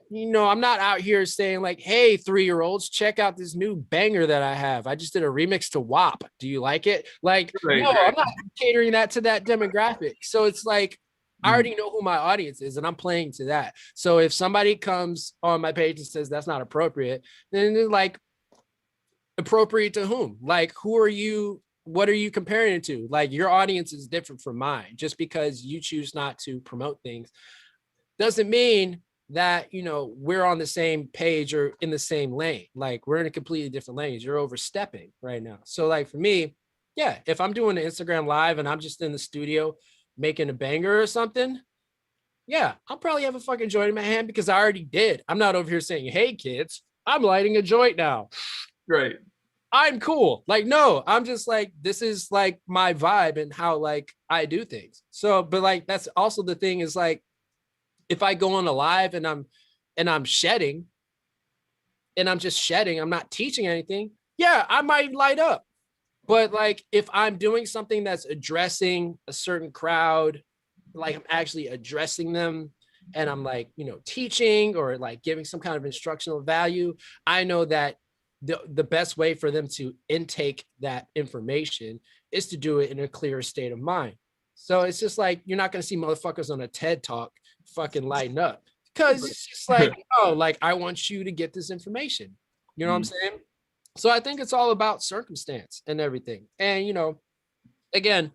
out here saying like, hey, 3-year-olds, check out this new banger that I have. I just did a remix to WAP. Do you like it? Like, no, I'm not catering that to that demographic. So it's like, I already know who my audience is and I'm playing to that. So if somebody comes on my page and says that's not appropriate, then they're like, appropriate to whom? Like, who are you? What are you comparing it to? Like, your audience is different from mine. Just because you choose not to promote things doesn't mean that, you know, we're on the same page or in the same lane. Like, we're in a completely different lanes. You're overstepping right now. So like for me, yeah, if I'm doing an Instagram live and I'm just in the studio making a banger or something, yeah, I'll probably have a fucking joint in my hand because I already did. I'm not over here saying, hey kids, I'm lighting a joint now. Right. I'm cool. Like, no, I'm just like, this is like my vibe and how like I do things. So, but like, that's also the thing is like, if I go on a live and I'm shedding and I'm just shedding, I'm not teaching anything. Yeah, I might light up. But like, if I'm doing something that's addressing a certain crowd, like I'm actually addressing them and I'm like, you know, teaching or like giving some kind of instructional value, I know that the best way for them to intake that information is to do it in a clearer state of mind. So it's just like, you're not going to see motherfuckers on a TED talk fucking lighten up because it's just like, oh, like I want you to get this information. You know what I'm saying? So I think it's all about circumstance and everything. And, you know, again,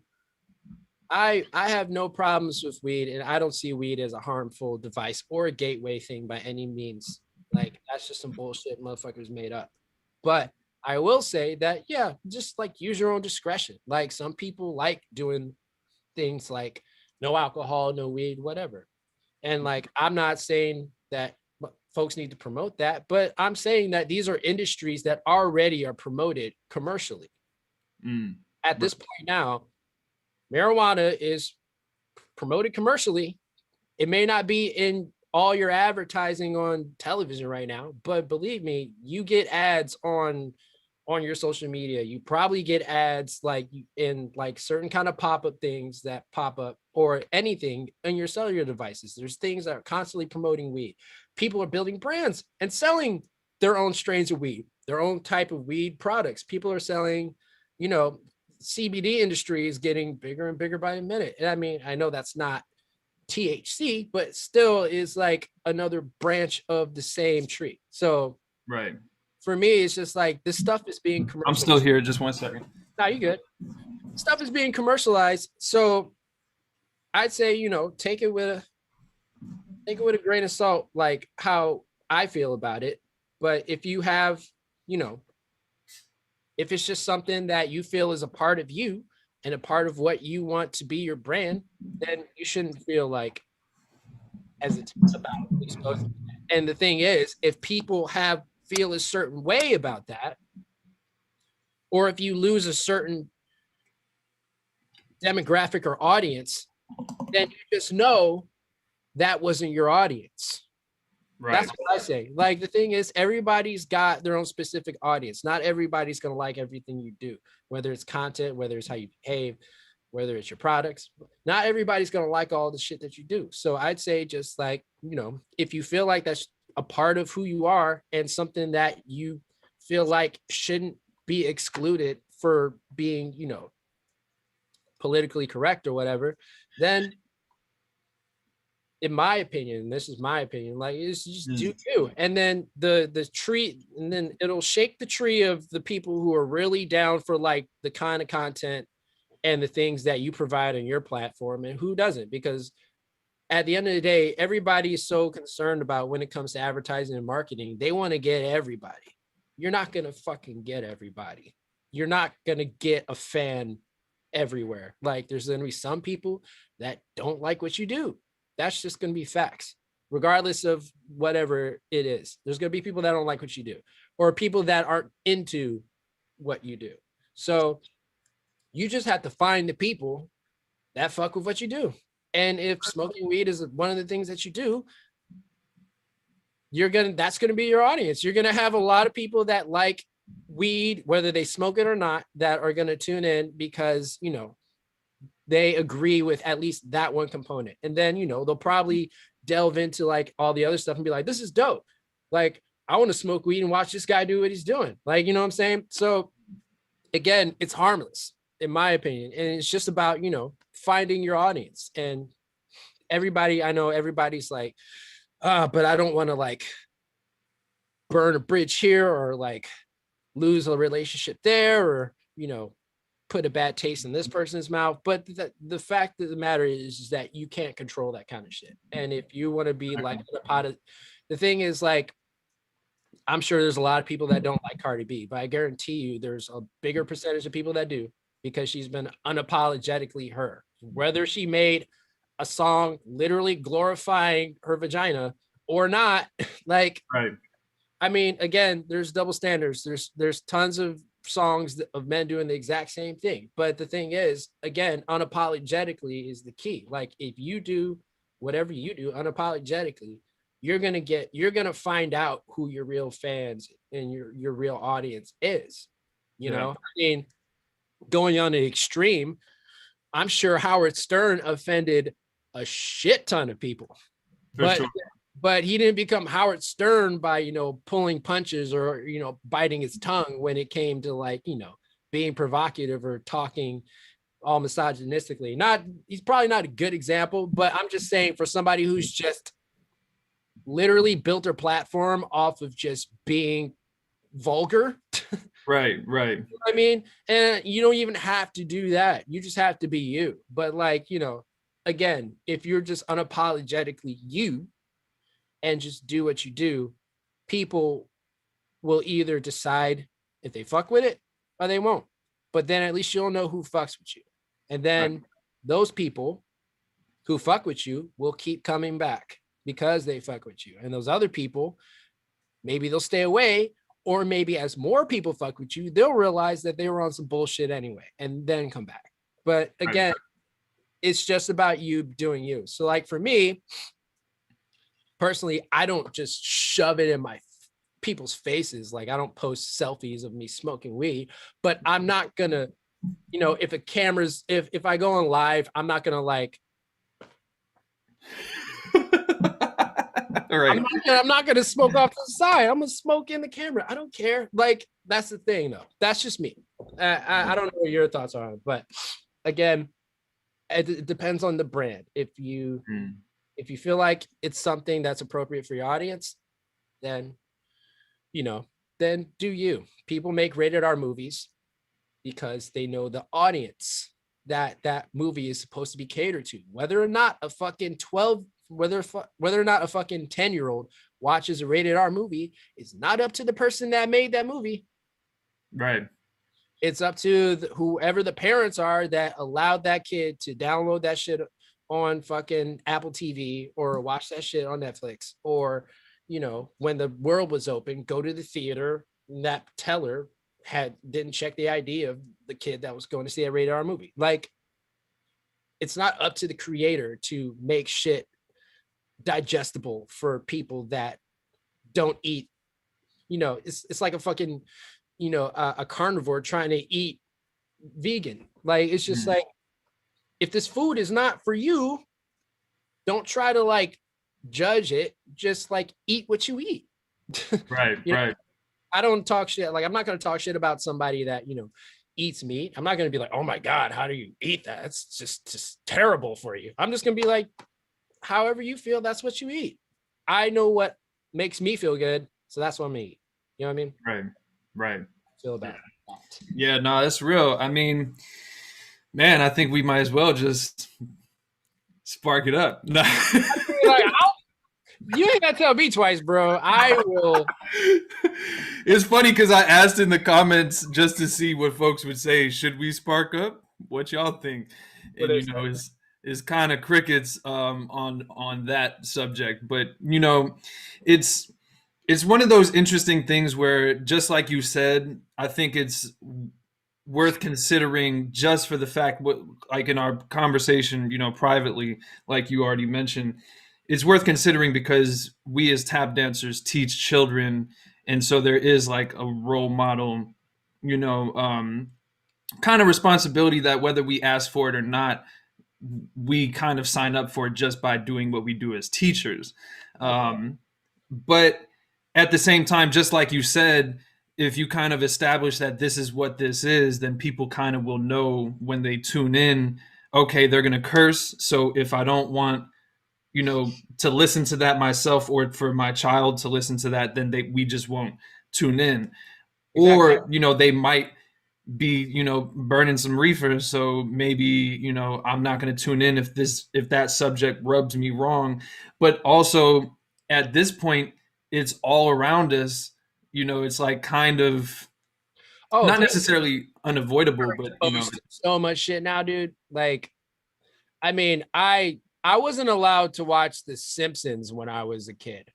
I have no problems with weed and I don't see weed as a harmful device or a gateway thing by any means. Like, that's just some bullshit motherfuckers made up. But I will say that, yeah, just like use your own discretion. Like, some people like doing things like no alcohol, no weed, whatever. And like, I'm not saying that folks need to promote that, but I'm saying that these are industries that already are promoted commercially. At this point now, marijuana is promoted commercially. It may not be in all your advertising on television right now, but believe me, you get ads on your social media. You probably get ads like in like certain kind of pop-up things that pop up or anything on your cellular devices. There's things that are constantly promoting weed. People are building brands and selling their own strains of weed, their own type of weed products. People are selling, you know, CBD industry is getting bigger and bigger by the minute. And I mean, I know that's not THC, but still is like another branch of the same tree. So right. For me, it's just like this stuff is being commercialized. I'm still here. Just 1 second. No, you good. Stuff is being commercialized. So I'd say, you know, take it with a grain of salt, like how I feel about it. But if you have, you know, if it's just something that you feel is a part of you, and a part of what you want to be your brand, then you shouldn't feel like hesitant about exposing that. And the thing is, if people feel a certain way about that, or if you lose a certain demographic or audience, then you just know that wasn't your audience. Right. That's what I say. Like, the thing is, everybody's got their own specific audience. Not everybody's going to like everything you do, whether it's content, whether it's how you behave, whether it's your products. Not everybody's going to like all the shit that you do. So I'd say, just like, if you feel like that's a part of who you are and something that you feel like shouldn't be excluded for being, politically correct or whatever, then in my opinion, this is my opinion, like, it's just do you. And then the tree, and then it'll shake the tree of the people who are really down for like the kind of content and the things that you provide on your platform, and who doesn't. Because at the end of the day, everybody is so concerned about, when it comes to advertising and marketing, they want to get everybody. You're not going to fucking get everybody. You're not going to get a fan everywhere. Like, there's going to be some people that don't like what you do. That's just going to be facts, regardless of whatever it is. There's going to be people that don't like what you do, or people that aren't into what you do. So you just have to find the people that fuck with what you do. And if smoking weed is one of the things that you do, that's going to be your audience. You're going to have a lot of people that like weed, whether they smoke it or not, that are going to tune in because, they agree with at least that one component. And then, they'll probably delve into like all the other stuff and be like, this is dope. Like, I want to smoke weed and watch this guy do what he's doing. Like, you know what I'm saying? So again, it's harmless in my opinion. And it's just about, finding your audience. And I know everybody's like, but I don't want to like burn a bridge here, or like lose a relationship there, or, put a bad taste in this person's mouth. But the fact of the matter is that you can't control that kind of shit. And if you want to be like the thing is, like, I'm sure there's a lot of people that don't like Cardi B, but I guarantee you there's a bigger percentage of people that do, because she's been unapologetically her. Whether she made a song literally glorifying her vagina or not, like, right. I mean, again, there's double standards. There's tons of songs of men doing the exact same thing. But the thing is, again, unapologetically is the key. Like, if you do whatever you do unapologetically, you're gonna find out who your real fans and your real audience is. I mean, going on the extreme, I'm sure Howard Stern offended a shit ton of people. But he didn't become Howard Stern by, pulling punches or, biting his tongue when it came to like, being provocative or talking all misogynistically. He's probably not a good example, but I'm just saying, for somebody who's just literally built her platform off of just being vulgar. Right. I mean, and you don't even have to do that. You just have to be you. But like, again, if you're just unapologetically you and just do what you do, people will either decide if they fuck with it or they won't. But then at least you'll know who fucks with you. And then those people who fuck with you will keep coming back because they fuck with you. And those other people, maybe they'll stay away, or maybe as more people fuck with you, they'll realize that they were on some bullshit anyway and then come back. But again, it's just about you doing you. So like for me, personally, I don't just shove it in my people's faces. Like, I don't post selfies of me smoking weed, but I'm not gonna, if I go on live, I'm not gonna like, right. I'm not gonna smoke off to the side. I'm gonna smoke in the camera. I don't care. Like, that's the thing though. That's just me. I don't know what your thoughts are, but again, it depends on the brand. If you feel like it's something that's appropriate for your audience, then then do you. People make rated R movies because they know the audience that movie is supposed to be catered to. Whether or not a fucking 10-year-old watches a rated R movie is not up to the person that made that movie. Right. It's up to whoever the parents are that allowed that kid to download that shit on fucking Apple TV or watch that shit on Netflix, or, you know, when the world was open, go to the theater. That teller didn't check the ID of the kid that was going to see a rated R movie. Like, it's not up to the creator to make shit digestible for people that don't eat. You know, it's like a fucking, you know, a carnivore trying to eat vegan. Like, it's just like, if this food is not for you, don't try to like judge it. Just like eat what you eat. Right, You know, right. I don't talk shit. Like, I'm not going to talk shit about somebody that, you know, eats meat. I'm not going to be like, oh my God, how do you eat that? It's just terrible for you. I'm just going to be like, however you feel, that's what you eat. I know what makes me feel good, so that's what I'm gonna eat. You know what I mean? Right, right. Feel about that. Yeah, no, that's real. I mean, man, I think we might as well just spark it up. No. Like, you ain't gotta tell me twice, bro. I will. It's funny because I asked in the comments just to see what folks would say. Should we spark up? What y'all think? And you know, is kind of crickets on that subject. But you know, it's one of those interesting things where, just like you said, I think it's worth considering just for the fact, what, like in our conversation, you know, privately, like you already mentioned, it's worth considering because we as tap dancers teach children, and so there is like a role model, you know, kind of responsibility that whether we ask for it or not, we kind of sign up for it just by doing what we do as teachers. But at the same time, just like you said, if you kind of establish that this is what this is, then people kind of will know when they tune in, okay, they're going to curse. So if I don't want, you know, to listen to that myself, or for my child to listen to that, then we just won't tune in. Exactly. Or, you know, they might be, you know, burning some reefer, so maybe, you know, I'm not going to tune in if that subject rubs me wrong. But also at this point, it's all around us, you know, it's like kind of not necessarily unavoidable, but you know, so much shit now, dude. Like, I mean, I wasn't allowed to watch The Simpsons when I was a kid.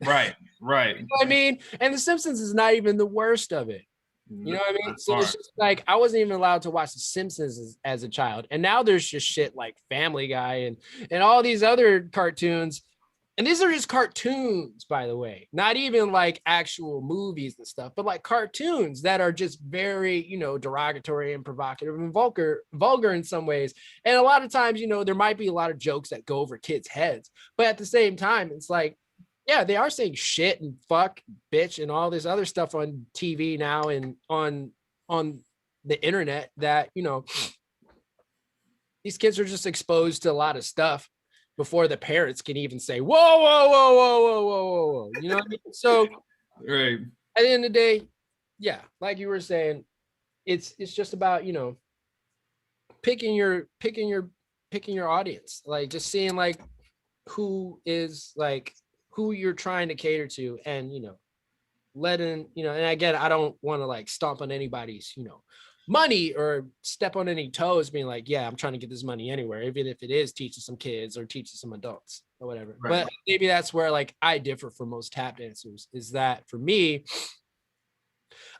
Right. You know what I mean? And The Simpsons is not even the worst of it. You know what I mean? So it's just like, I wasn't even allowed to watch The Simpsons as a child. And now there's just shit like Family Guy and all these other cartoons. And these are just cartoons, by the way, not even like actual movies and stuff, but like cartoons that are just very, you know, derogatory and provocative and vulgar in some ways. And a lot of times, you know, there might be a lot of jokes that go over kids' heads, but at the same time, it's like, yeah, they are saying shit and fuck, bitch, and all this other stuff on TV now and on the internet that, you know, these kids are just exposed to a lot of stuff before the parents can even say, whoa, whoa, whoa, whoa, whoa, whoa, whoa. You know what I mean? So right. At the end of the day, yeah, like you were saying, it's just about, you know, picking your audience, like just seeing like who you're trying to cater to, and, you know, letting, you know, and again, I don't want to like stomp on anybody's, you know, money or step on any toes being like, yeah, I'm trying to get this money anywhere, even if it is teaching some kids or teaching some adults or whatever. Right. But maybe that's where like I differ from most tap dancers, is that for me,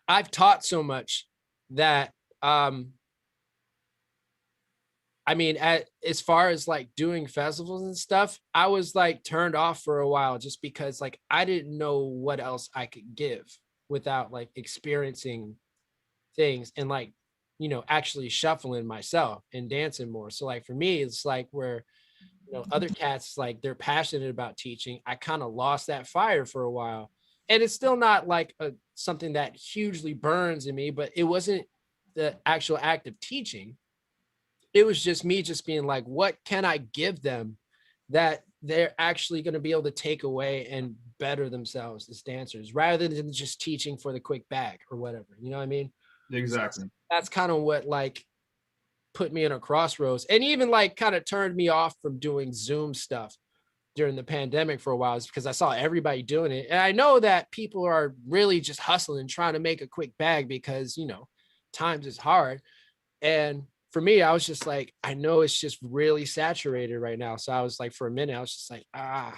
I've taught so much that I mean, as far as like doing festivals and stuff, I was like turned off for a while just because like I didn't know what else I could give without like experiencing things and like, you know, actually shuffling myself and dancing more. So like for me, it's like where, you know, other cats, like they're passionate about teaching. I kind of lost that fire for a while. And it's still not like something that hugely burns in me, but it wasn't the actual act of teaching. It was just me just being like, what can I give them that they're actually going to be able to take away and better themselves as dancers, rather than just teaching for the quick bag or whatever, you know what I mean? Exactly. So that's kind of what like put me in a crossroads, and even like kind of turned me off from doing Zoom stuff during the pandemic for a while, is because I saw everybody doing it. And I know that people are really just hustling, trying to make a quick bag because, you know, times is hard. And for me, I was just like, I know it's just really saturated right now. So I was like, for a minute, I was just like, I'm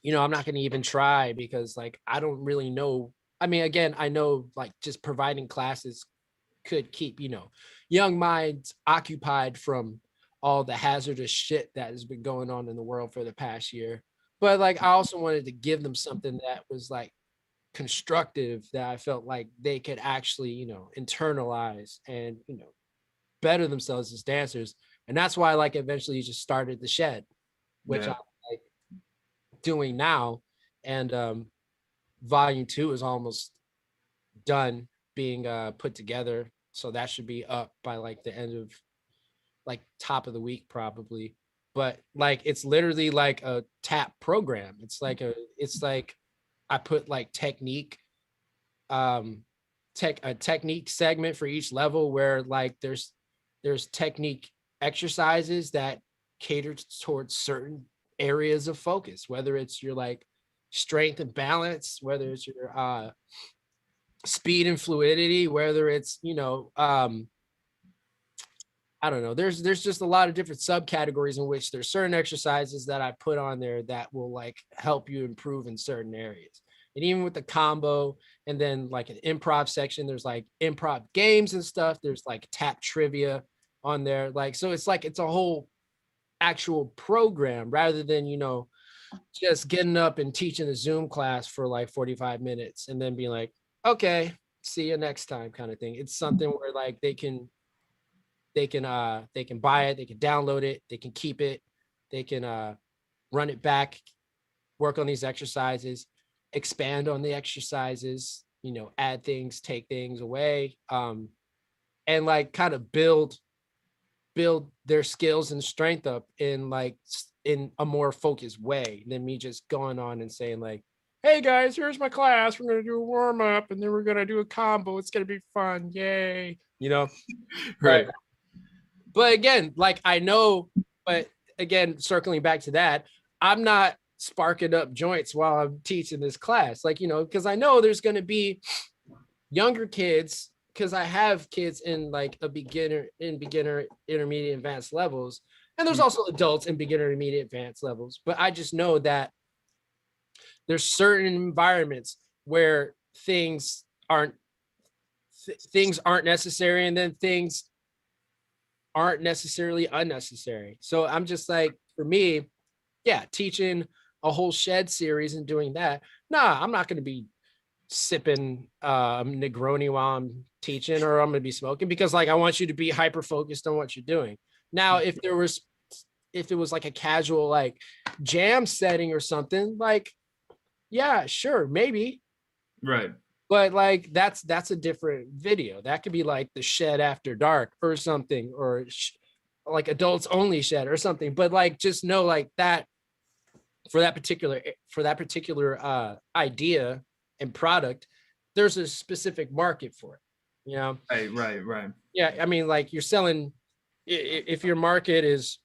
not going to even try because like, I don't really know. I mean, again, I know like just providing classes could keep, young minds occupied from all the hazardous shit that has been going on in the world for the past year. But like, I also wanted to give them something that was like constructive, that I felt like they could actually, internalize and, better themselves as dancers. And that's why like eventually just started the Shed, which I'm like doing now. And volume 2 is almost done being put together. So that should be up by like the end of like top of the week probably. But like it's literally like a tap program. It's like I put like a technique segment for each level where like there's technique exercises that cater towards certain areas of focus, whether it's your like strength and balance, whether it's your speed and fluidity, whether it's I don't know, there's just a lot of different subcategories in which there's certain exercises that I put on there that will like help you improve in certain areas. And even with the combo, and then like an improv section, there's like improv games and stuff. There's like tap trivia on there. Like, so it's like, it's a whole actual program rather than, just getting up and teaching a Zoom class for like 45 minutes and then being like, okay, see you next time kind of thing. It's something where like they can buy it, they can download it, they can keep it, they can run it back, work on these exercises, expand on the exercises, add things, take things away, and like kind of build their skills and strength up in a more focused way than me just going on and saying like, hey guys, here's my class, we're going to do a warm up and then we're going to do a combo, it's going to be fun, yay, right. But again, like I know, but again, circling back to that, I'm not sparking up joints while I'm teaching this class, like, because I know there's going to be younger kids, because I have kids in like beginner, intermediate, advanced levels. And there's also adults in beginner, intermediate, advanced levels. But I just know that there's certain environments where things aren't necessary, and then things aren't necessarily unnecessary. So I'm just like, for me, teaching a whole Shed series and doing that. Nah, I'm not going to be sipping Negroni while I'm teaching, or I'm going to be smoking, because like, I want you to be hyper focused on what you're doing. Now, if it was like a casual, like jam setting or something, like, yeah, sure, maybe. Right. But like, that's a different video. That could be like the Shed After Dark or something, or like adults only Shed or something. But like, just know like that for that particular idea and product, there's a specific market for it, Right. Yeah, I mean, like, you're selling, if your market is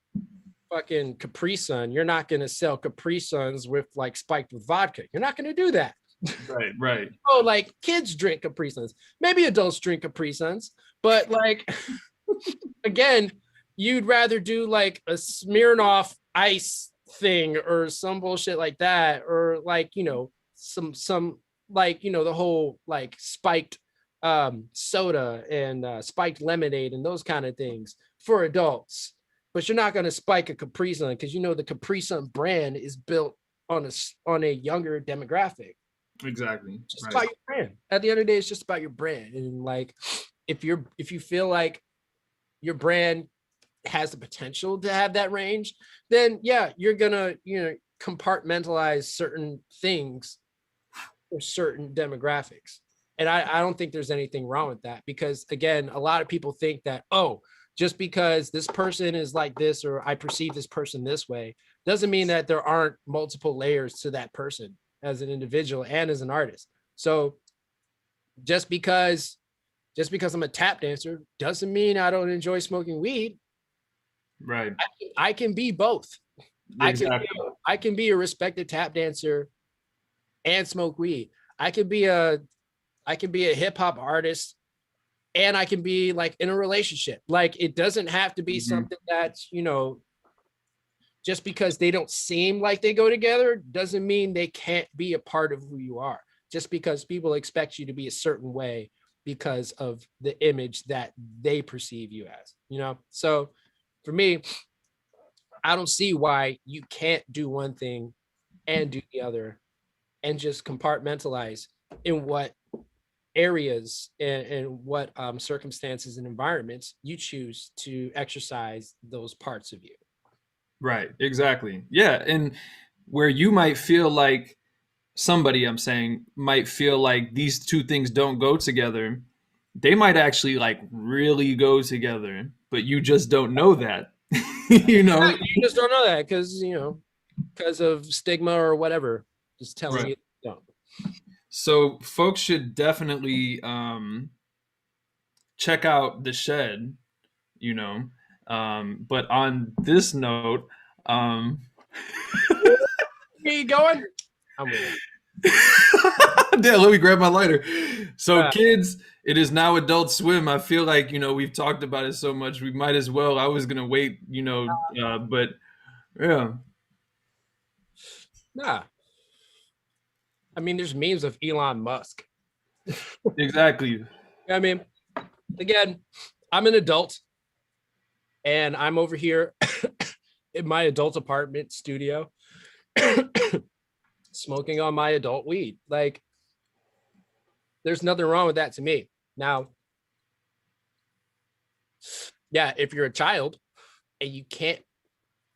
fucking Capri Sun, you're not going to sell Capri Suns with like spiked with vodka. You're not going to do that. Right. Oh, like kids drink Capri Suns, maybe adults drink Capri Suns, but like again, you'd rather do like a Smirnoff Ice thing or some bullshit like that, or like, some like, the whole like spiked soda and spiked lemonade and those kind of things for adults. But you're not going to spike a Capri Sun, because the Capri Sun brand is built on a younger demographic. Exactly. It's just about your brand. At the end of the day, it's just about your brand. And like, if you feel like your brand has the potential to have that range, then yeah, you're gonna compartmentalize certain things for certain demographics. And I don't think there's anything wrong with that, because again, a lot of people think that, oh, just because this person is like this, or I perceive this person this way, doesn't mean that there aren't multiple layers to that person as an individual and as an artist. So just because I'm a tap dancer doesn't mean I don't enjoy smoking weed. Right. I can be both. Exactly. I can be a respected tap dancer and smoke weed. I could be a hip hop artist and I can be like in a relationship. Like it doesn't have to be something that's, you know, just because they don't seem like they go together doesn't mean they can't be a part of who you are. Just because people expect you to be a certain way because of the image that they perceive you as, you know? So for me, I don't see why you can't do one thing and do the other and just compartmentalize in what areas and what circumstances and environments you choose to exercise those parts of you. Right, exactly. Yeah, and where you might feel like somebody, I'm saying, might feel like these two things don't go together, they might actually like really go together, but you just don't know that. You know? You just don't know that because, you know, because of stigma or whatever, just telling Right. you don't. So folks should definitely check out the shed, you know. But on this note, Where you going? I'm with yeah, let me grab my lighter. So, kids, it is now Adult Swim. I feel like, you know, we've talked about it so much, we might as well. I was gonna wait, you know, but yeah. Nah. I mean, there's memes of Elon Musk. Exactly. I mean, again, I'm an adult and I'm over here in my adult apartment studio smoking on my adult weed. Like, there's nothing wrong with that to me. Now, yeah, if you're a child and you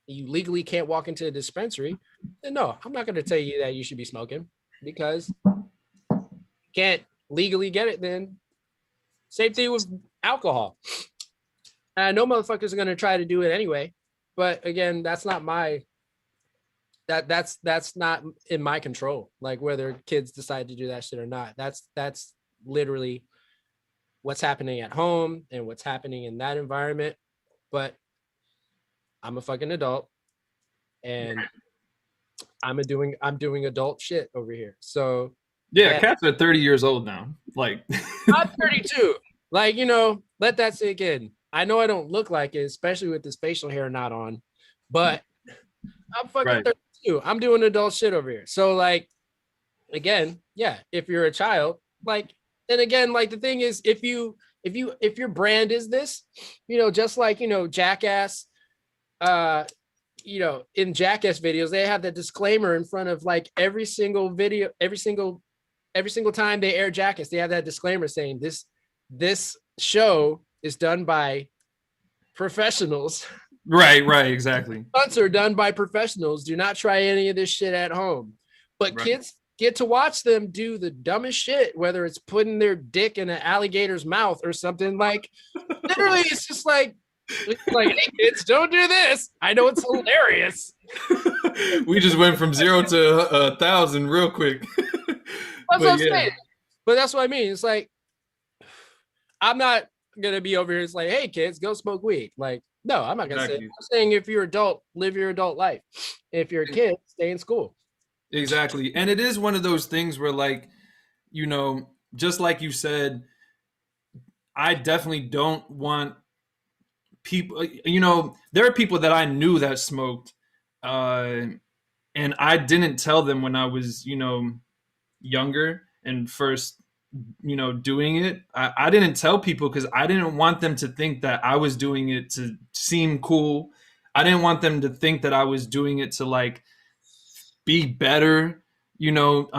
legally can't walk into a dispensary, then no, I'm not going to tell you that you should be smoking because you can't legally get it. Then same thing with alcohol. And I know motherfuckers are going to try to do it anyway, but again, that's not that's not in my control. Like whether kids decide to do that shit or not. That's literally what's happening at home and what's happening in that environment. But I'm a fucking adult and I'm doing adult shit over here. So Yeah, cats are 30 years old now. Like I'm 32. Like, you know, let that sink in. I know I don't look like it, especially with this facial hair not on, but I'm fucking 32. I'm doing adult shit over here. So like, again, yeah, if you're a child, like, and again, like the thing is, if your brand is this, you know, just like, you know, Jackass, you know, in Jackass videos, they have the disclaimer in front of like every single video, every single time they air Jackass, they have that disclaimer saying this show is done by professionals. Right, exactly. Stunts are done by professionals. Do not try any of this shit at home. But kids get to watch them do the dumbest shit, whether it's putting their dick in an alligator's mouth or something. Like, literally, it's just like, hey kids, don't do this. I know it's hilarious. We just went from 0 to 1,000 real quick. That's what I'm saying. But that's what I mean. It's like, I'm not gonna be over here. It's like, hey kids, go smoke weed. Like, no, I'm not gonna say. I'm saying if you're adult, live your adult life. If you're a kid, stay in school. Exactly. And it is one of those things where, like, you know, just like you said, I definitely don't want people, you know, there are people that I knew that smoked, and I didn't tell them when I was, you know, younger and first, you know, doing it. I didn't tell people because I didn't want them to think that I was doing it to seem cool. I didn't want them to think that I was doing it to like be better, you know.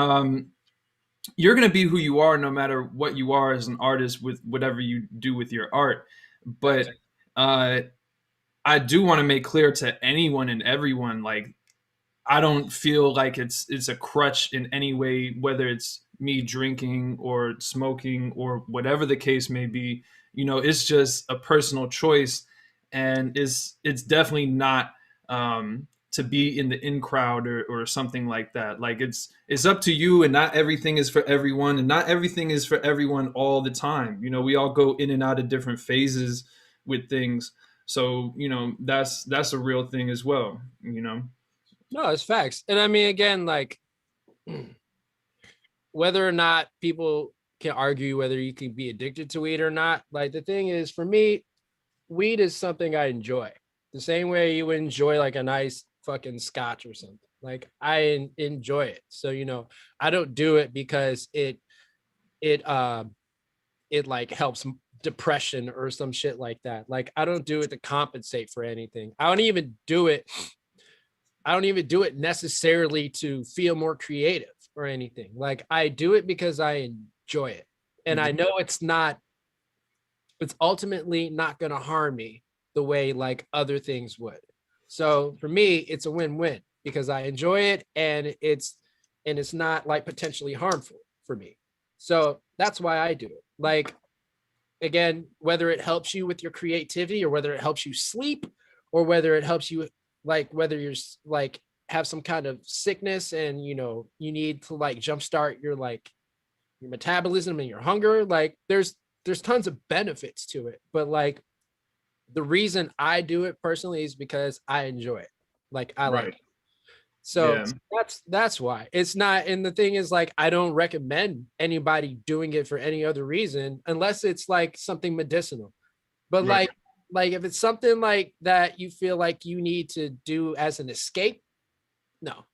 You're going to be who you are no matter what you are as an artist with whatever you do with your art. But I do want to make clear to anyone and everyone, like, I don't feel like it's a crutch in any way, whether it's me drinking or smoking or whatever the case may be. You know, it's just a personal choice, and it's definitely not to be in the in crowd or something like that. Like it's up to you, and not everything is for everyone, and not everything is for everyone all the time. You know, we all go in and out of different phases with things. So, you know, that's a real thing as well, you know. No, it's facts. And I mean, again, like whether or not people can argue whether you can be addicted to weed or not. Like the thing is, for me, weed is something I enjoy. The same way you would enjoy like a nice fucking scotch or something. Like I enjoy it. So, I don't do it because it like helps depression or some shit like that. Like I don't do it to compensate for anything. I don't even do it necessarily to feel more creative or anything. Like I do it because I enjoy it. And I know it's ultimately not going to harm me the way like other things would. So for me, it's a win-win because I enjoy it and it's not like potentially harmful for me. So that's why I do it. Like again, whether it helps you with your creativity or whether it helps you sleep or whether it helps you like whether you're like have some kind of sickness and you need to like jumpstart your like your metabolism and your hunger, like there's tons of benefits to it. But like the reason I do it personally is because I enjoy it. Like I like it. So that's why it's not. And the thing is, like, I don't recommend anybody doing it for any other reason unless it's like something medicinal. But like if it's something like that you feel like you need to do as an escape, no,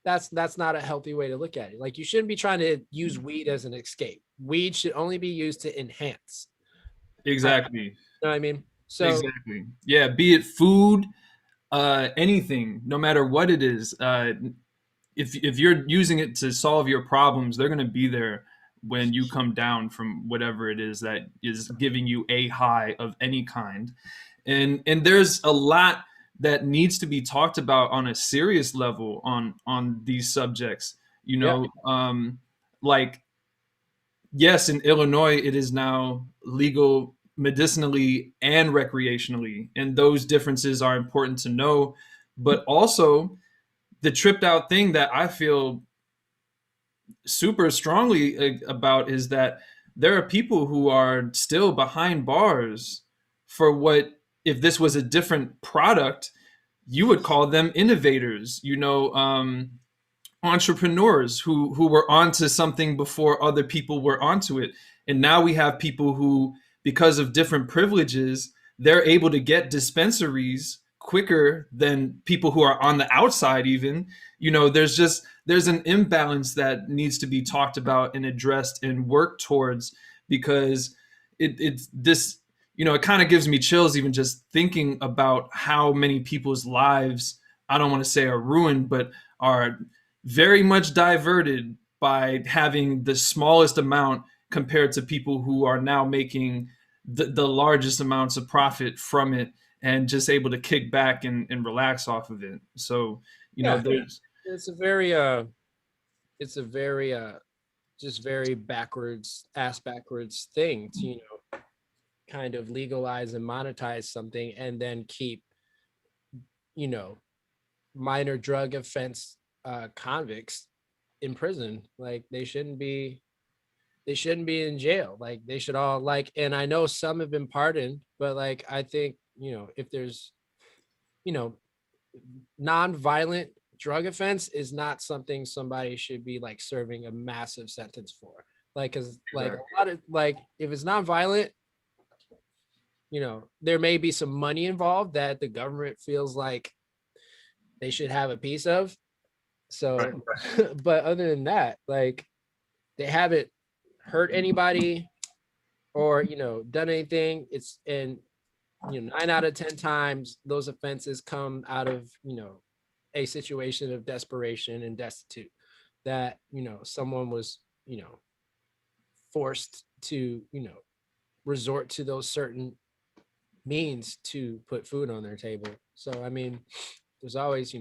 that's not a healthy way to look at it. Like you shouldn't be trying to use weed as an escape. Weed should only be used to enhance. Exactly. You know what I mean? So exactly. Yeah. Be it food, anything, no matter what it is. If you're using it to solve your problems, they're going to be there when you come down from whatever it is that is giving you a high of any kind. And there's a lot that needs to be talked about on a serious level on these subjects. Like yes, in Illinois it is now legal medicinally and recreationally, and those differences are important to know. But also the tripped out thing that I feel super strongly about is that there are people who are still behind bars for what, if this was a different product, you would call them innovators, entrepreneurs who were onto something before other people were onto it. And now we have people who, because of different privileges, they're able to get dispensaries quicker than people who are on the outside even. There's an imbalance that needs to be talked about and addressed and worked towards, because it's this, it kind of gives me chills even just thinking about how many people's lives, I don't want to say are ruined, but are very much diverted by having the smallest amount compared to people who are now making the largest amounts of profit from it and just able to kick back and relax off of it. So, there's it's a very just very backwards thing to kind of legalize and monetize something and then keep minor drug offense convicts in prison. Like they shouldn't be in jail. Like they should all like, and I know some have been pardoned, but like I think if there's non-violent drug offense is not something somebody should be like serving a massive sentence for. Like because like a lot of like if it's non-violent, there may be some money involved that the government feels like they should have a piece of. So but other than that, like they haven't hurt anybody or done anything. It's and 9 out of 10 times those offenses come out of a situation of desperation and destitute, that someone was forced to resort to those certain means to put food on their table. So I mean, there's always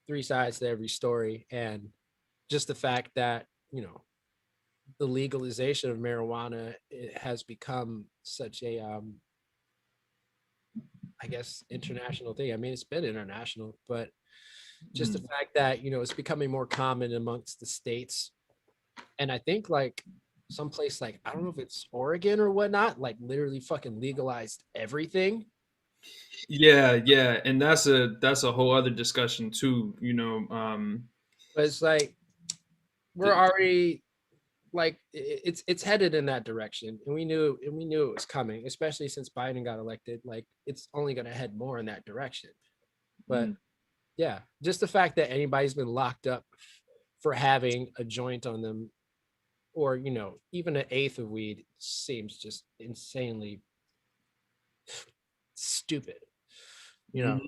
three sides to every story. And just the fact that the legalization of marijuana, it has become such a I guess international thing. I mean, it's been international, but just the fact that it's becoming more common amongst the states. And I think like someplace like, I don't know if it's Oregon or whatnot, like literally fucking legalized everything. Yeah, and that's a whole other discussion too. But it's like we're already like it's headed in that direction, and we knew it was coming, especially since Biden got elected. Like it's only going to head more in that direction. But yeah, just the fact that anybody's been locked up for having a joint on them, or even an eighth of weed, seems just insanely stupid. Yeah,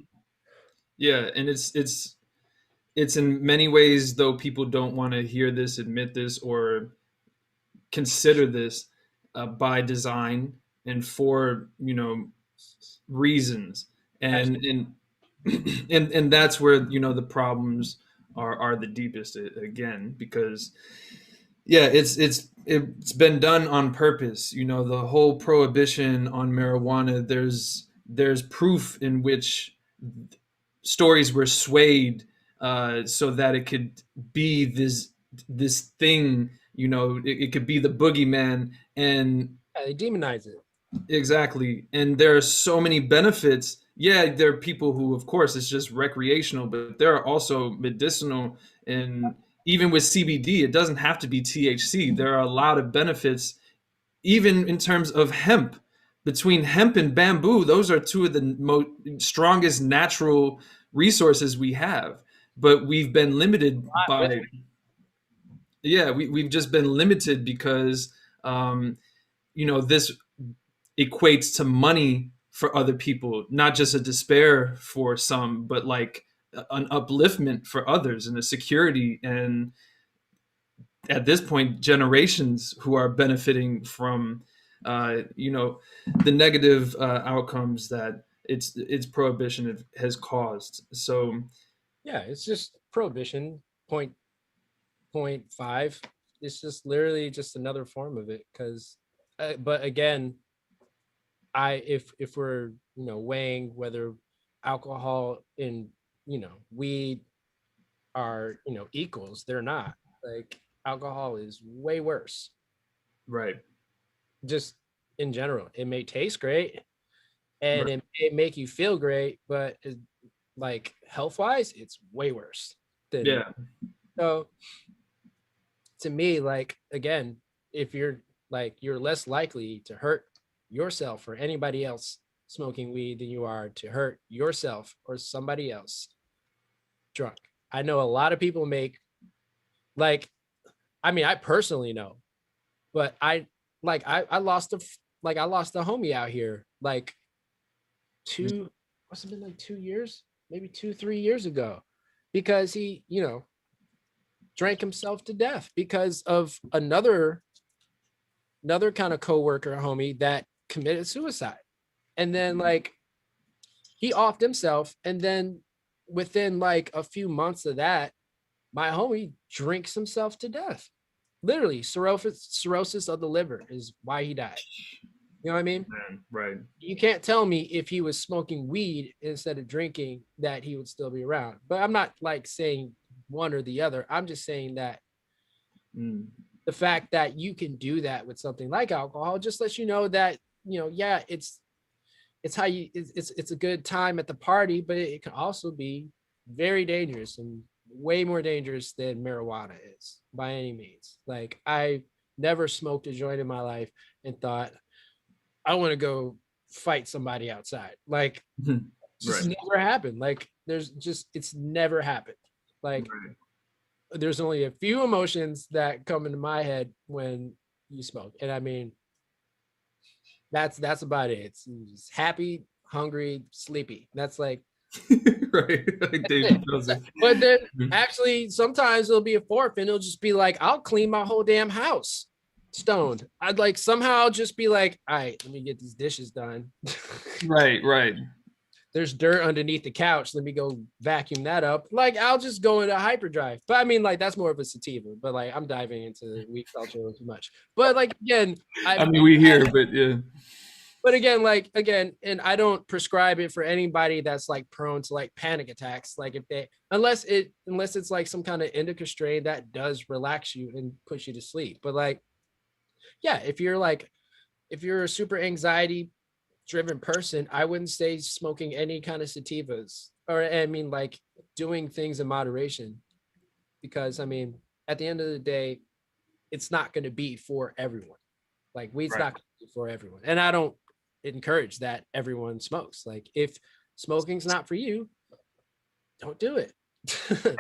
and it's in many ways, though people don't want to hear this, admit this, or consider this, by design and for reasons, and and that's where the problems are the deepest, again, because yeah, it's been done on purpose. The whole prohibition on marijuana, there's proof in which stories were swayed, so that it could be this thing. It could be the boogeyman, and Yeah, they demonize it. exactly. And there are so many benefits. Yeah, there are people who, of course, it's just recreational, but there are also medicinal. And even with CBD, it doesn't have to be THC. There are a lot of benefits, even in terms of hemp. Between hemp and bamboo, those are two of the strongest natural resources we have. But we've been limited by, yeah, we've just been limited because, this equates to money for other people, not just a despair for some, but like an upliftment for others and a security. And at this point, generations who are benefiting from, the negative outcomes that its prohibition has caused. So Yeah, it's just prohibition point five. It's just literally just another form of it. Because, but again, if we're weighing whether alcohol and weed are equals, they're not. Like alcohol is way worse. right, Just in general, it may taste great and right, it make you feel great, but like health wise, it's way worse than. yeah, So to me, like again, if you're less likely to hurt yourself or anybody else smoking weed than you are to hurt yourself or somebody else drunk. I know a lot of people make, like, I mean, I personally know, but I lost I lost a homie out here like two, must have been like 2 years, maybe 2, 3 years ago, because he drank himself to death because of another kind of coworker homie that committed suicide. And then like he offed himself, and then within like a few months of that, my homie drinks himself to death. Literally, cirrhosis of the liver is why he died. You know what I mean? man, right, You can't tell me if he was smoking weed instead of drinking that he would still be around. But I'm not like saying one or the other. I'm just saying that the fact that you can do that with something like alcohol just lets you know that, yeah, it's how you it's a good time at the party, but it can also be very dangerous and way more dangerous than marijuana is by any means. Like I never smoked a joint in my life and thought I want to go fight somebody outside. Like just right, never happened. Like it's never happened. Like right. there's only a few emotions that come into my head when you smoke. And I mean, that's about it. It's happy, hungry, sleepy. That's like Right, like Dave tells it. but then actually sometimes it'll be a fourth and it'll just be like, I'll clean my whole damn house stoned. I'd like somehow just be like, all right, let me get these dishes done. Right. There's dirt underneath the couch. Let me go vacuum that up. Like I'll just go into hyperdrive. But I mean, like that's more of a sativa. But like I'm diving into weed culture too much. But like again, I mean, we hear, but yeah. But again, and I don't prescribe it for anybody that's like prone to like panic attacks. Like if they, unless it's like some kind of indica strain that does relax you and push you to sleep. But like, yeah, if you're a super anxiety driven person, I wouldn't say smoking any kind of sativas, or I mean like doing things in moderation, because I mean at the end of the day, it's not going to be for everyone. Like weed's Right. not going to be for everyone. And I don't encourage that everyone smokes. Like if smoking's not for you, don't do it. Right.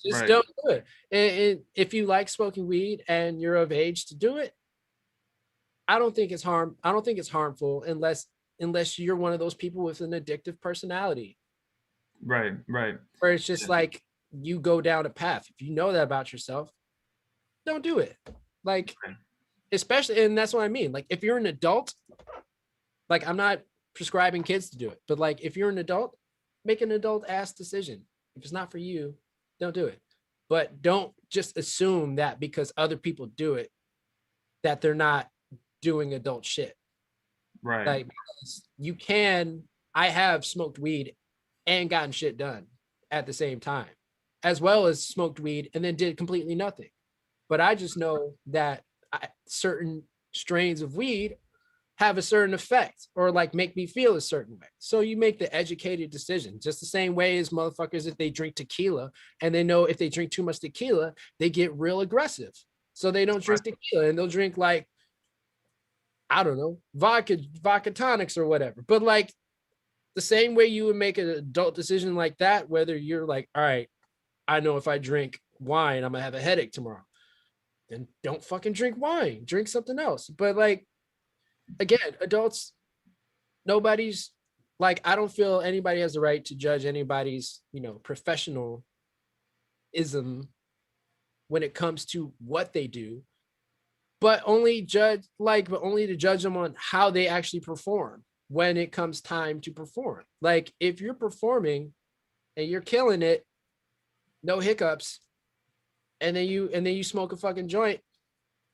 Just Right. don't do it. And if you like smoking weed and you're of age to do it, I don't think it's harmful unless you're one of those people with an addictive personality Right. Right. where it's just Yeah. like you go down a path. If you know that about yourself, don't do it. Like, Right. especially, and that's what I mean. Like, if you're an adult, like, I'm not prescribing kids to do it, but like, if you're an adult, make an adult ass decision. If it's not for you, don't do it. But don't just assume that because other people do it, that they're not doing adult shit. Right. Like, you can, I have smoked weed and gotten shit done at the same time, as well as smoked weed and then did completely nothing. But I just know that certain strains of weed have a certain effect or like make me feel a certain way. So you make the educated decision, just the same way as motherfuckers if they drink tequila and they know if they drink too much tequila, they get real aggressive. So they don't drink tequila and they'll drink like, I don't know, vodka tonics or whatever. But like the same way you would make an adult decision like that, whether you're like, all right, I know if I drink wine, I'm gonna have a headache tomorrow. Then don't fucking drink wine. Drink something else. But like, again, adults, nobody's like, I don't feel anybody has the right to judge anybody's, professionalism when it comes to what they do, but only to judge them on how they actually perform when it comes time to perform. Like if you're performing and you're killing it, no hiccups, and then you smoke a fucking joint,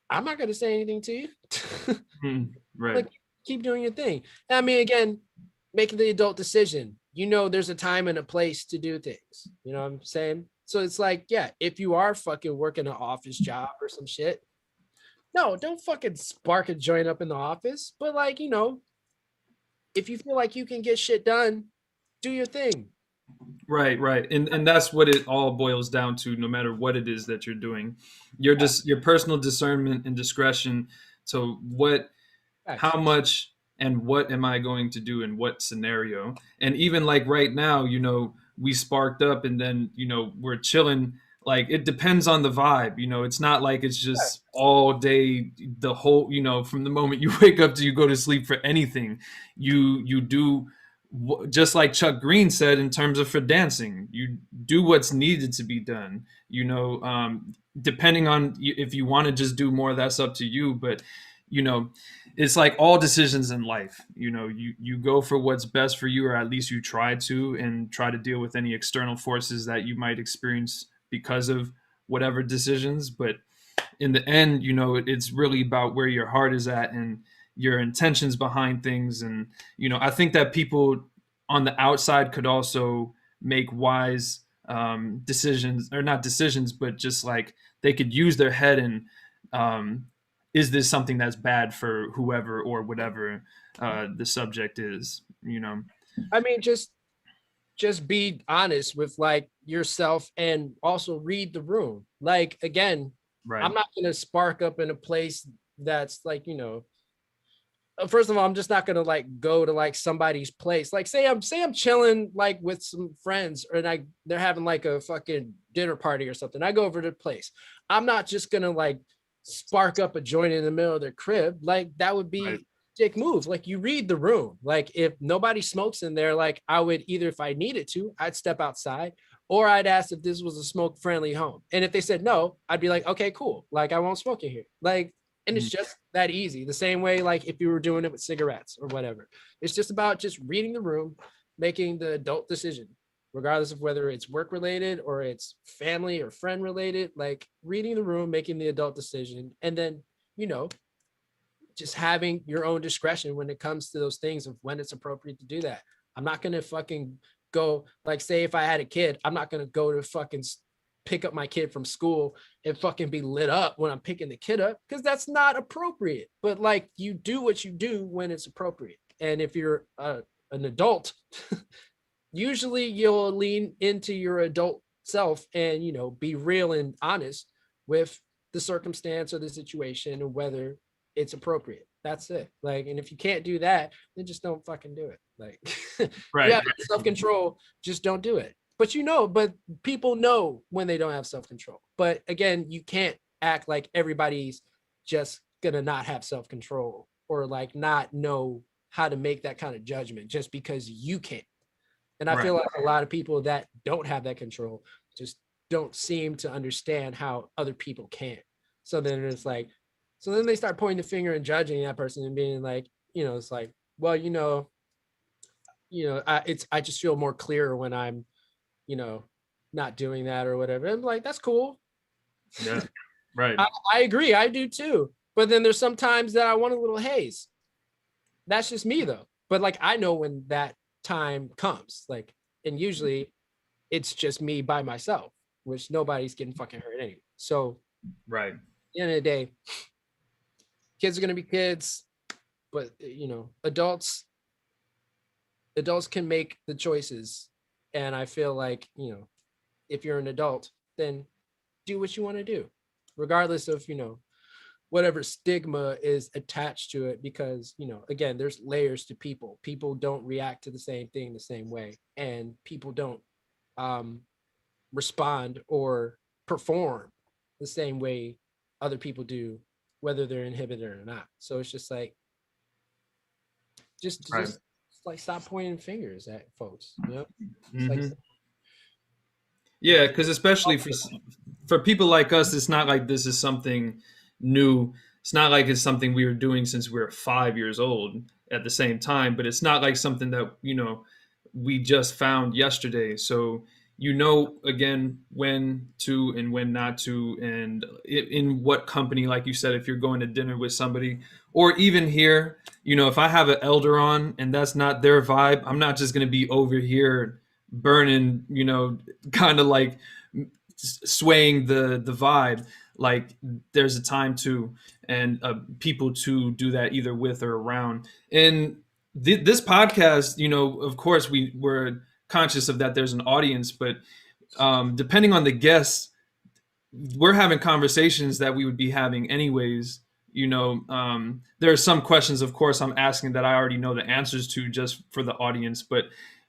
I'm not gonna say anything to you. Right. Like keep doing your thing. I mean, again, making the adult decision. There's a time and a place to do things. You know what I'm saying? So it's like, yeah, if you are fucking working an office job or some shit, no, don't fucking spark a joint up in the office. But like, if you feel like you can get shit done, do your thing. Right, right. And that's what it all boils down to, no matter what it is that you're doing. Your personal discernment and discretion to how much and what am I going to do in what scenario. And even like right now, we sparked up and then, we're chilling. Like it depends on the vibe, it's not like it's just all day, the whole, from the moment you wake up to you go to sleep for anything. You do just like Chuck Green said in terms of for dancing, you do what's needed to be done. Depending on if you want to just do more, that's up to you. But it's like all decisions in life. You go for what's best for you, or at least you try to, and try to deal with any external forces that you might experience because of whatever decisions. But in the end, it's really about where your heart is at and your intentions behind things. And I think that people on the outside could also make wise decisions, or not decisions, but just like they could use their head and is this something that's bad for whoever or whatever the subject is. I mean, just be honest with like yourself and also read the room. Like again, Right. I'm not gonna spark up in a place that's like, first of all, I'm just not gonna like go to like somebody's place. Like say I'm chilling like with some friends or they're having like a fucking dinner party or something. I go over to the place. I'm not just gonna like spark up a joint in the middle of their crib. Like that would be dick move. Like you read the room. Like if nobody smokes in there, like I would either, if I needed to, I'd step outside, or I'd ask if this was a smoke friendly home. And if they said no, I'd be like, okay, cool. Like I won't smoke in here. Like, and it's just that easy. The same way, like if you were doing it with cigarettes or whatever, it's just about just reading the room, making the adult decision, regardless of whether it's work related or it's family or friend related, like reading the room, making the adult decision, and then, just having your own discretion when it comes to those things of when it's appropriate to do that. I'm not going to fucking go, like, say if I had a kid, I'm not going to go to fucking pick up my kid from school and fucking be lit up when I'm picking the kid up, because that's not appropriate. But like, you do what you do when it's appropriate. And if you're an adult, usually you'll lean into your adult self and, be real and honest with the circumstance or the situation and whether it's appropriate. That's it. Like, and if you can't do that, then just don't fucking do it. Like, Right. you have self-control, just don't do it. But people know when they don't have self-control. But again, you can't act like everybody's just gonna not have self-control or like not know how to make that kind of judgment just because you can't. And I feel like a lot of people that don't have that control just don't seem to understand how other people can. So then it's like, so then they start pointing the finger and judging that person and being like, it's like, well, I just feel more clear when I'm, not doing that or whatever. I'm like, that's cool. Yeah. Right. I agree. I do too. But then there's sometimes that I want a little haze. That's just me though. But like, I know when that time comes, like, and usually it's just me by myself, which nobody's getting fucking hurt anyway. So right. At the end of the day, kids are going to be kids, but adults can make the choices. And I feel like, if you're an adult, then do what you want to do, regardless of, whatever stigma is attached to it, because, again, there's layers to people. People don't react to the same thing the same way, and people don't respond or perform the same way other people do, whether they're inhibited or not. So it's just like, just like stop pointing fingers at folks. Yeah, because especially for people like us, it's not like this is something new. It's not like it's something we were doing since we were 5 years old at the same time, but it's not like something that, we just found yesterday. So, again, when to and when not to, and in what company, like you said, if you're going to dinner with somebody, or even here, if I have an elder on and that's not their vibe, I'm not just going to be over here burning, kind of like swaying the vibe. Like there's a time to, and people to do that either with or around. And this podcast, of course we're conscious of that there's an audience, but depending on the guests, we're having conversations that we would be having anyways. There are some questions, of course, I'm asking that I already know the answers to just for the audience, but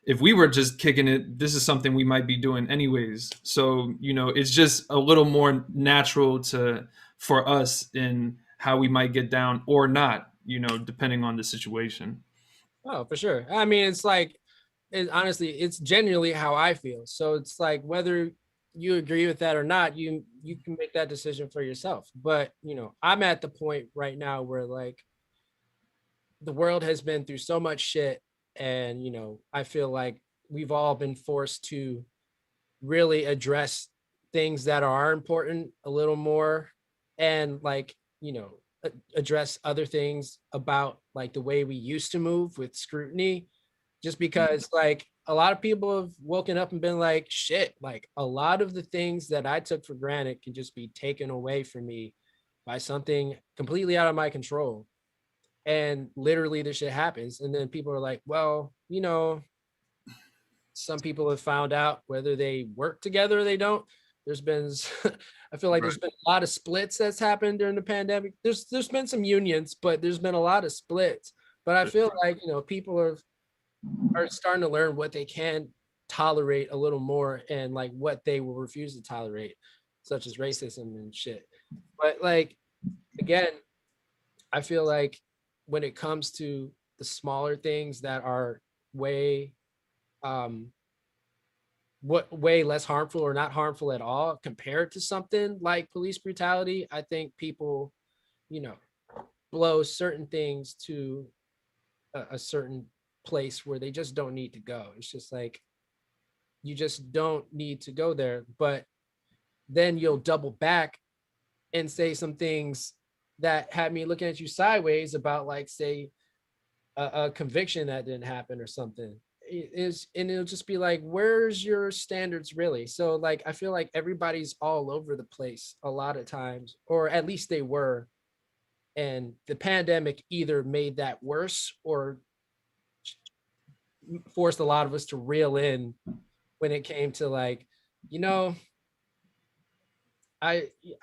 if we were just kicking it, this is something we might be doing anyways. So, it's just a little more natural for us in how we might get down or not, depending on the situation. Oh, for sure. I mean, it's like, honestly, it's genuinely how I feel. So it's like, whether you agree with that or not, you can make that decision for yourself. But, I'm at the point right now where like the world has been through so much shit. And, I feel like we've all been forced to really address things that are important a little more, and like, address other things about like the way we used to move with scrutiny, just because like a lot of people have woken up and been like, shit, like a lot of the things that I took for granted can just be taken away from me by something completely out of my control. And literally this shit happens. And then people are like, well, some people have found out whether they work together or they don't. There's been, I feel like there's been a lot of splits that's happened during the pandemic. There's been some unions, but there's been a lot of splits. But I feel like, people are starting to learn what they can tolerate a little more, and like what they will refuse to tolerate, such as racism and shit. But like, again, I feel like when it comes to the smaller things that are way way less harmful or not harmful at all compared to something like police brutality, I think people, blow certain things to a certain place where they just don't need to go. It's just like, you just don't need to go there. But then you'll double back and say some things that had me looking at you sideways about, like, say, a conviction that didn't happen or something. And it'll just be like, where's your standards really? So like, I feel like everybody's all over the place a lot of times, or at least they were. And the pandemic either made that worse or forced a lot of us to reel in when it came to like,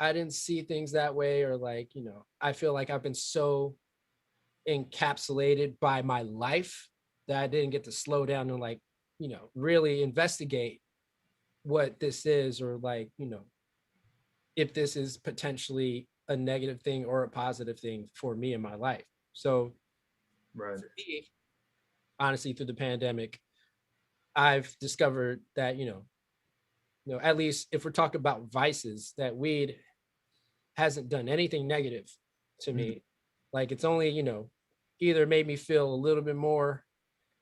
I didn't see things that way, or like, you know, I feel like I've been so encapsulated by my life that I didn't get to slow down and like, you know, really investigate what this is, or like, you know, if this is potentially a negative thing or a positive thing for me in my life. So Right. for me, honestly, through the pandemic, I've discovered that, at least if we're talking about vices, that weed hasn't done anything negative to me. Like it's only, either made me feel a little bit more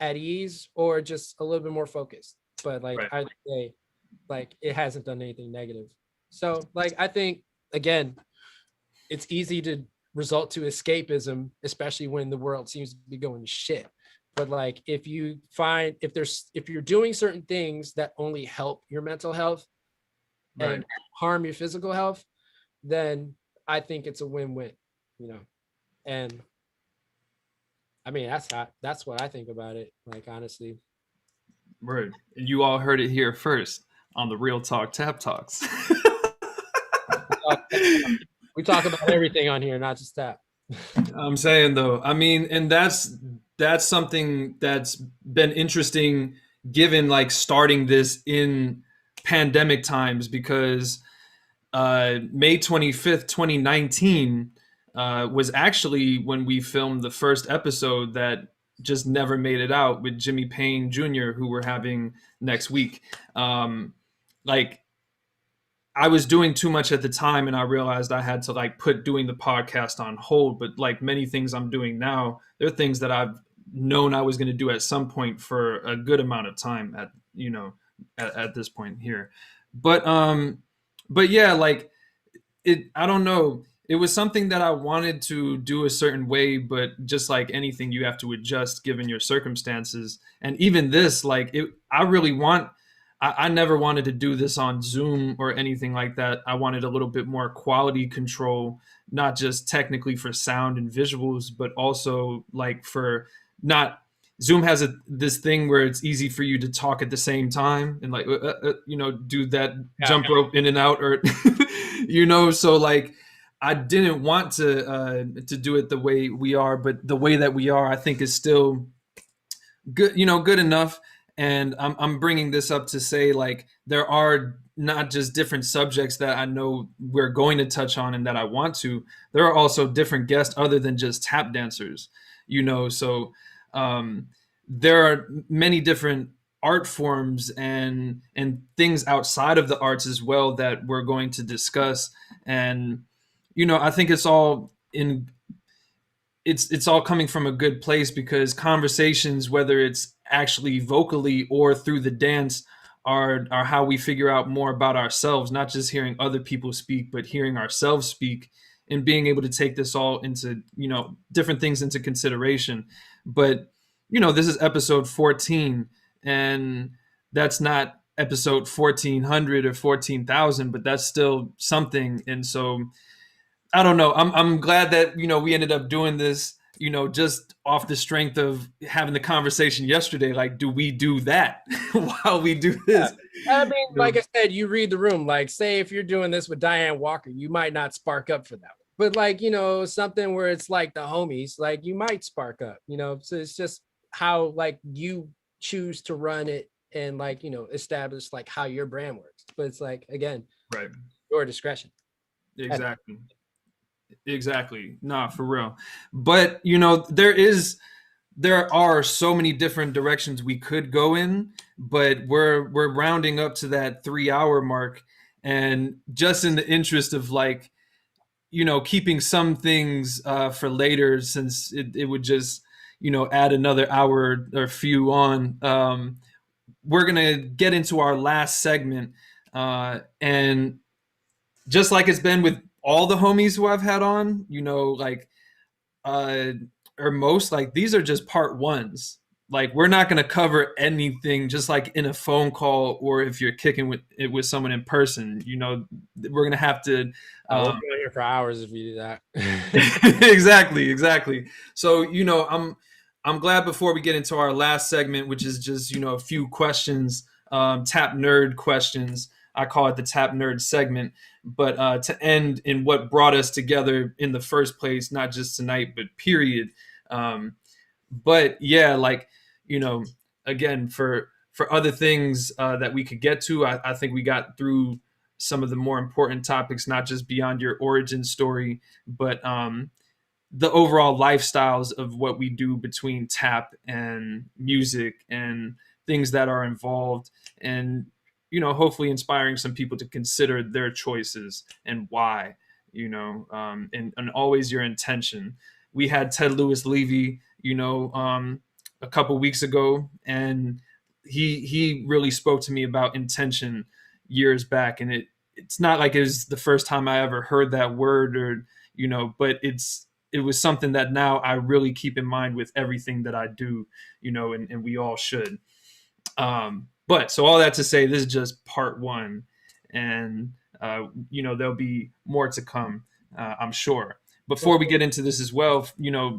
at ease or just a little bit more focused. But like Right. either way, like it hasn't done anything negative. So like I think again, it's easy to result to escapism, especially when the world seems to be going to shit. But like if you're doing certain things that only help your mental health Right. and harm your physical health, then I think it's a win-win, And I mean that's what I think about it. Like honestly. Right. And you all heard it here first on the Real Talk Tap Talks. We talk about everything on here, not just that. I'm saying though, I mean, and that's something that's been interesting given like starting this in pandemic times, because May 25th, 2019 was actually when we filmed the first episode that just never made it out with Jimmy Payne Jr., who we're having next week. Like I was doing too much at the time, and I realized I had to like put doing the podcast on hold. But like many things I'm doing now, there are things that I've known I was going to do at some point for a good amount of time at this point here. But yeah, like I don't know. It was something that I wanted to do a certain way, but just like anything, you have to adjust given your circumstances. And even this, like I never wanted to do this on Zoom or anything like that. I wanted a little bit more quality control, not just technically for sound and visuals, but also like for not Zoom has this thing where it's easy for you to talk at the same time and like, do that jump rope in and out or, so like, I didn't want to do it the way we are, but the way that we are, I think is still good, good enough. And I'm bringing this up to say, like, there are not just different subjects that I know we're going to touch on and that I want to. There are also different guests other than just tap dancers, So there are many different art forms and things outside of the arts as well that we're going to discuss. And I think it's all coming from a good place, because conversations, whether it's actually vocally or through the dance, are how we figure out more about ourselves, not just hearing other people speak, but hearing ourselves speak and being able to take this all into, different things into consideration. But, this is episode 14, and that's not episode 1400 or 14,000, but that's still something. And so I don't know. I'm glad that, we ended up doing this, just off the strength of having the conversation yesterday. Like, do we do that while we do this? Yeah. I mean, like I said, you read the room. Like, say if you're doing this with Diane Walker, you might not spark up for that. But like, something where it's like the homies, like you might spark up, So it's just how like you choose to run it and like, establish like how your brand works. But it's like, again, right, your discretion. Exactly. Nah, for real. But, there are so many different directions we could go in, but we're rounding up to that 3-hour mark. And just in the interest of like, keeping some things for later, since it would just, add another hour or few on, we're going to get into our last segment. And just like it's been with all the homies who I've had on, or most, like these are just part ones. Like we're not going to cover anything just like in a phone call, or if you're kicking with someone in person, we're going to have to. We'll be here for hours if you do that. Exactly. So, I'm glad before we get into our last segment, which is just, a few questions, tap nerd questions. I call it the tap nerd segment. but to end in what brought us together in the first place, not just tonight, but period. But yeah, like, you know, again, for other things that we could get to, I think we got through some of the more important topics, not just beyond your origin story, but the overall lifestyles of what we do between tap and music and things that are involved, and hopefully inspiring some people to consider their choices and why, and always your intention. We had Ted Lewis Levy, a couple weeks ago, and he really spoke to me about intention years back, and it's not like it was the first time I ever heard that word, or but it was something that now I really keep in mind with everything that I do, and we all should. But so all that to say, this is just part one, and there'll be more to come, I'm sure. Before we get into this as well,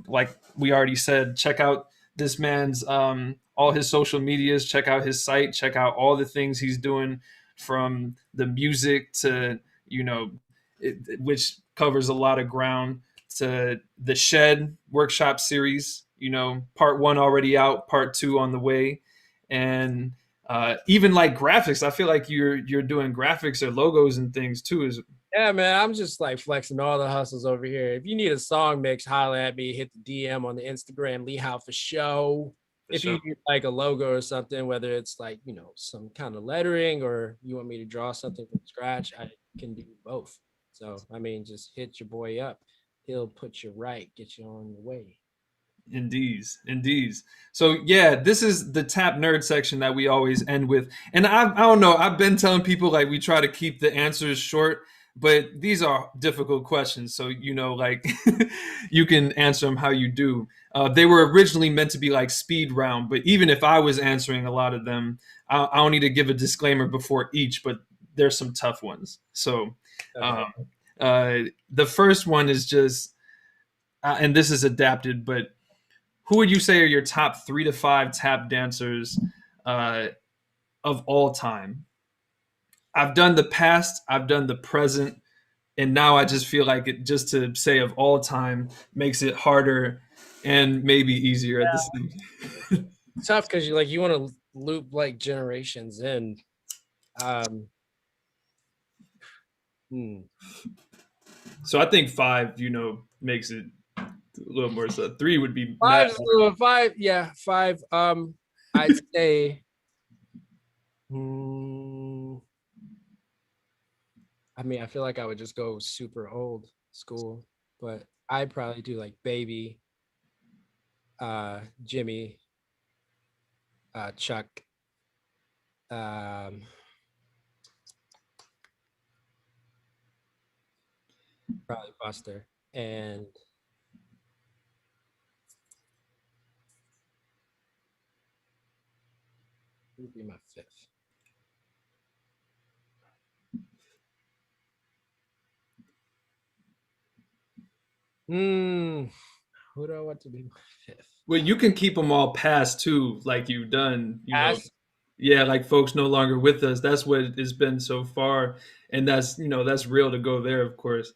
like we already said, check out this man's all his social medias, check out his site, check out all the things he's doing, from the music to which covers a lot of ground, to the Shed workshop series. Part one already out, part two on the way, and even like graphics. I feel like you're doing graphics or logos and things too. Yeah, man, I'm just like flexing all the hustles over here. If you need a song mix, holla at me. Hit the DM on the Instagram, Liiife Show. If you need like a logo or something, whether it's like, some kind of lettering, or you want me to draw something from scratch, I can do both. So, I mean, just hit your boy up. He'll put you right, get you on the way. Indeed. So yeah, this is the tap nerd section that we always end with. And I don't know, I've been telling people like we try to keep the answers short, but these are difficult questions. So, like you can answer them how you do. They were originally meant to be like speed round, but even if I was answering a lot of them, I'll need to give a disclaimer before each, but there's some tough ones. So the first one is just, and this is adapted, but who would you say are your top 3 to 5 tap dancers of all time? I've done the past, I've done the present, and now I just feel like it, just to say of all time makes it harder and maybe easier at the same. Tough because you want to loop like generations in. So I think 5, makes it a little more. So 3 would be 5. 5, yeah, 5. I'd say. I mean, I feel like I would just go super old school, but I'd probably do like Baby, Jimmy, Chuck, probably Buster, and who would be my 5th? Who do I want to be my 5th? Well, you can keep them all past too, like you've done. Past? Yeah, like folks no longer with us. That's what it's been so far, and that's real to go there, of course.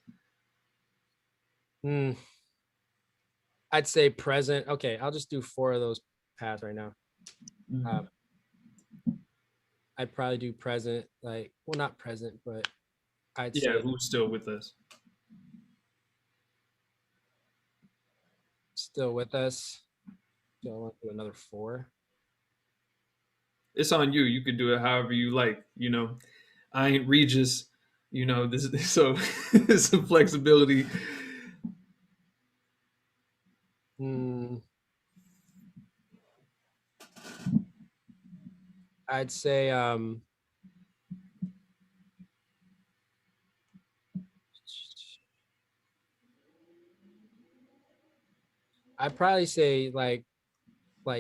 I'd say present. Okay, I'll just do 4 of those paths right now. I'd probably do present, like, well, not present, but I'd say who's still with us? Still with us. So I want to do another 4. It's on you. You could do it however you like. I ain't Regis. This so some flexibility. I'd say I'd probably say like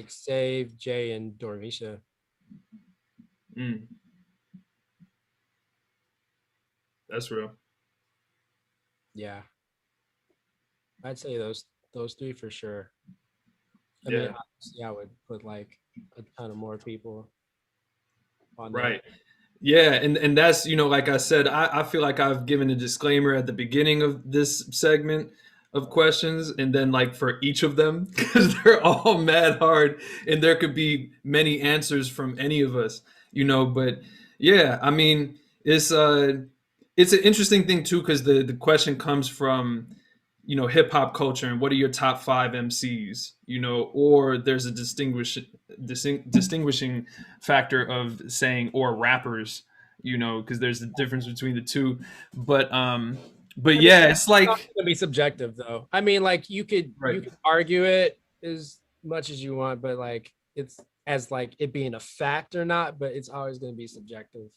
Save, Jay, and Dormisha. That's real. Yeah. I'd say those 3 for sure. I Yeah. mean, obviously I would put like a ton of more people on right. Yeah, and that's, like I said, I feel like I've given a disclaimer at the beginning of this segment of questions, and then like for each of them, because they're all mad hard, and there could be many answers from any of us, But yeah, I mean, it's an interesting thing too, because the question comes from hip hop culture, and what are your top five MCs, or there's a distinguishing factor of saying or rappers, because there's a difference between the two. But I mean, yeah, it's it's like gonna be subjective though. I mean, like you right. could argue it as much as you want, but like it's as like it being a fact or not, but it's always gonna be subjective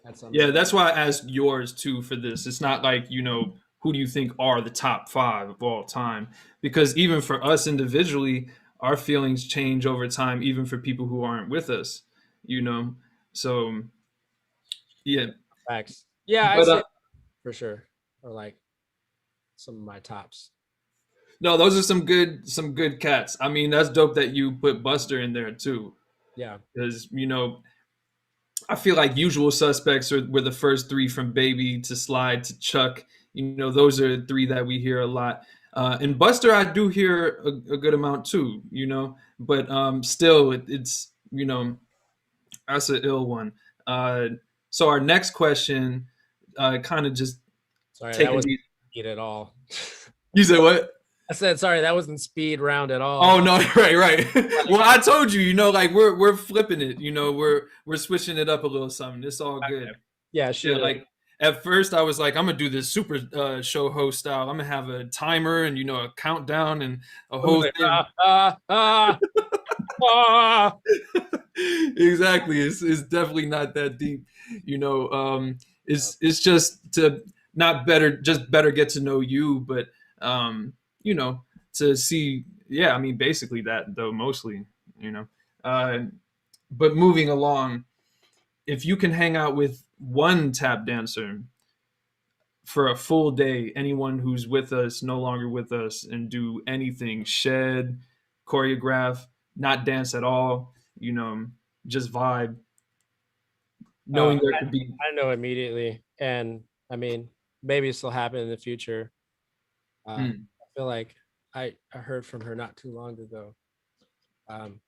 at some Yeah, point. that's why I asked yours too for this. It's not like, who do you think are the top five of all time? Because even for us individually, our feelings change over time, even for people who aren't with us, you know? So, yeah. Facts. Yeah, I But say for sure. Or like some of my tops. no, those are some good cats. I mean, that's dope that you put Buster in there too. Yeah. Because, I feel like Usual Suspects were the first three, from Baby to Slide to Chuck. Those are three that we hear a lot. And Buster, I do hear a good amount too. But still, it's that's an ill one. Uh, so our next question, kind of just Sorry, that taking wasn't these. speed at all. You said what? I said sorry, that wasn't speed round at all. Oh no, right. Well, I told you, like we're flipping it. We're switching it up a little something. It's all good. Yeah, Yeah, shoot. like at first I was like, I'm gonna do this super show host style. I'm gonna have a timer and a countdown and a whole thing. Exactly. It's definitely not that deep. It's just to not better just better get to know you, but you know, to see, yeah, I mean basically that though, mostly, you know. Uh but moving along, if you can hang out with one tap dancer for a full day, anyone who's with us, no longer with us, and do anything, shed, choreograph, not dance at all, just vibe, knowing there could be. I know immediately. And I mean, maybe this will happen in the future. I feel like I heard from her not too long ago. Um,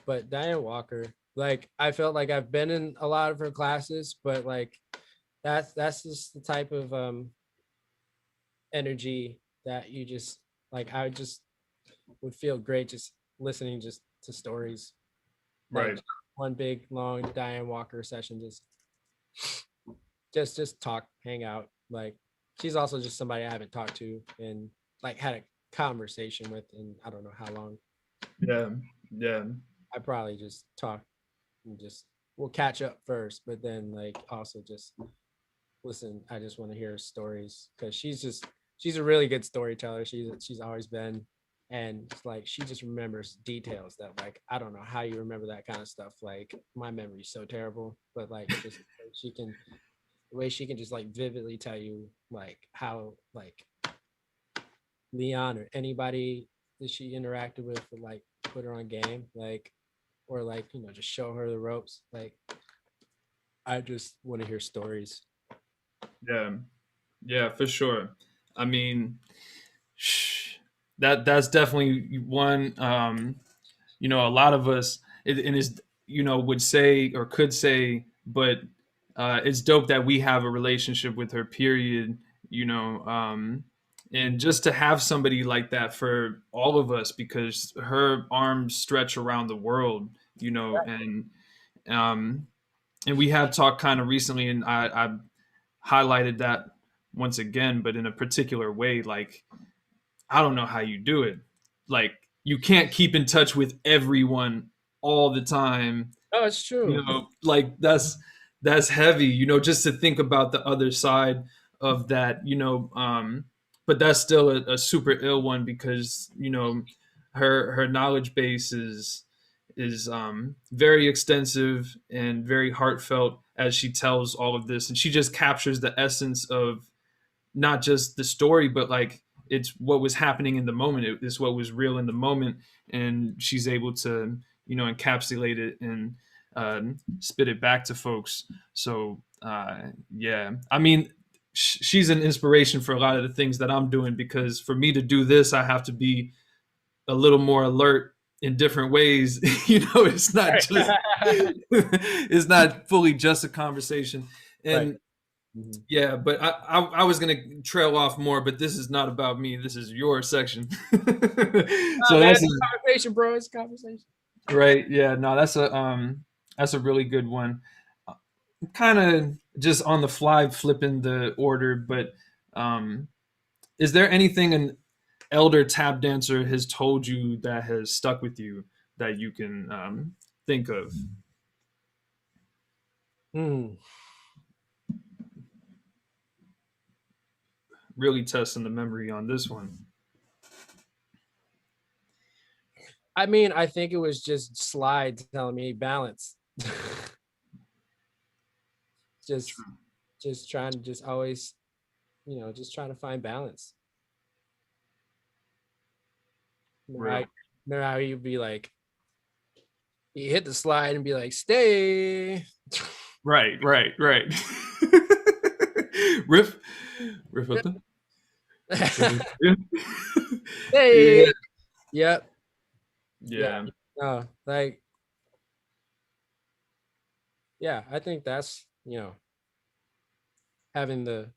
but Diane Walker, like I felt like I've been in a lot of her classes, but like that's just the type of energy that you just like I just would feel great just listening just to stories. Like Right. one big long Diane Walker session, just talk, hang out. Like she's also just somebody I haven't talked to and like had a conversation with in I don't know how long. Yeah. Yeah. I probably just talk and just we'll catch up first, but then like also just listen. I just want to hear stories because she's a really good storyteller. She's always been, and like she just remembers details that like I don't know how you remember that kind of stuff. Like my memory's so terrible, but like just she can the way she can just like vividly tell you like how like Leon or anybody that she interacted with would like put her on game, like or like just show her the ropes. Like I just want to hear stories. Yeah. Yeah, for sure. I mean, that's definitely one. A lot of us, and is would say or could say, but it's dope that we have a relationship with her. Period. And just to have somebody like that for all of us, because her arms stretch around the world. Um, and we have talked kind of recently, and I highlighted that once again, but in a particular way. Like, I don't know how you do it. Like, you can't keep in touch with everyone all the time. Oh, it's true. Like that's heavy. Just to think about the other side of that. But that's still a super ill one, because her knowledge base is very extensive and very heartfelt as she tells all of this, and she just captures the essence of not just the story, but like it's what was happening in the moment. It's what was real in the moment, and she's able to encapsulate it. And spit it back to folks. So yeah, I mean, she's an inspiration for a lot of the things that I'm doing, because for me to do this, I have to be a little more alert in different ways. It's not just it's not fully just a conversation. And right. yeah, but I was gonna trail off more, but this is not about me. This is your section. So Man, that's it's a conversation, bro. It's a conversation. right. Yeah, no, that's a really good one. Kind of just on the fly flipping the order, but is there anything an elder tap dancer has told you that has stuck with you that you can think of? Hmm. Really testing the memory on this one. I mean, I think it was just Slide telling me balance. just trying to just always, just trying to find balance. Real. Remember how you'd be like, you hit the slide and be like, stay. Right. riff up the Hey. yeah. Yep. Yeah. No, like, yeah, I think that's, having the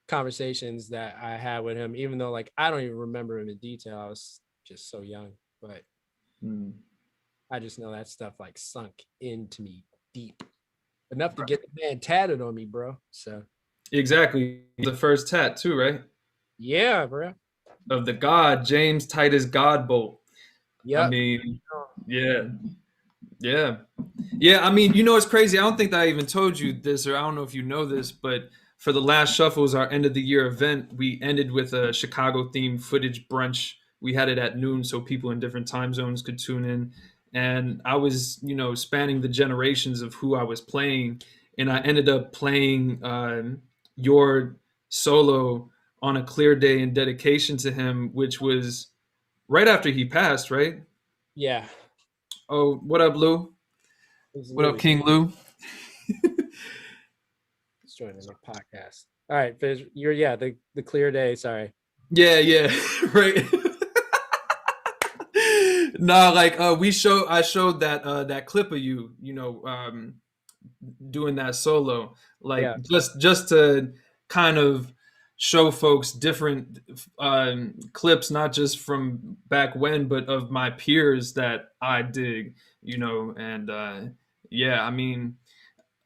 conversations that I had with him, even though like I don't even remember him in detail. I was just so young, but I just know that stuff like sunk into me deep enough to get the man tatted on me, bro. So Exactly. The first tat too, right? yeah, bro. Of the god James Titus Godbolt. I Yep. mean, yeah. Yeah. Yeah, I mean, it's crazy. I don't think that I even told you this, or I don't know if you know this, but for the last shuffles, our end of the year event, we ended with a Chicago themed footage brunch. We had it at noon so people in different time zones could tune in. And I was, spanning the generations of who I was playing. And I ended up playing your solo on a clear day in dedication to him, which was right after he passed, right? Yeah. Oh, what up, Lou? What up, King Lou? He's joining the podcast. All right, Fizz, the clear day. Sorry. Yeah, right. No, like I showed that clip of you, doing that solo, like Yeah. just to kind of show folks different clips, not just from back when, but of my peers that I dig, and yeah, I mean,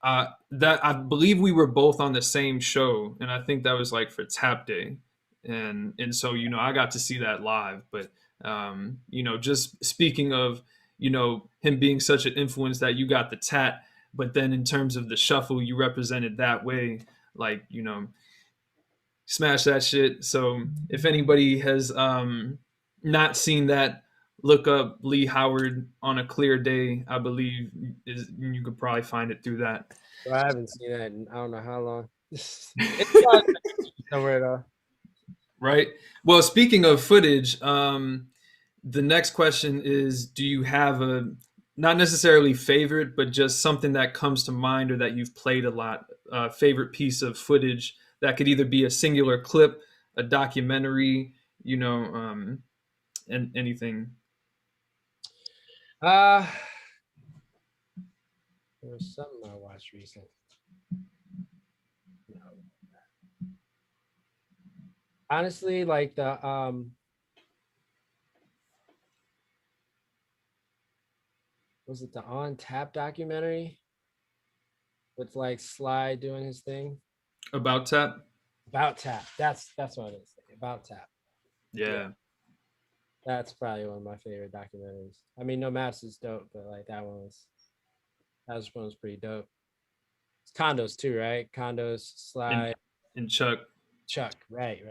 that I believe we were both on the same show, and I think that was like for Tap Day, and so I got to see that live. But just speaking of him being such an influence that you got the tat, but then in terms of the shuffle, you represented that way, like smash that shit. So if anybody has not seen that, look up Lee Howard on a clear day. I believe you could probably find it through that. Bro, I haven't seen that in I don't know how long. It's probably somewhere though. Right. Well, speaking of footage, the next question is: do you have a not necessarily favorite, but just something that comes to mind or that you've played a lot? Favorite piece of footage that could either be a singular clip, a documentary, and anything. There was something I watched recently. Honestly, like the was it the On Tap documentary with like Sly doing his thing? About Tap? About Tap. That's what it is. About Tap. Yeah. That's probably one of my favorite documentaries. I mean, No Maps is dope, but like that one was pretty dope. It's Condos too, right? Condos, Sly, and Chuck. Chuck. Right.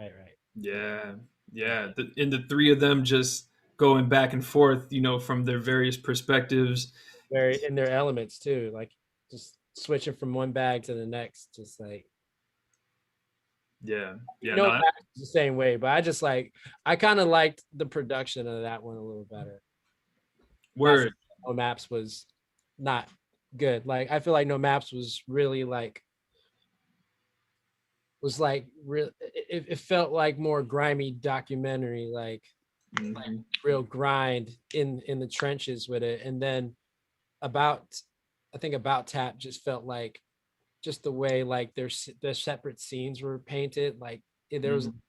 Yeah. And the three of them just going back and forth, from their various perspectives. Very in their elements too, like just switching from one bag to the next, just like yeah. The same way. But I kind of liked the production of that one a little better. Word. No Maps was not good. Like I feel like No Maps was really like real. It felt like more grimy documentary, like Mhm. real grind in the trenches with it. And then about I think About Tap just felt like just the way like their separate scenes were painted. Like there was Mhm.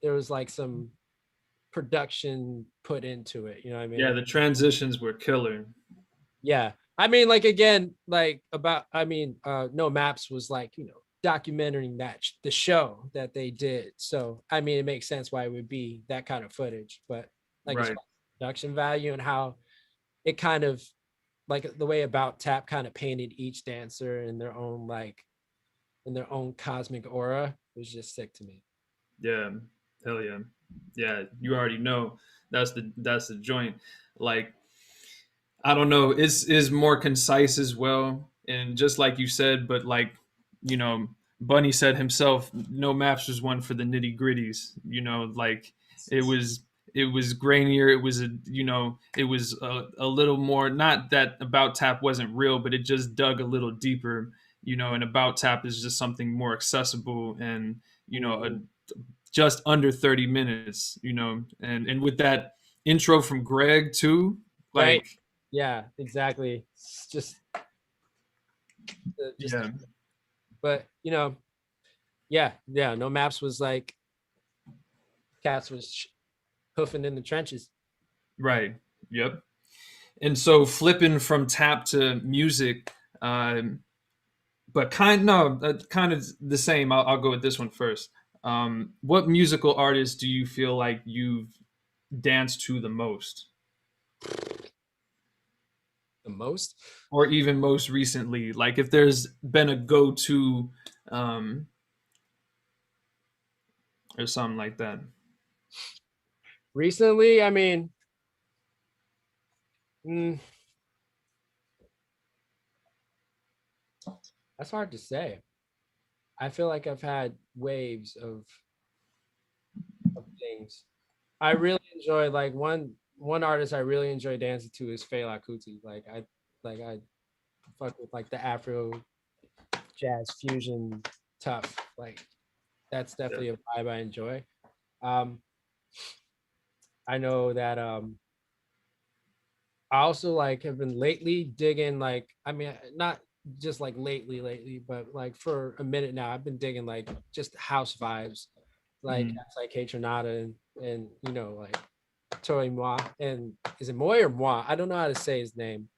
there was like some production put into it. You know what I Yeah, mean? the transitions were killer. Yeah. I mean, like again, like No Maps was like, documenting the show that they did. So I mean it makes sense why it would be that kind of footage. But like as Right. far as production value and how it kind of like the way About Tap kind of painted each dancer in their own cosmic aura was just sick to me. Yeah. Hell yeah. Yeah, you already know that's the joint. Like, I don't know, is more concise as well. And just like you said, but like, you know, Bunny said himself, No Maps was one for the nitty gritties. Like it was grainier. It was a little more. Not that About Tap wasn't real, but it just dug a little deeper. And About Tap is just something more accessible and just under 30 minutes. And with that intro from Greg too, Right? like. Yeah, exactly. It's just Yeah, but yeah, No Maps was like Cats was hoofing in the trenches. right. Yep. And so flipping from tap to music, um, but kind of the same. I'll go with this one first. What musical artists do you feel like you've danced to the most, The most. or even most recently? Like if there's been a go-to, um, or something like that. Recently, I mean, mm, that's hard to say. I feel like I've had waves of things. I really enjoy like one artist I really enjoy dancing to is Fela Kuti. I fuck with like the Afro jazz fusion tough. Like that's Yeah. definitely a vibe I enjoy. Um, I know that I also like have been lately digging like I mean not just like lately, but like for a minute now I've been digging like just house vibes, like Mm. that's like K Tronada and like Tori Moi and is it Moy or Moi? I don't know how to say his name.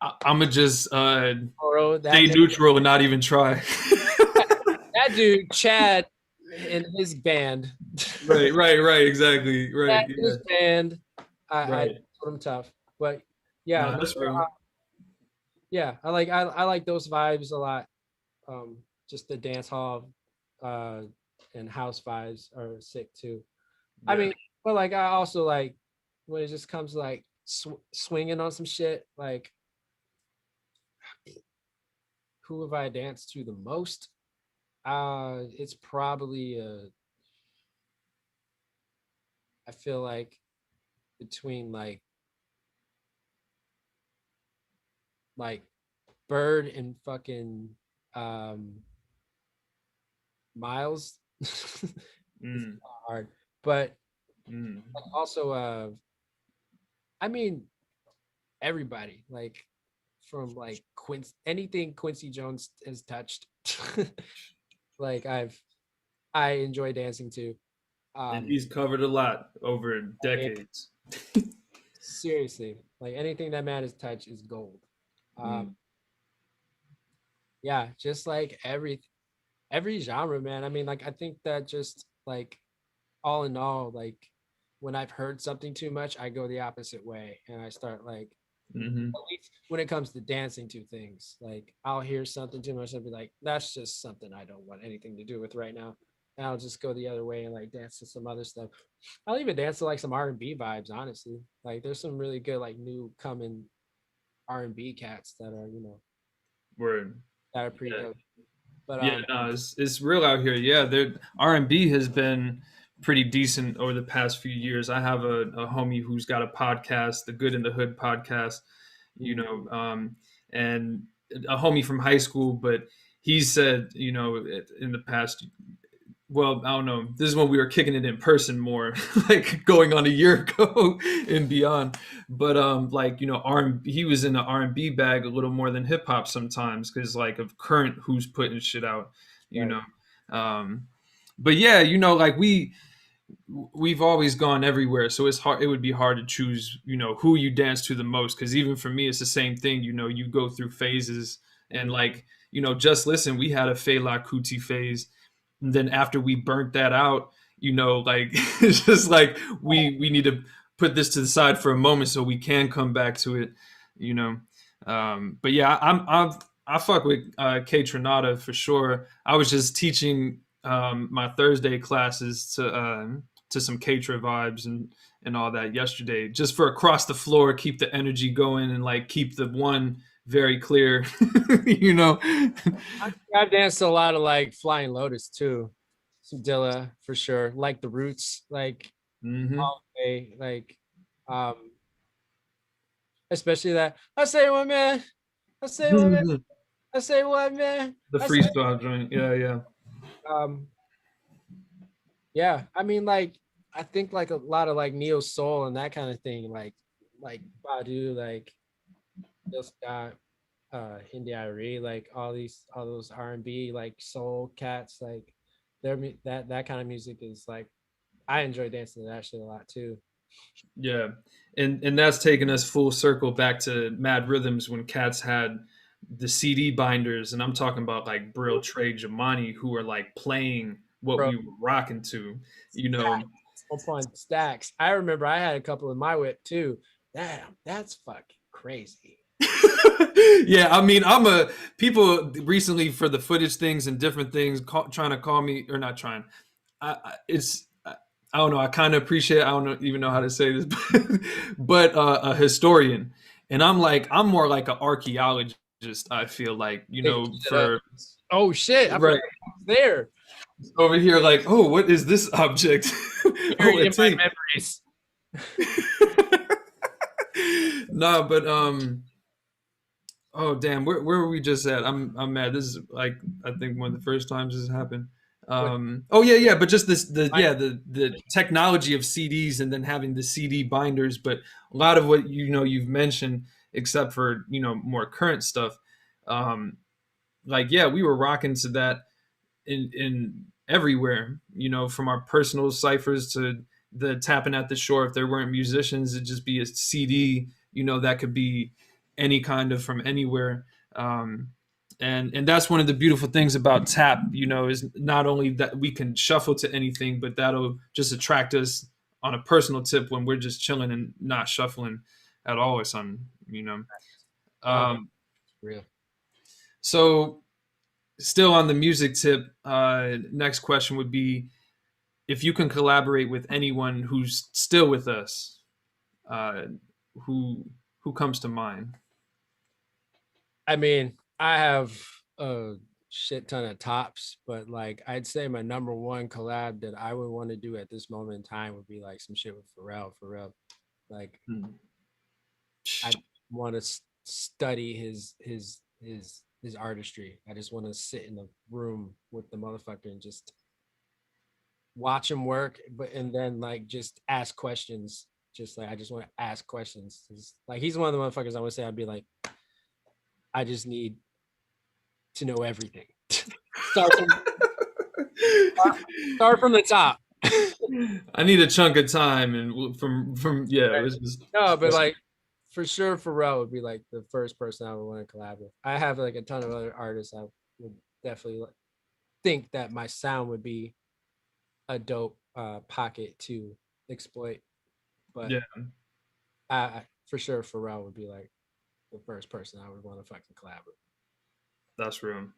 I'm gonna just Oro, stay neutral and not even try. that dude Chad and his band. Right. Exactly. Chad Right. and Yeah. his band. I Right. told him tough, but yeah, Nah, that's real. yeah, I like those vibes a lot. Just the dance hall uh and house vibes are sick too. I Yeah. mean, but like I also like when it just comes to like swinging on some shit. Like, who have I danced to the most? It's probably I feel like between like Bird and fucking um Miles. It's Mm, hard, but mm. like also I mean everybody like from like anything Quincy Jones has touched. like I enjoy dancing to. And Um he's covered a lot over I mean, decades. seriously, like anything that man has touched is gold. Mm, Yeah, just like every genre, man. I mean, like I think that just like all in all, like when I've heard something too much, I go the opposite way and I start like hmm. at least when it comes to dancing to things, like I'll hear something too much and be like, that's just something I don't want anything to do with right now. And I'll just go the other way and like dance to some other stuff. I'll even dance to like some R&B vibes, honestly. Like there's some really good like new coming R&B cats that are, Word. that are pretty Yeah. dope. But Yeah, no, it's real out here. Yeah, there R&B has been pretty decent over the past few years. I have a homie who's got a podcast, the Good in the Hood podcast, you mm, know, um, and a homie from high school, but he said, you know, in the past, well, I don't know. This is when we were kicking it in person more, like going on a year ago and beyond. But like, you know, he was in the R&B bag a little more than hip hop sometimes because like of current who's putting shit out, you Right. know. But yeah, you know, like we've always gone everywhere, so it's hard. It would be hard to choose, you know, who you dance to the most. Because even for me, it's the same thing. You know, you go through phases, and like, you know, just listen. We had a Fela Kuti phase, and then after we burnt that out, you know, like it's just like we need to put this to the side for a moment so we can come back to it, you know. But yeah, I fuck with K Tronada for sure. I was just teaching my Thursday classes to some Katra vibes and all that yesterday, just for across the floor, keep the energy going and like keep the one very clear, you know. I've danced a lot of like Flying Lotus too, some Dilla for sure, like the Roots, like all the way, like um, especially that I say one man, I say one man, The I say one man, I say freestyle joint, yeah. um, yeah. I mean, like I think like a lot of like neo soul and that kind of thing, like Badu, like Bill Scott, Hindi Ari, like all those R&B like soul cats, like that kind of music is like I enjoy dancing to that shit a lot too. Yeah, and that's taken us full circle back to Mad Rhythms when cats had the CD binders, and I'm talking about like Brill, Trey, Jamani, who are like playing what Bro, we were rocking to, you know. upon stacks. I remember I had a couple in my whip too. Damn, that's fucking crazy. Yeah, I mean, people recently for the footage things and different things trying to call me or not trying. I don't know. I kind of appreciate. I don't even know how to say this, but a historian, and I'm more like an archaeologist. I feel like, you Making know, shit up. for Oh shit, I forgot right I was there. over here, like, oh, what is this object? Oh, Buried a in my tape. memories. No, but oh damn, where were we just at? I'm mad. This is like I think one of the first times this happened. With Oh yeah, but just my the technology of CDs and then having the CD binders, but a lot of what you know you've mentioned, except for you know more current stuff, um, like yeah, we were rocking to that in everywhere, you know, from our personal ciphers to the tapping at the shore. If there weren't musicians, it'd just be a CD, you know, that could be any kind of from anywhere. And that's one of the beautiful things about tap, you know, is not only that we can shuffle to anything, but that'll just attract us on a personal tip when we're just chilling and not shuffling at all or something, you know. no, man, Um, real. so still on the music tip, next question would be if you can collaborate with anyone who's still with us, uh, who comes to mind? I mean, I have a shit ton of tops, but like I'd say my number one collab that I would want to do at this moment in time would be like some shit with Pharrell. Pharrell, like Hmm. I want to study his artistry. I just want to sit in a room with the motherfucker and just watch him work, but and then like just ask questions. Just like I just want to ask questions. Like he's one of the motherfuckers I would say I'd be like, I just need to know everything. start, from, start from the top. I need a chunk of time, and from yeah, it was just No, but like for sure, Pharrell would be like the first person I would want to collab with. I have like a ton of other artists I would definitely think that my sound would be a dope pocket to exploit. But yeah, for sure, Pharrell would be like the first person I would want to fucking collab with. that's room.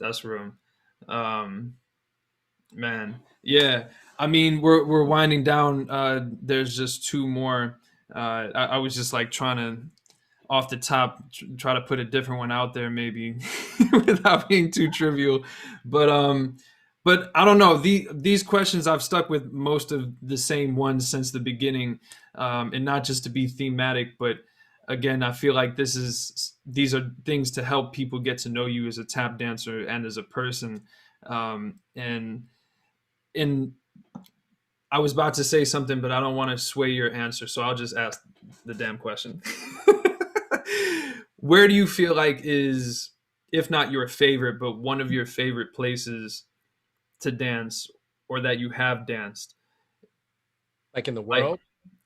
That's room. Um, Man, yeah. I mean, we're winding down. There's just two more. I was just like trying to off the top try to put a different one out there, maybe without being too trivial. But I don't know. These questions I've stuck with most of the same ones since the beginning, and not just to be thematic, but again, I feel like this is these are things to help people get to know you as a tap dancer and as a person. And I was about to say something, but I don't want to sway your answer, so I'll just ask the damn question. Where do you feel like is, if not your favorite, but one of your favorite places to dance, or that you have danced? Like in the Like, world?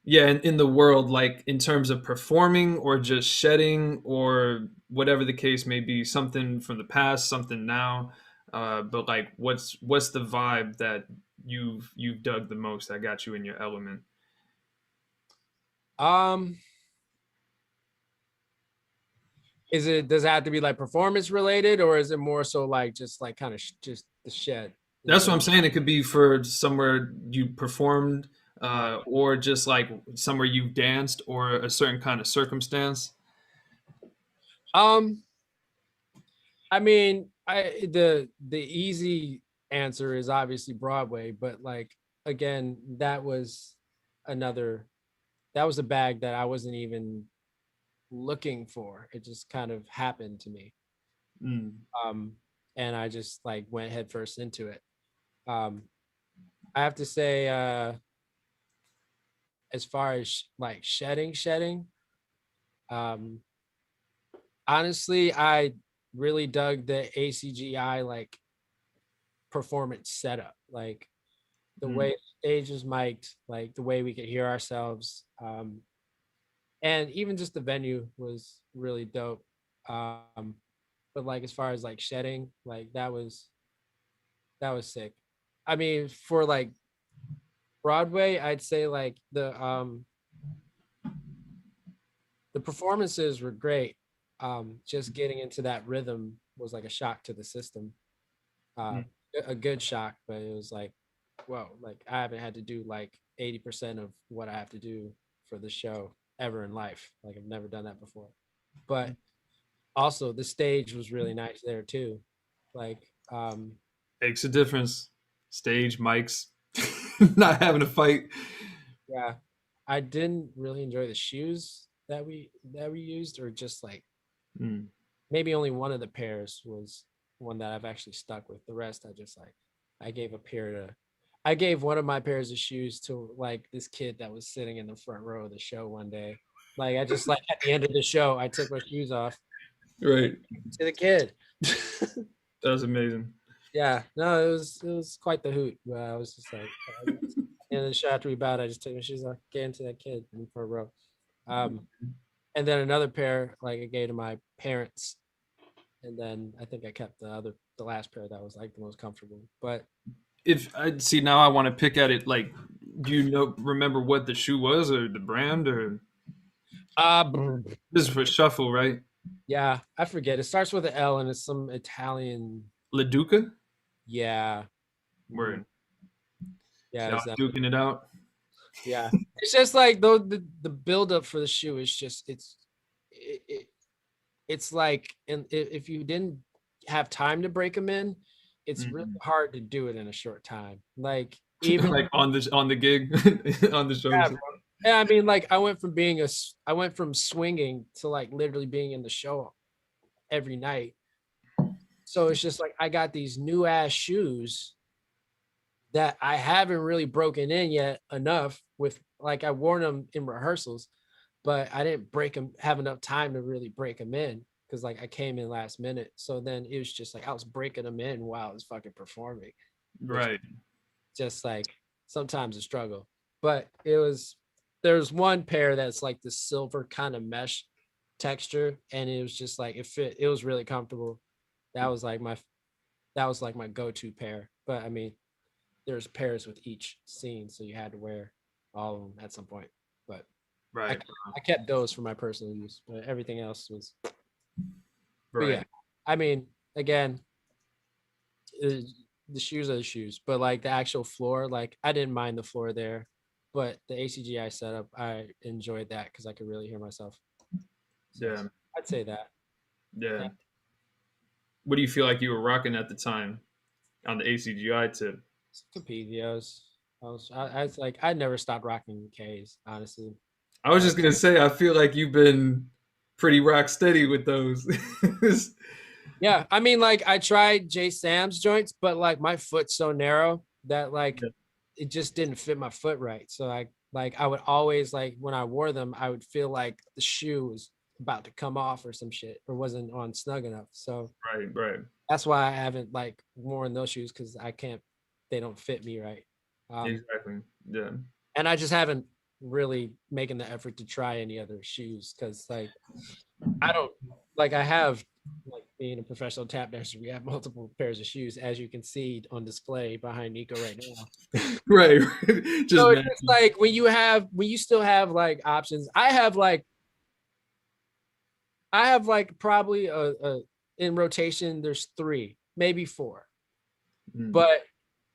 yeah, in the world, like in terms of performing or just shedding or whatever the case may be, something from the past, something now. But like, what's the vibe that you've dug the most that got you in your element? Um, does it have to be like performance related, or is it more so like just like kind of just the shed in That's what I'm general? saying. It could be for somewhere you performed, Uh, or just like somewhere you danced, or a certain kind of circumstance. Um, I mean, the easy answer is obviously Broadway, but like again, another that was a bag that I wasn't even looking for. It just kind of happened to me. Mm. Um, and I just like went headfirst into it. Um, I have to say, as far as like shedding, um, honestly, I really dug the A.C.G.I like performance setup, like the Mm. way the stage was mic'd, like the way we could hear ourselves, and even just the venue was really dope. Um, but like as far as like shedding, like that was sick. I mean, for like Broadway, I'd say like the performances were great. Just getting into that rhythm was like a shock to the system. Uh, Mm. a good shock, but it was like, whoa, like I haven't had to do like 80% of what I have to do for the show ever in life. Like I've never done that before. But also the stage was really nice there too. Like, Makes a difference. Stage, mics, not having to fight. yeah, I didn't really enjoy the shoes that we used, or just like Mm. maybe only one of the pairs was one that I've actually stuck with. The rest I just like I gave a pair to I gave one of my pairs of shoes to like this kid that was sitting in the front row of the show one day. Like I just like at the end of the show, I took my shoes off Right. to the kid. That was amazing. Yeah, no, it was quite the hoot. But I was just like, and then show after we bowed, I just took my shoes off, gave them to that kid in the front row. Um, and then another pair, like I gave to my parents, and then I think I kept the last pair that was like the most comfortable. But If I see now, I want to pick at it. Like, do you remember what the shoe was, or the brand, or uh this is for shuffle, right? yeah, I forget. It starts with an L and it's some Italian. La Duca. Yeah. Mhm. Word. Yeah, See, I it's was that. duking it out. Yeah. It's just like though the build up for the shoe is just it, it's like, and if you didn't have time to break them in, it's really Mm. hard to do it in a short time. Like even Like on the gig, on the yeah, shows. bro. Yeah, I mean, like I went from swinging to like literally being in the show every night. So it's just like I got these new ass shoes that I haven't really broken in yet enough with, like I worn them in rehearsals, but I didn't have enough time to really break them in because like I came in last minute. So then it was just like I was breaking them in while I was fucking performing, which Right. just like sometimes a struggle. But there's one pair that's like the silver kind of mesh texture, and it was just like it was really comfortable. That was like my go-to pair. But I mean, there's pairs with each scene, so you had to wear all of them at some point. But I Right. I kept those for my personal use, but everything else was. But yeah, Right. I mean, again, uh, the shoes are the shoes, but like the actual floor, like I didn't mind the floor there, but the A.C.G.I setup, I enjoyed that because I could really hear myself. So Yeah. I'd say that. Yeah. What do you feel like you were rocking at the time on the A.C.G.I tip? Capedios. I was like, I never stopped rocking K's, honestly. I was Like, just gonna say, I feel like you've been pretty rock steady with those. Yeah, I mean, like I tried J Sam's joints, but like my foot's so narrow that like it just didn't fit my foot right. So I would always like when I wore them, I would feel like the shoe was about to come off or some shit or wasn't on snug enough. So Right. that's why I haven't like worn those shoes because they don't fit me right. Exactly. Yeah. And I just haven't really making the effort to try any other shoes because like I don't like I have like being a professional tap dancer, we have multiple pairs of shoes as you can see on display behind Nico right now. Right. Just So it's just like when you still have like options. I have like probably a in rotation there's 3, maybe 4. But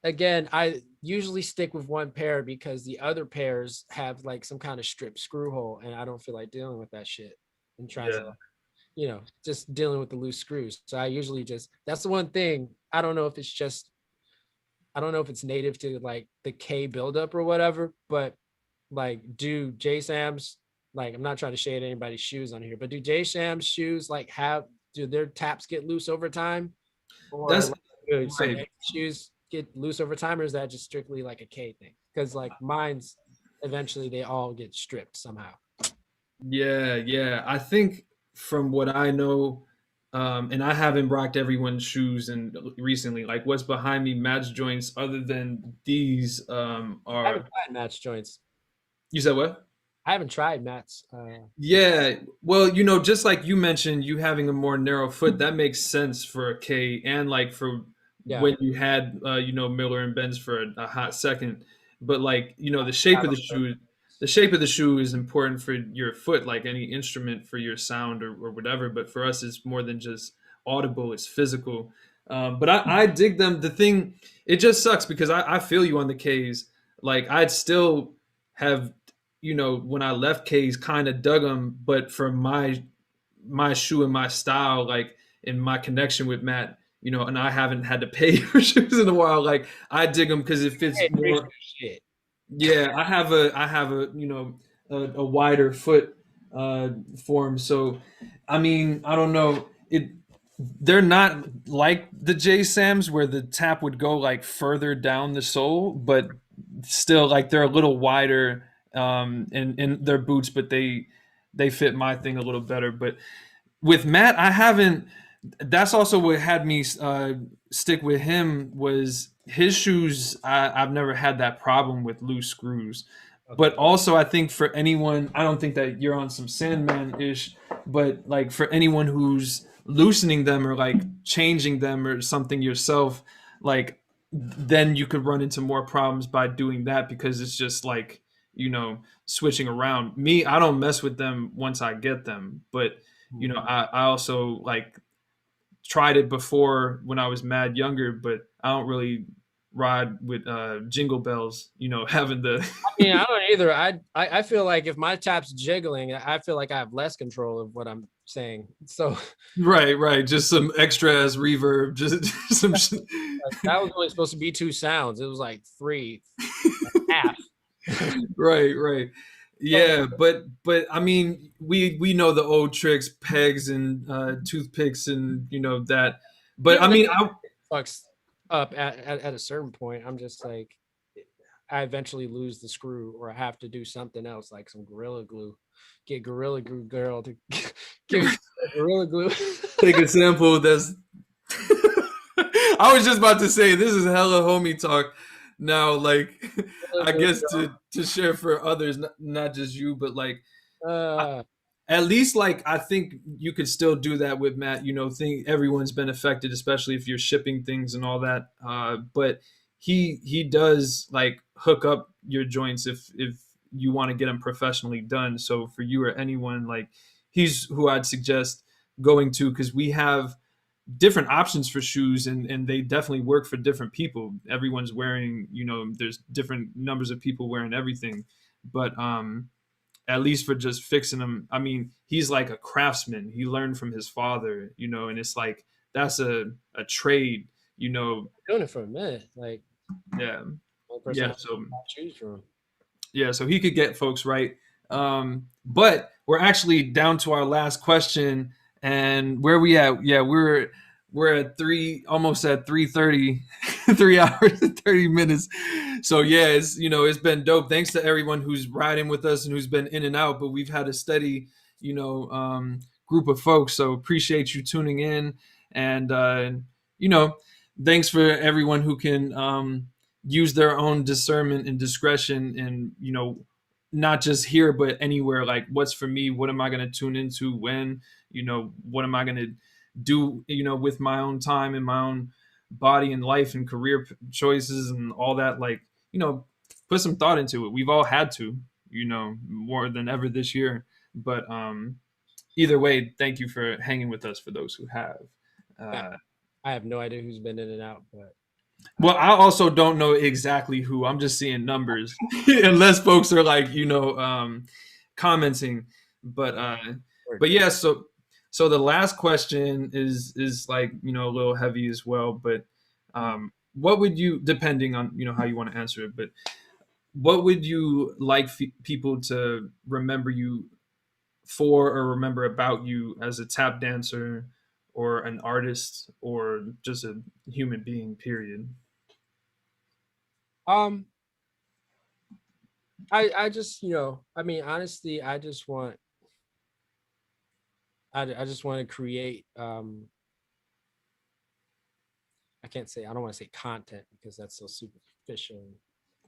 again, I usually stick with one pair because the other pairs have like some kind of strip screw hole and I don't feel like dealing with that shit and trying to just dealing with the loose screws. So I usually that's the one thing. I don't know if it's native to like the K buildup or whatever, but like do J Sam's, like I'm not trying to shade anybody's shoes on here, but do J Sam's shoes like do their taps get loose over time? Or that's like, do some right. shoes get loose over time, or is that just strictly like a K thing? Because like mine's eventually they all get stripped somehow. Yeah. I think from what I know, and I haven't rocked everyone's shoes and recently, like what's behind me, match joints other than these I are. haven't tried Matt's joints. You said what? I haven't tried Matt's. Yeah, well, just like you mentioned, you having a more narrow foot, that makes sense for a K, and like for Yeah. when you had, Miller and Benz for a hot second. But like, the shape of the shape of the shoe is important for your foot, like any instrument for your sound or whatever. But for us, it's more than just audible; it's physical. But I dig them. The thing, it just sucks because I feel you on the Ks. Like I'd still have when I left K's kind of dug them, but for my shoe and my style, like in my connection with Matt, and I haven't had to pay for shoes in a while. Like I dig them because it fits more. Shit. Yeah, I have a a wider foot form, so I mean I don't know it. They're not like the J Sams where the tap would go like further down the sole, but still like they're a little wider in their boots, but they fit my thing a little better. But with Matt, I haven't. That's also what had me stick with him was his shoes. I've never had that problem with loose screws. But also, I think for anyone, I don't think that you're on some Sandman ish, but like for anyone who's loosening them or like changing them or something yourself, like then you could run into more problems by doing that because it's just like switching around. Me, I don't mess with them once I get them, but I also like tried it before when I was mad younger, but I don't really ride with jingle bells, having the I mean, I don't either. I feel like if my tap's jiggling, I feel like I have less control of what I'm saying. So right, just some extra as reverb, just some that was only supposed to be 2 sounds. It was like 3 and a half. right. Yeah, but I mean, we know the old tricks, pegs and toothpicks, and that. But I mean, fucks up at a certain point. I'm just like, I eventually lose the screw, or I have to do something else, like some Gorilla Glue. Get Gorilla Glue girl to give me Gorilla Glue. Take a sample. That's. I was just about to say this is hella homie talk. Now, like, I guess to share for others, not just you, but like, at least like I think you could still do that with Matt. Think everyone's been affected, especially if you're shipping things and all that. But he does like hook up your joints if you want to get them professionally done. So for you or anyone, like he's who I'd suggest going to because we have different options for shoes and they definitely work for different people. Everyone's wearing, there's different numbers of people wearing everything. But at least for just fixing them, I mean, he's like a craftsman. He learned from his father, and it's like that's a trade, doing it for a minute. Like yeah. So Yeah, so he could get folks right. But we're actually down to our last question. And where we at? Yeah, we're at almost at 3:30, 3 hours and 30 minutes. So yeah, it's been dope. Thanks to everyone who's riding with us and who's been in and out, but we've had a steady, group of folks. So appreciate you tuning in. And thanks for everyone who can use their own discernment and discretion, and not just here but anywhere. Like, what's for me? What am I going to tune into? When? What am I going to do? With my own time and my own body and life and career choices and all that. Like, put some thought into it. We've all had to, more than ever this year. But either way, thank you for hanging with us. For those who have. I have no idea who's been in and out, but Well, I also don't know exactly who. I'm just seeing numbers, unless folks are like, commenting. But yeah. So the last question is like, a little heavy as well. But what would you, depending on how you want to answer it, but what would you like people to remember you for, or remember about you as a tap dancer, or an artist, or just a human being? Period. um I just, I mean, honestly, I just want to create, I don't want to say content because that's so superficial,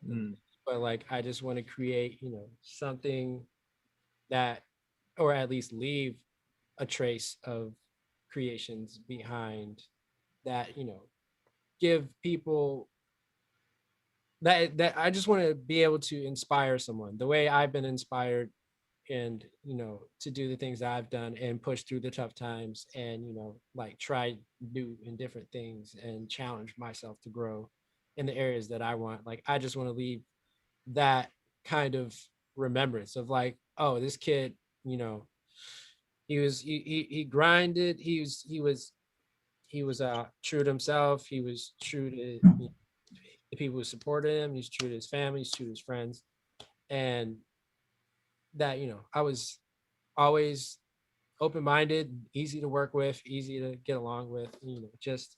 Mm. but like I just want to create, something that, or at least leave a trace of creations behind that, give people that I just want to be able to inspire someone the way I've been inspired, and to do the things that I've done and push through the tough times, and like try new and different things and challenge myself to grow in the areas that I want. Like, I just want to leave that kind of remembrance of like, oh, this kid, you know he grinded, he was true to himself, he was true to the people who supported him, he's true to his family, he's true to his friends, and that, I was always open-minded, easy to work with, easy to get along with, just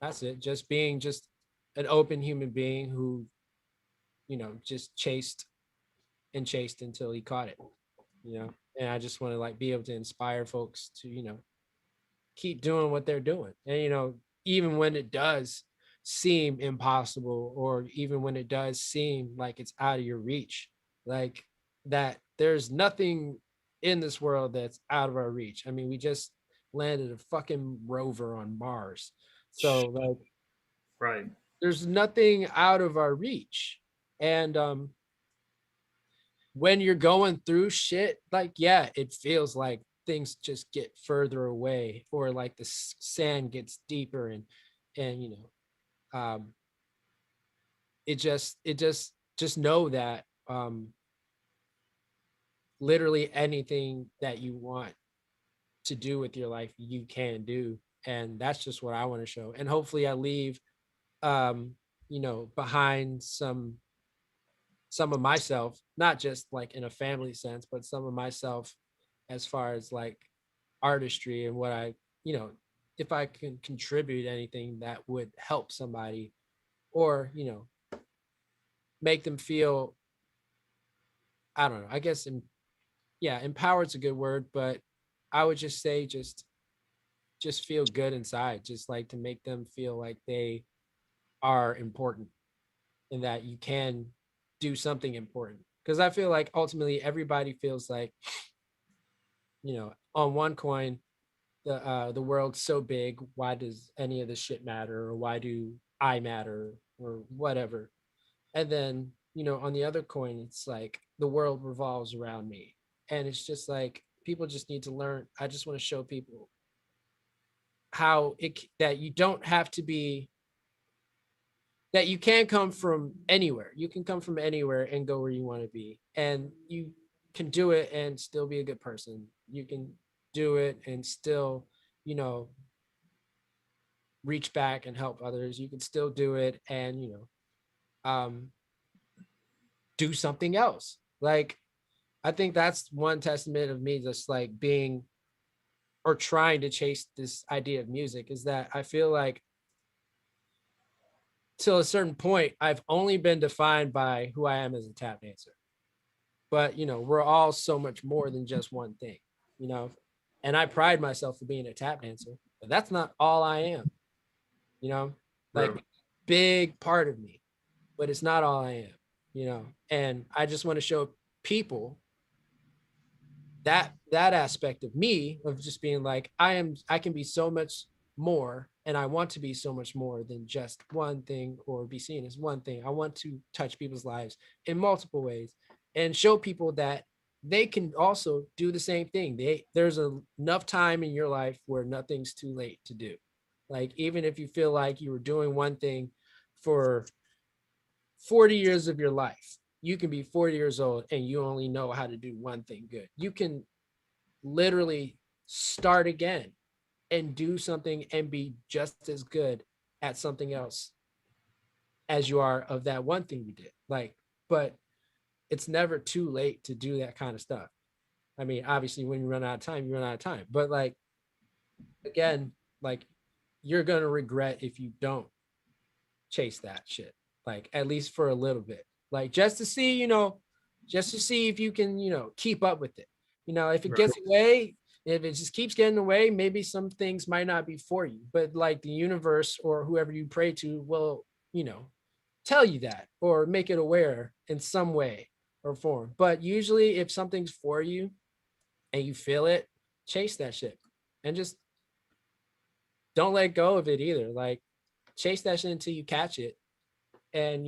that's it, just being just an open human being who, just chased until he caught it, and I just want to like be able to inspire folks to, keep doing what they're doing. And, even when it does seem impossible, or even when it does seem like it's out of your reach, like that there's nothing in this world that's out of our reach. I mean, we just landed a fucking rover on Mars. So like Right. there's nothing out of our reach. And when you're going through shit, like, yeah, it feels like things just get further away, or like the sand gets deeper, and um just know that literally anything that you want to do with your life, you can do. And that's just what I want to show. And hopefully I leave behind some of myself, not just like in a family sense, but some of myself as far as like artistry, and what I, if I can contribute anything that would help somebody, or, make them feel, I don't know, I guess, yeah, empowered's a good word, but I would just say just feel good inside, just like to make them feel like they are important, and that you can do something important. Because I feel like ultimately everybody feels like, on one coin, the world's so big, why does any of this shit matter, or why do I matter, or whatever. And then, on the other coin, it's like the world revolves around me. And it's just like people just need to learn. I just want to show people how that you don't have to be, that you can come from anywhere. You can come from anywhere and go where you want to be. And you can do it and still be a good person. You can do it and still, you know, reach back and help others. You can still do it and, do something else. Like, I think that's one testament of me just like being or trying to chase this idea of music, is that I feel like till a certain point, I've only been defined by who I am as a tap dancer. But, we're all so much more than just one thing, and I pride myself for being a tap dancer, but that's not all I am, like Bro. big part of me, but it's not all I am, and I just want to show people that aspect of me, of just being like, I can be so much more, and I want to be so much more than just one thing or be seen as one thing. I want to touch people's lives in multiple ways and show people that they can also do the same thing. There's enough time in your life where nothing's too late to do. Like, even if you feel like you were doing one thing for 40 years of your life, you can be 40 years old and you only know how to do one thing good. You can literally start again and do something and be just as good at something else as you are of that one thing you did. Like, but it's never too late to do that kind of stuff. I mean, obviously when you run out of time, you run out of time. But like, again, like, you're going to regret if you don't chase that shit, like, at least for a little bit, like, just to see, if you can, keep up with it. If it gets away, if it just keeps getting away, maybe some things might not be for you, but like the universe or whoever you pray to will, tell you that or make it aware in some way or form. But usually if something's for you and you feel it, chase that shit and just don't let go of it either. Like, chase that shit until you catch it. And,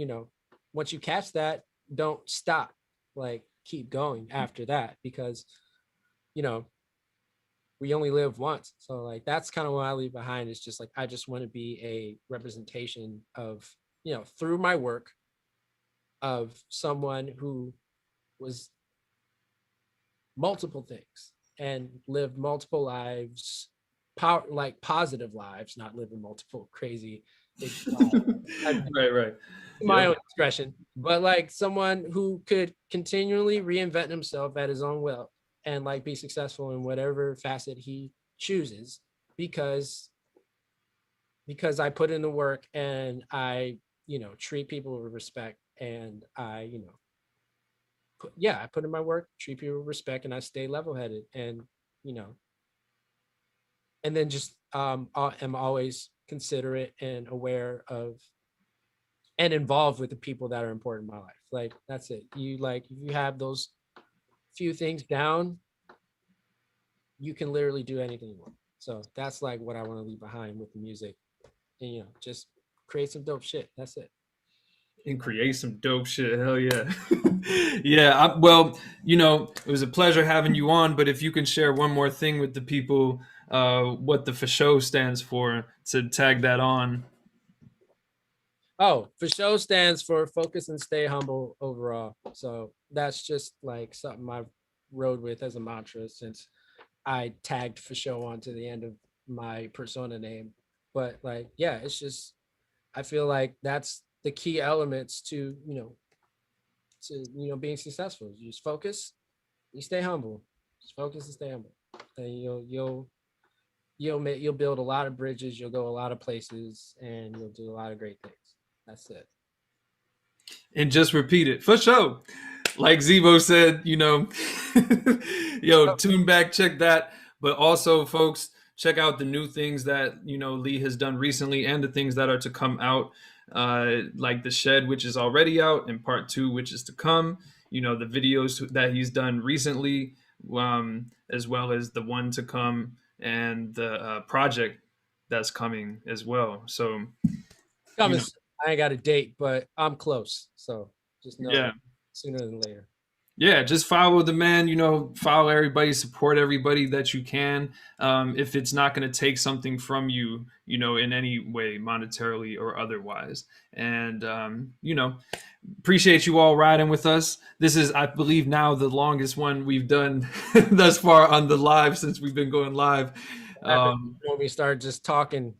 once you catch that, don't stop. Like, keep going after that, because, we only live once. So like, that's kind of what I leave behind, is just like, I just want to be a representation of, through my work, of someone who was multiple things and lived multiple lives, like positive lives, not living multiple crazy Right. my own expression, but like someone who could continually reinvent himself at his own will and like be successful in whatever facet he chooses, because I put in the work and I, treat people with respect, and I, I put in my work, treat people with respect, and I stay level-headed, and, and then just am always considerate and aware of and involved with the people that are important in my life. Like, that's it. If you have those few things down, you can literally do anything you want. So that's like what I want to leave behind with the music, and just create some dope shit. That's it. And create some dope shit. Hell yeah. Yeah. Well, it was a pleasure having you on, but if you can share one more thing with the people, what the Fasho stands for, to tag that on. Oh, Fasho stands for focus and stay humble overall. So that's just like something I've rode with as a mantra since I tagged Fasho onto the end of my persona name. But like, yeah, it's just, I feel like that's the key elements to, being successful. You just focus, you stay humble. Just focus and stay humble. And you'll build a lot of bridges, you'll go a lot of places, and you'll do a lot of great things. That's it. And just repeat it. For sure. Like Zevo said, tune back, check that. But also, folks, check out the new things that, Lee has done recently, and the things that are to come out, like The Shed, which is already out, and Part 2, which is to come. The videos that he's done recently, as well as the one to come, and the project that's coming as well. So, I ain't got a date, but I'm close. So just know, yeah, sooner than later. Yeah, just follow the man, follow everybody, support everybody that you can. If it's not going to take something from you, in any way, monetarily or otherwise. And, appreciate you all riding with us. This is, I believe, now the longest one we've done thus far on the live, since we've been going live. When we start just talking.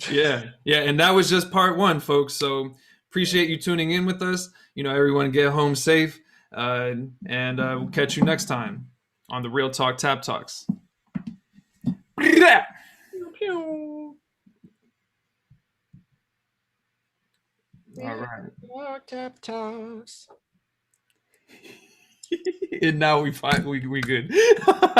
Yeah. And that was just part 1, folks. So appreciate you tuning in with us. Everyone get home safe. And we'll catch you next time on the Real Talk Tap Talks. All right. Tap talks. And now we good.